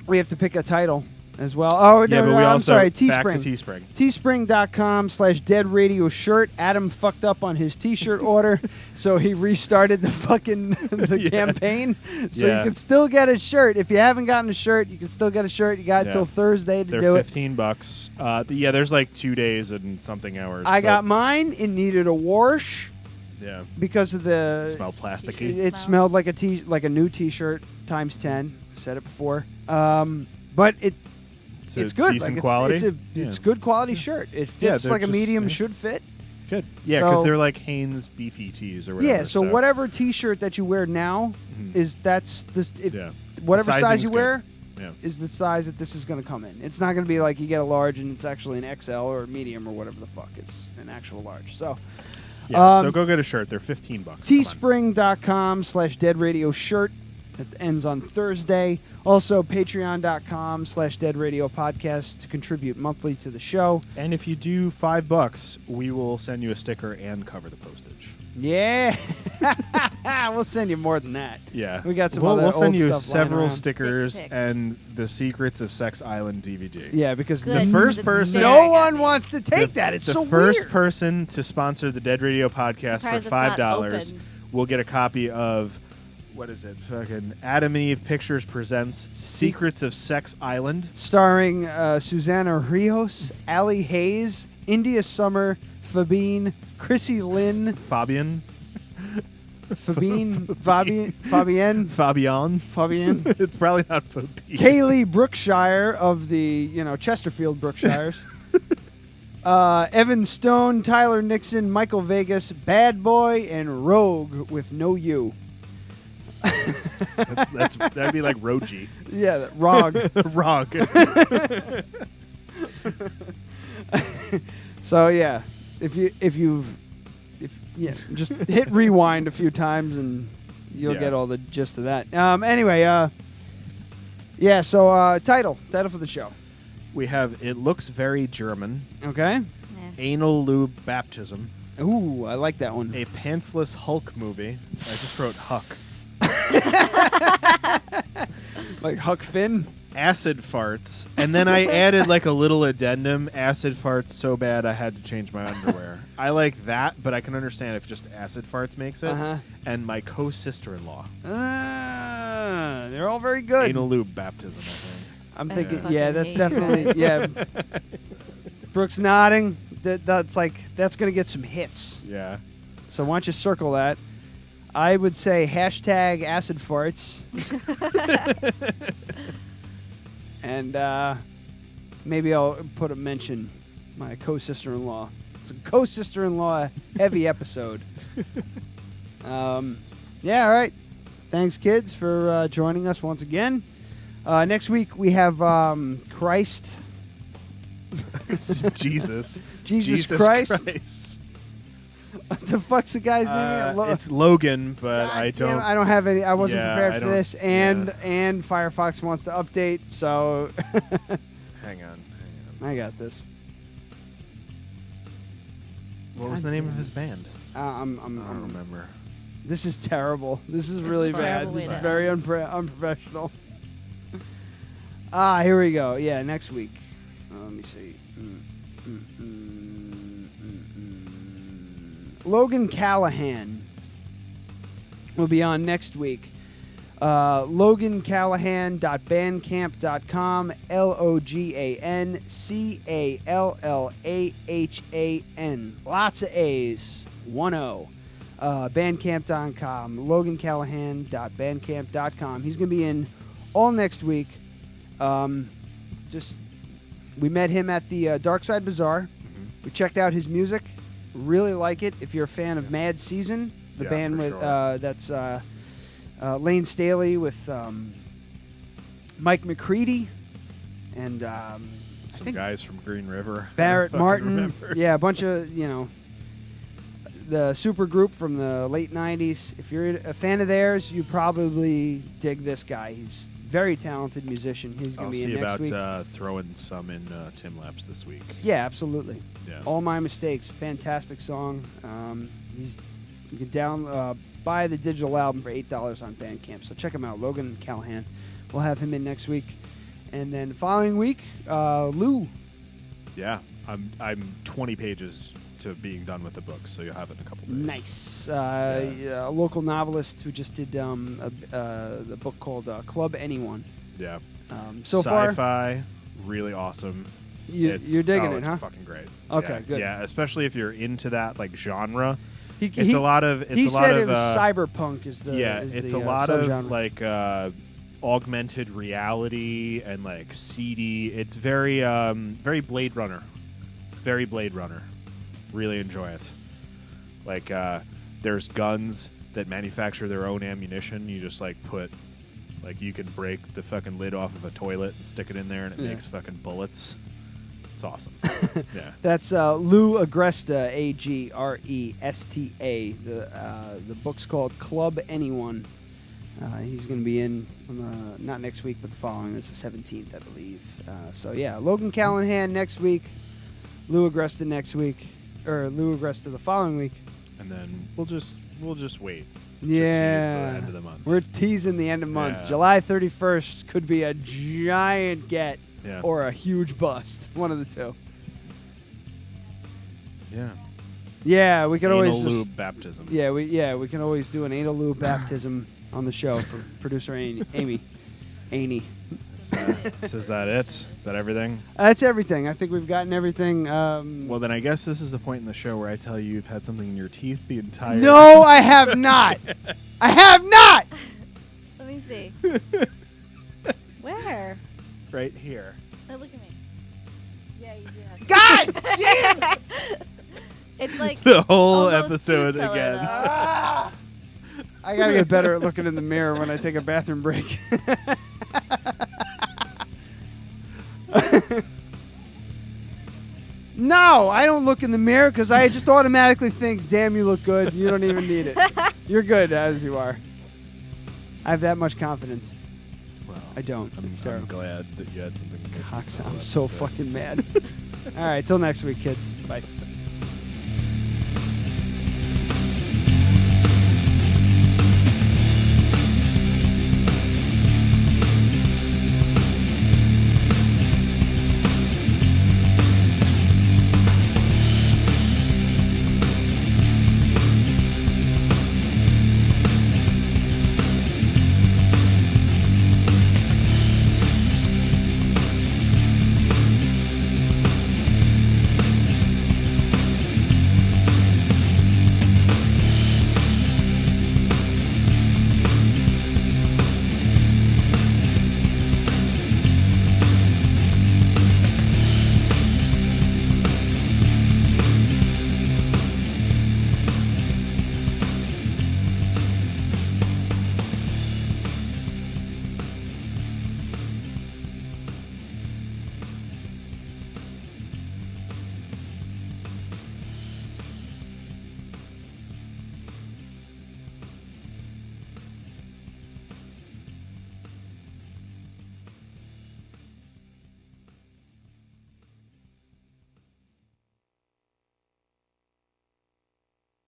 We have to pick a title as well. Oh, Yeah, no, but no, we I'm also- sorry. back to Teespring. Teespring. Teespring.com/Dead Radio shirt. Adam fucked up on his T-shirt order, so he restarted the fucking campaign. So Yeah. you can still get a shirt. If you haven't gotten a shirt, you can still get a shirt. You got Yeah. till Thursday to They're do it. $15. Yeah, there's like 2 days and something hours. I but- got mine. It needed a wash. Yeah. Because of the Smell plasticky. It smelled like a new T-shirt times 10. Said it before. But It's it's a good. decent Like, quality? It's good quality shirt. It Yeah, fits they're like a just- medium yeah. should fit. Good. Yeah, because So- they're like Hanes beefy tees or whatever. Yeah. So whatever T-shirt that you wear now that's this. If Yeah. whatever The size sizing's you good. wear Yeah. is the size that this is going to come in. It's not going to be like you get a large and it's actually an XL or a medium or whatever the fuck. It's an actual large. So. Yeah, so go get a shirt. They're $15. Come on. Teespring.com/Dead Radio shirt. That ends on Thursday. Also, patreon.com/Dead Radio podcast to contribute monthly to the show. And if you do $5, we will send you a sticker and cover the postage. Yeah. We'll send you more than that. Yeah. We got some We'll other send old you stuff lying several around. stickers Dick pics. and the Secrets of Sex Island DVD. Yeah, because the first It's person no one wants to take that. It's the so first weird. person to sponsor the Dead Radio podcast Surprised for it's not $5 opened. will get a copy of what is it? Fucking Adam and Eve Pictures presents Secrets of Sex Island. Starring Susanna Rios, Allie Hayes, India Summer, Fabine, Chrissy Lynn, Fabian. Fabienne, It's probably not Fabian. Kaylee Brookshire of the Chesterfield Brookshires, Evan Stone, Tyler Nixon, Michael Vegas, Bad Boy, and Rogue with no U. That'd be like Roji. Yeah, Rog. Rog. So yeah, if just hit rewind a few times and you'll Yeah. get all the gist of that. Anyway, yeah. So title for the show. We have It Looks Very German. Okay. Anal Lube Baptism. Ooh, I like that one. A Pantsless Hulk movie. I just wrote Huck. Like Huck Finn. Acid farts. And then I added like a little addendum. Acid farts so bad I had to change my underwear. I like that, but I can understand if just acid farts makes it. Uh-huh. And my co-sister-in-law. They're all very good. Anal Lube Baptism, I think. I'm I thinking, fucking yeah, that's hate you definitely, guys. yeah. Brooke's nodding. That's gonna get some hits. Yeah. So why don't you circle that? I would say hashtag acid farts. And maybe I'll put a mention my co-sister-in-law. It's a co-sister-in-law heavy episode. Yeah, all right. Thanks, kids, for joining us once again. Next week we have Christ. Jesus. Jesus Christ. Christ. What the fuck's the guy's name? It's Logan, but God I damn don't. it, I don't have any. I wasn't Yeah, prepared I for don't- this, and Firefox wants to update, so Hang on. I got this. What was the name of his band? I don't remember. This is terrible. This is really bad. terrible This is way to very unprofessional. Here we go. Yeah, next week. Let me see. Logan Callahan will be on next week. LoganCallahan.bandcamp.com. LoganCallahan. Lots of A's. 1-0. Bandcamp.com. LoganCallahan.bandcamp.com. He's going to be in all next week. We met him at the Dark Side Bazaar. We checked out his music. Really like it. If you're a fan of Mad Season, the band with that's Lane Staley with Mike McCready and Some guys from Green River. Barrett I don't fucking Martin. remember. Yeah, a bunch of the super group from the late '90s. If you're a fan of theirs, you probably dig this guy. He's very talented musician. He's going to be in next week. I'll see about throwing some in Tim Laps this week. Yeah, absolutely. Yeah. All My Mistakes, fantastic song. You can buy the digital album for $8 on Bandcamp. So check him out, Logan Callahan. We'll have him in next week, and then the following week, Lou. Yeah, I'm 20 pages to being done with the book, so you'll have it in a couple days. Nice. A local novelist who just did the book called Club Anyone. Yeah. So far, sci-fi, really awesome. You're digging it, huh? It's fucking great. Okay, yeah, good. Yeah, especially if you're into that like genre. He said it was cyberpunk is the it's a lot of like augmented reality and like seedy. It's very very Blade Runner. Very Blade Runner. Really enjoy it. Like there's guns that manufacture their own ammunition. You just like put you can break the fucking lid off of a toilet and stick it in there and it makes fucking bullets. It's awesome. Yeah. That's Lou Agresta, Agresta. The book's called Club Anyone. He's going to be in not next week, but the following. It's the 17th, I believe. So yeah, Logan Callahan next week, Lou Agresta next week, or Lou Agresta the following week, and then we'll just wait. Yeah, to tease the end of the month. We're teasing the end of month. Yeah. July 31st could be a giant get. Yeah. Or a huge bust. One of the two. Yeah. Yeah, we could anal always lube baptism. Yeah, we can always do an anal lube baptism on the show for producer Amy. So is that it? Is that everything? That's everything. I think we've gotten everything. Well, then I guess this is the point in the show where I tell you you've had something in your teeth the entire. No, I have not. I have not. Let me see. Where? Right here. Oh, look at me. Yeah, you do have. God damn it! It's like the whole almost episode tooth color, again. I gotta get better at looking in the mirror when I take a bathroom break. No, I don't look in the mirror because I just automatically think, damn, you look good. You don't even need it. You're good as you are. I have that much confidence. Well, I don't. I'm glad that you had something. I'm so fucking mad. All right, till next week, kids. Bye.